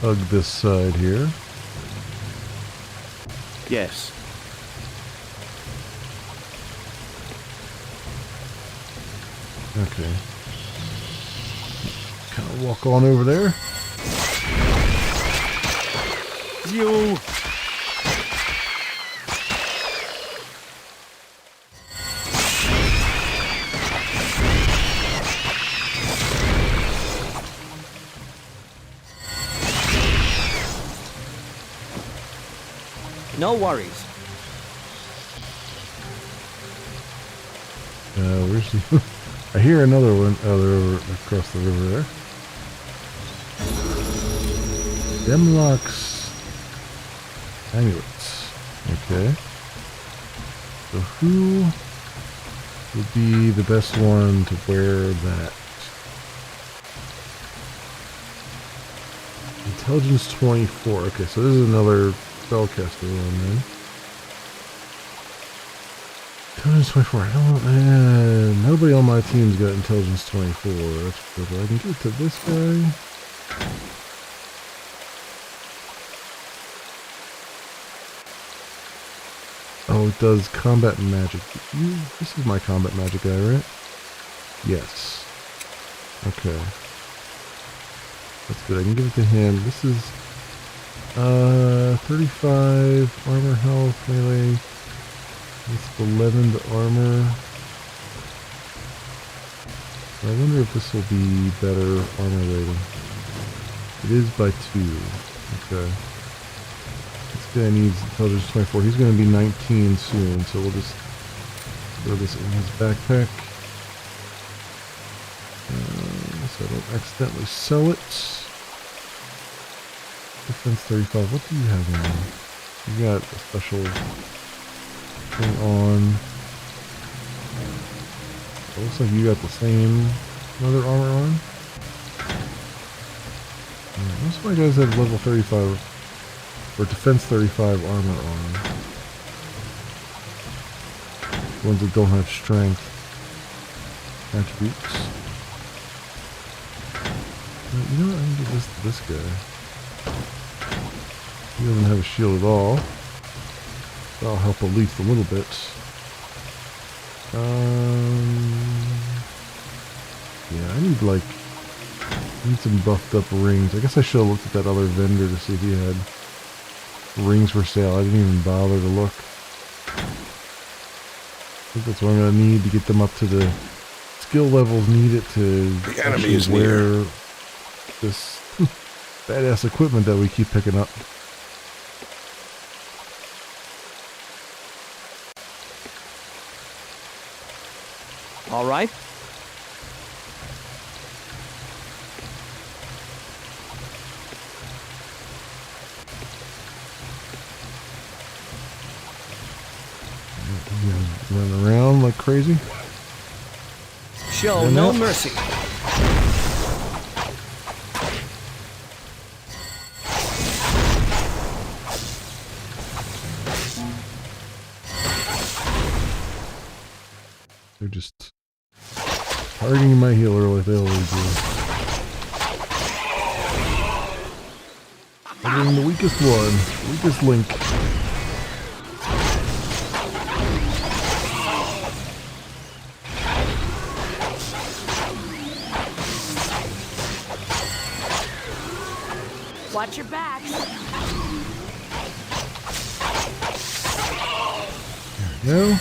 Speaker 1: Hug this side here.
Speaker 14: Yes.
Speaker 1: Okay. Kind of walk on over there.
Speaker 6: You. No worries.
Speaker 1: Where's the... I hear another one. Oh, they're over across the river there. Demlock's Amulets. Okay. So who would be the best one to wear that? Intelligence 24. Okay, so this is another spellcaster one then. Intelligence 24. I don't, nobody on my team's got Intelligence 24. That's good. I can give it to this guy. Oh, it does combat magic. This is my combat magic guy, right? Yes. Okay. That's good. I can give it to him. This is 35 armor, health, melee. It's 11 to armor. I wonder if this will be better armor rating. It is by 2. Okay. This guy needs intelligence 24. He's going to be 19 soon, so we'll just throw this in his backpack. So I don't accidentally sell it. Defense 35. What do you have on? You got a special thing on. It looks like you got the same leather armor on. Most of my guys have level 35 or defense 35 armor on. Ones that don't have strength attributes. You know what? I can give this to this guy. He doesn't have a shield at all. That'll help at least a little bit. Yeah, I need some buffed up rings. I guess I should have looked at that other vendor to see if he had rings for sale. I didn't even bother to look. I think that's what I'm gonna need to get them up to the skill levels needed to
Speaker 2: The enemy is
Speaker 1: wear
Speaker 2: near.
Speaker 1: this badass equipment that we keep picking up.
Speaker 6: All right.
Speaker 1: Running around like crazy.
Speaker 6: Show no mercy.
Speaker 1: They're just targeting my healer like they always do. Targeting the weakest one, weakest link.
Speaker 5: Watch your backs.
Speaker 1: There we go.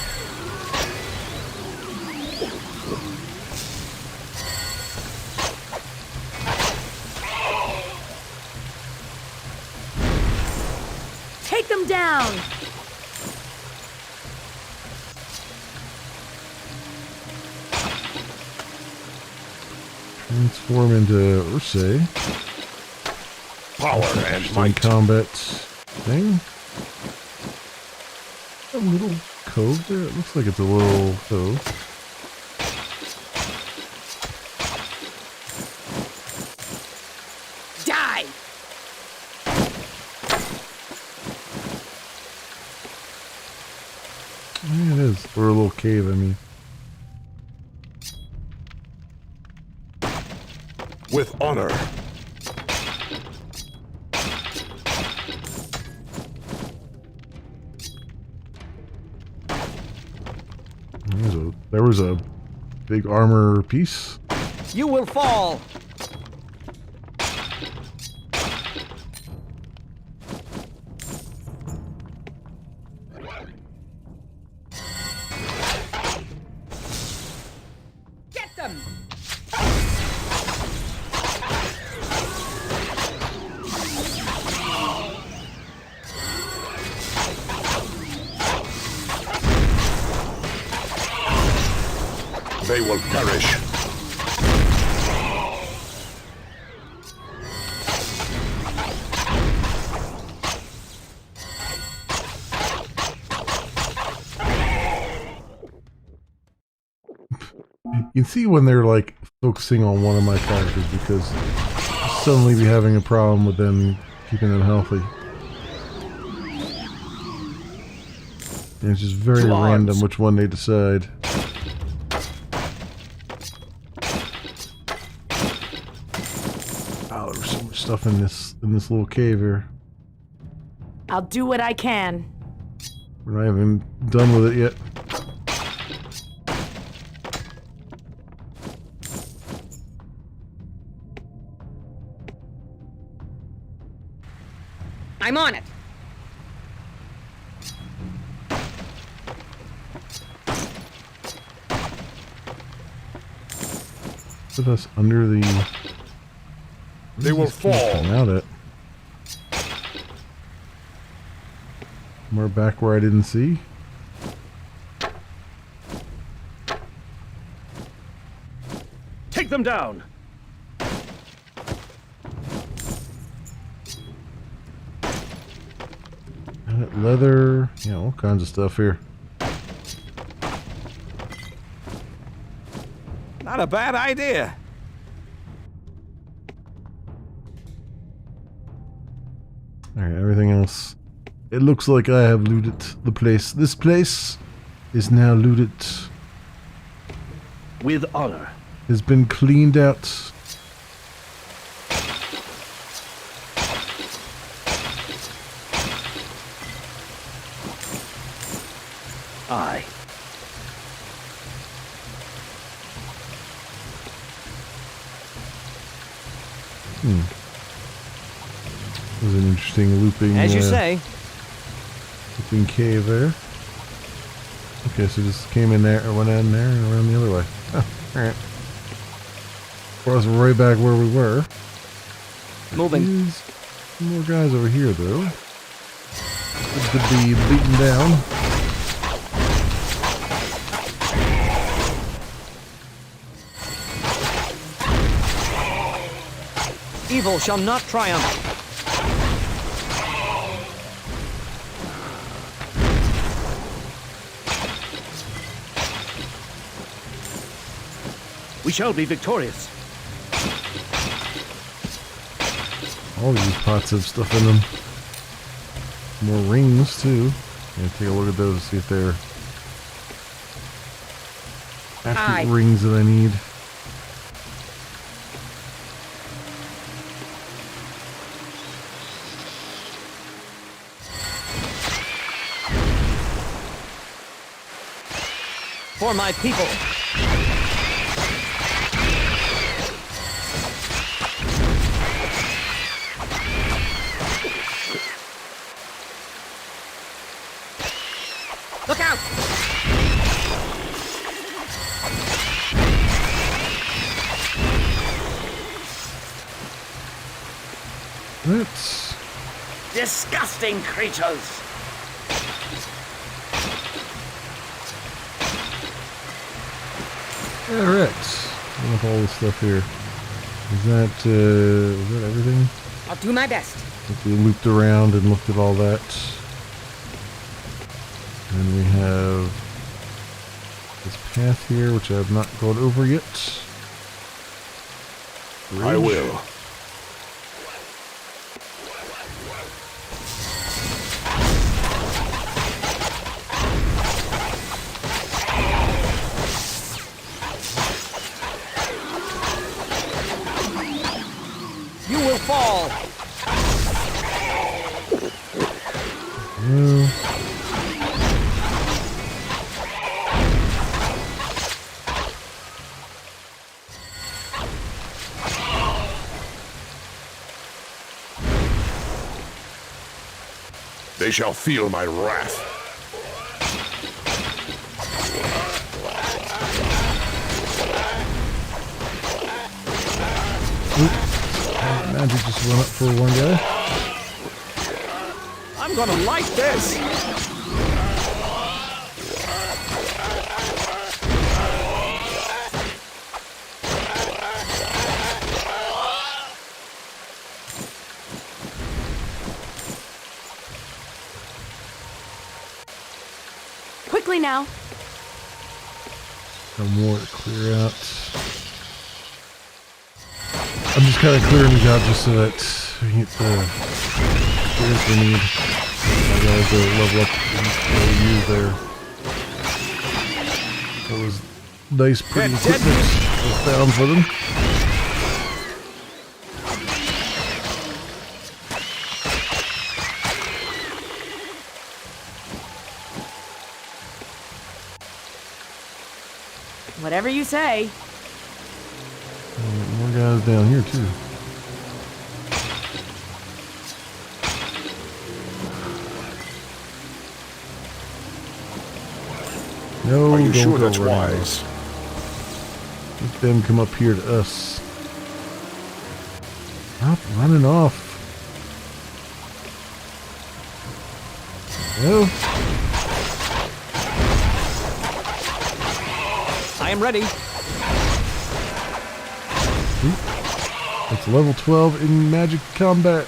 Speaker 5: Take them down.
Speaker 1: Transform into Ursay.
Speaker 2: Power and
Speaker 1: Interesting
Speaker 2: might.
Speaker 1: combat thing. A little cove there? It looks like it's a little cove.
Speaker 5: Die.
Speaker 1: Yeah, it is. Or a little cave, I mean.
Speaker 2: With honor.
Speaker 1: There was a big armor piece.
Speaker 6: You will fall.
Speaker 7: Get them!
Speaker 2: They will perish.
Speaker 1: You can see when they're like focusing on one of my characters because I'll suddenly be having a problem with them keeping them healthy. And it's just very random which one they decide. Oh, there's so much stuff in this little cave here.
Speaker 5: I'll do what I can.
Speaker 1: We're not even done with it yet.
Speaker 7: I'm on it.
Speaker 1: Put us under the...
Speaker 2: They will fall.
Speaker 1: Out it. More back where I didn't see.
Speaker 6: Take them down.
Speaker 1: Leather, yeah, all kinds of stuff here.
Speaker 6: Not a bad idea.
Speaker 1: Alright, everything else. It looks like I have looted the place. This place is now looted.
Speaker 14: With honor.
Speaker 1: Has been cleaned out.
Speaker 14: Aye.
Speaker 1: That was an interesting looping.
Speaker 6: As you say.
Speaker 1: Looping cave there. Okay, so just came in there, went in there, and around the other way. Oh, alright. Brought us right back where we were.
Speaker 6: Moving.
Speaker 1: There's more guys over here, though. Good to be beaten down.
Speaker 6: Evil shall not triumph.
Speaker 14: We shall be victorious.
Speaker 1: All these pots have stuff in them. More rings, too. Yeah, take a look at those, see if they're actual rings that I need.
Speaker 6: For my people.
Speaker 7: Look out!
Speaker 1: Let's...
Speaker 8: Disgusting creatures!
Speaker 1: Alright. With all this stuff here. Is that everything?
Speaker 7: I'll do my best.
Speaker 1: If we looped around and looked at all that. And we have this path here, which I have not gone over yet. Bridge.
Speaker 2: I will.
Speaker 6: You will fall.
Speaker 1: No.
Speaker 2: They shall feel my wrath.
Speaker 1: Magic just went up for one guy.
Speaker 6: I'm gonna like this.
Speaker 5: Quickly now.
Speaker 1: No more to clear out. I'm just kind of clearing these out just so that we get the experience we need. My guys to level up and use those nice, pretty equipment we found for them.
Speaker 5: Whatever you say.
Speaker 1: More guys down here too. No,
Speaker 2: are you
Speaker 1: don't
Speaker 2: sure
Speaker 1: go
Speaker 2: that's
Speaker 1: around.
Speaker 2: wise?
Speaker 1: Let them come up here to us. Stop running off. No.
Speaker 6: I am ready.
Speaker 1: It's level 12 in magic combat.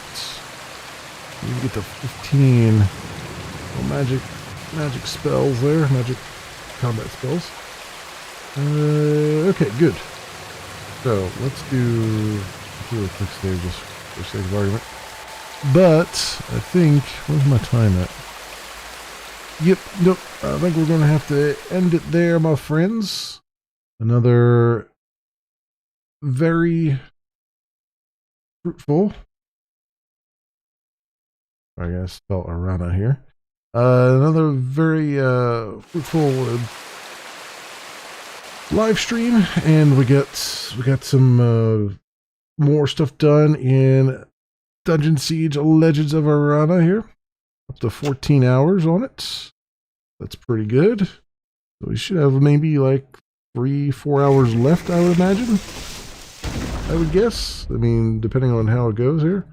Speaker 1: You can get to 15. Well, magic spells there. Magic combat spells. Okay, good. So let's do a quick save just for sake of argument. But I think, where's my time at? Yep, nope. I think we're going to have to end it there, my friends. Another very fruitful. I guess spell Arana here. Another very fruitful live stream, and we got some more stuff done in Dungeon Siege Legends of Arana here. Up to 14 hours on it. That's pretty good. So we should have maybe like 3-4 hours left, I would imagine. I would guess. I mean, depending on how it goes here.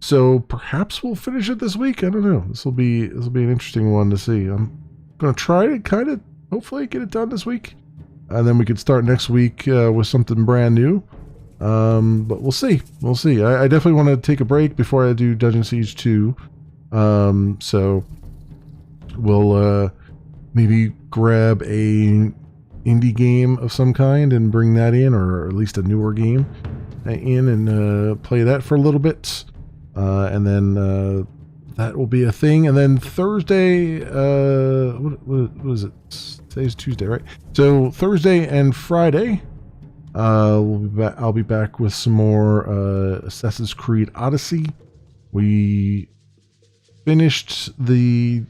Speaker 1: So perhaps we'll finish it this week. I don't know. This will be an interesting one to see. I'm gonna try to kind of hopefully get it done this week, and then we could start next week with something brand new. But we'll see. We'll see. I definitely want to take a break before I do Dungeon Siege 2. So we'll maybe grab a indie game of some kind and bring that in, or at least a newer game in, and play that for a little bit. And then that will be a thing. And then Thursday, what is it? Today's Tuesday, right? So Thursday and Friday, I'll be back with some more Assassin's Creed Odyssey. We finished the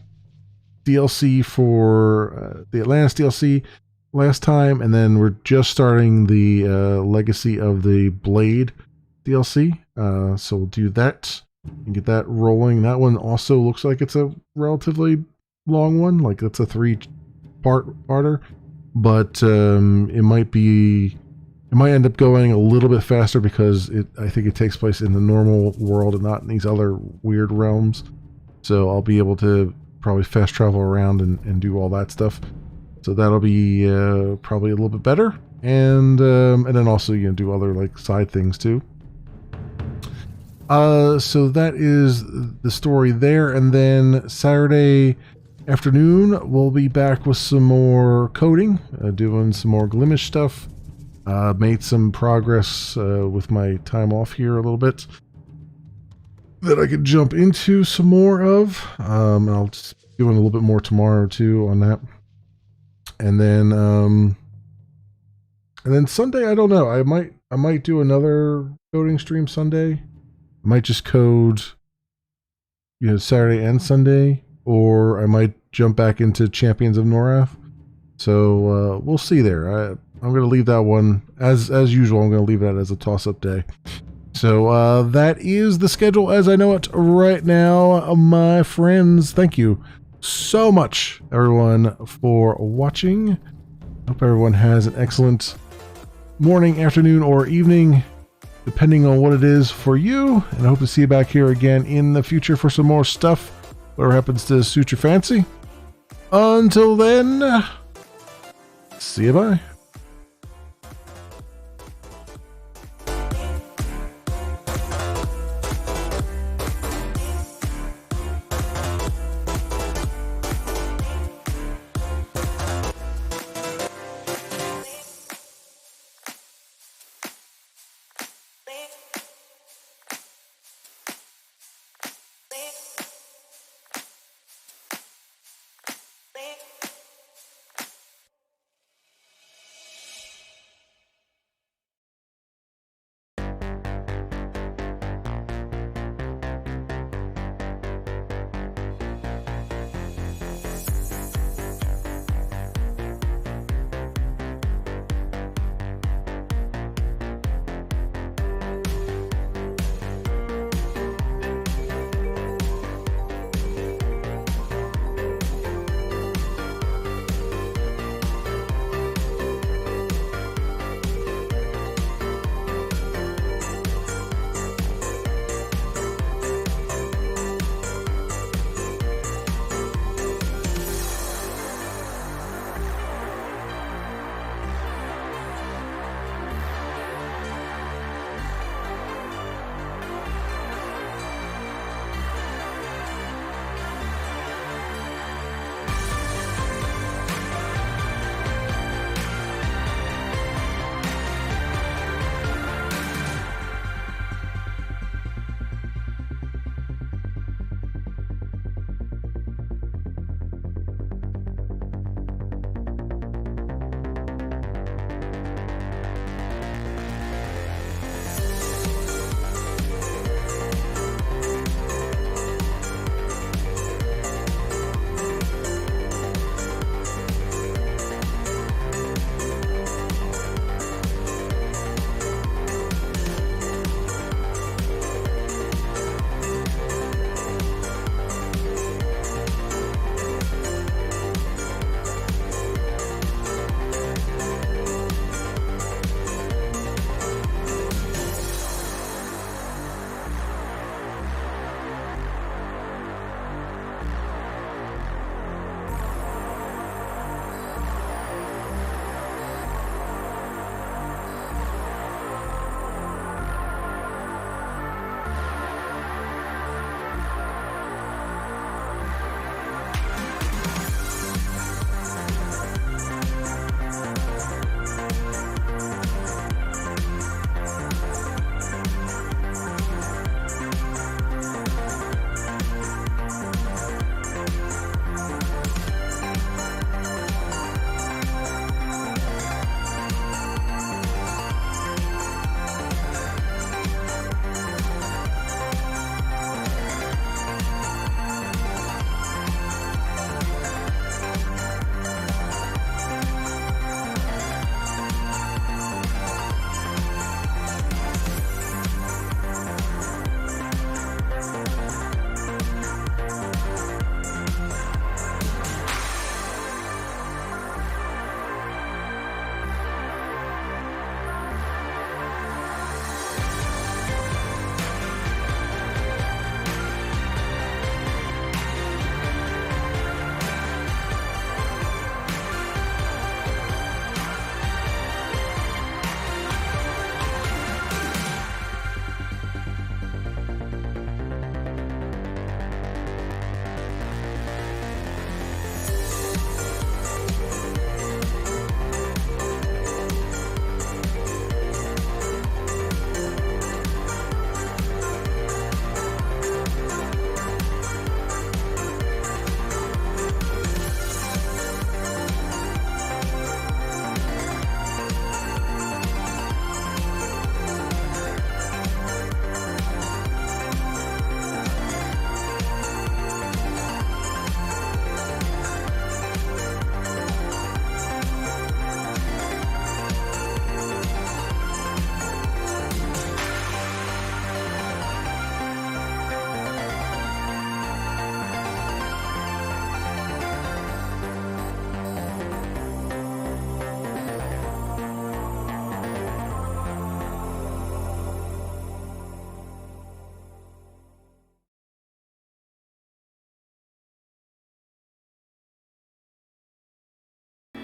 Speaker 1: DLC for the Atlantis DLC last time, and then we're just starting the Legacy of the Blade DLC. So we'll do that and get that rolling. That one also looks like it's a relatively long one, like it's a 3-parter, but it might end up going a little bit faster because I think it takes place in the normal world and not in these other weird realms. So I'll be able to probably fast travel around and do all that stuff. So that'll be probably a little bit better. And then also do other like side things too. So that is the story there. And then Saturday afternoon, we'll be back with some more coding, doing some more Glimish stuff. Made some progress with my time off here a little bit that I could jump into some more of. I'll just be doing a little bit more tomorrow too on that. And then Sunday, I don't know. I might do another coding stream Sunday. I might just code, Saturday and Sunday, or I might jump back into Champions of Norath. So we'll see there. I'm going to leave that one as usual. I'm going to leave that as a toss-up day. So that is the schedule as I know it right now, my friends. Thank you so much, everyone, for watching. Hope everyone has an excellent morning, afternoon, or evening, depending on what it is for you. And I hope to see you back here again in the future for some more stuff, whatever happens to suit your fancy. Until then, see you, bye.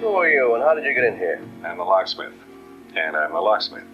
Speaker 16: Who are you, and how did you get in here?
Speaker 17: I'm the locksmith. And I'm the locksmith.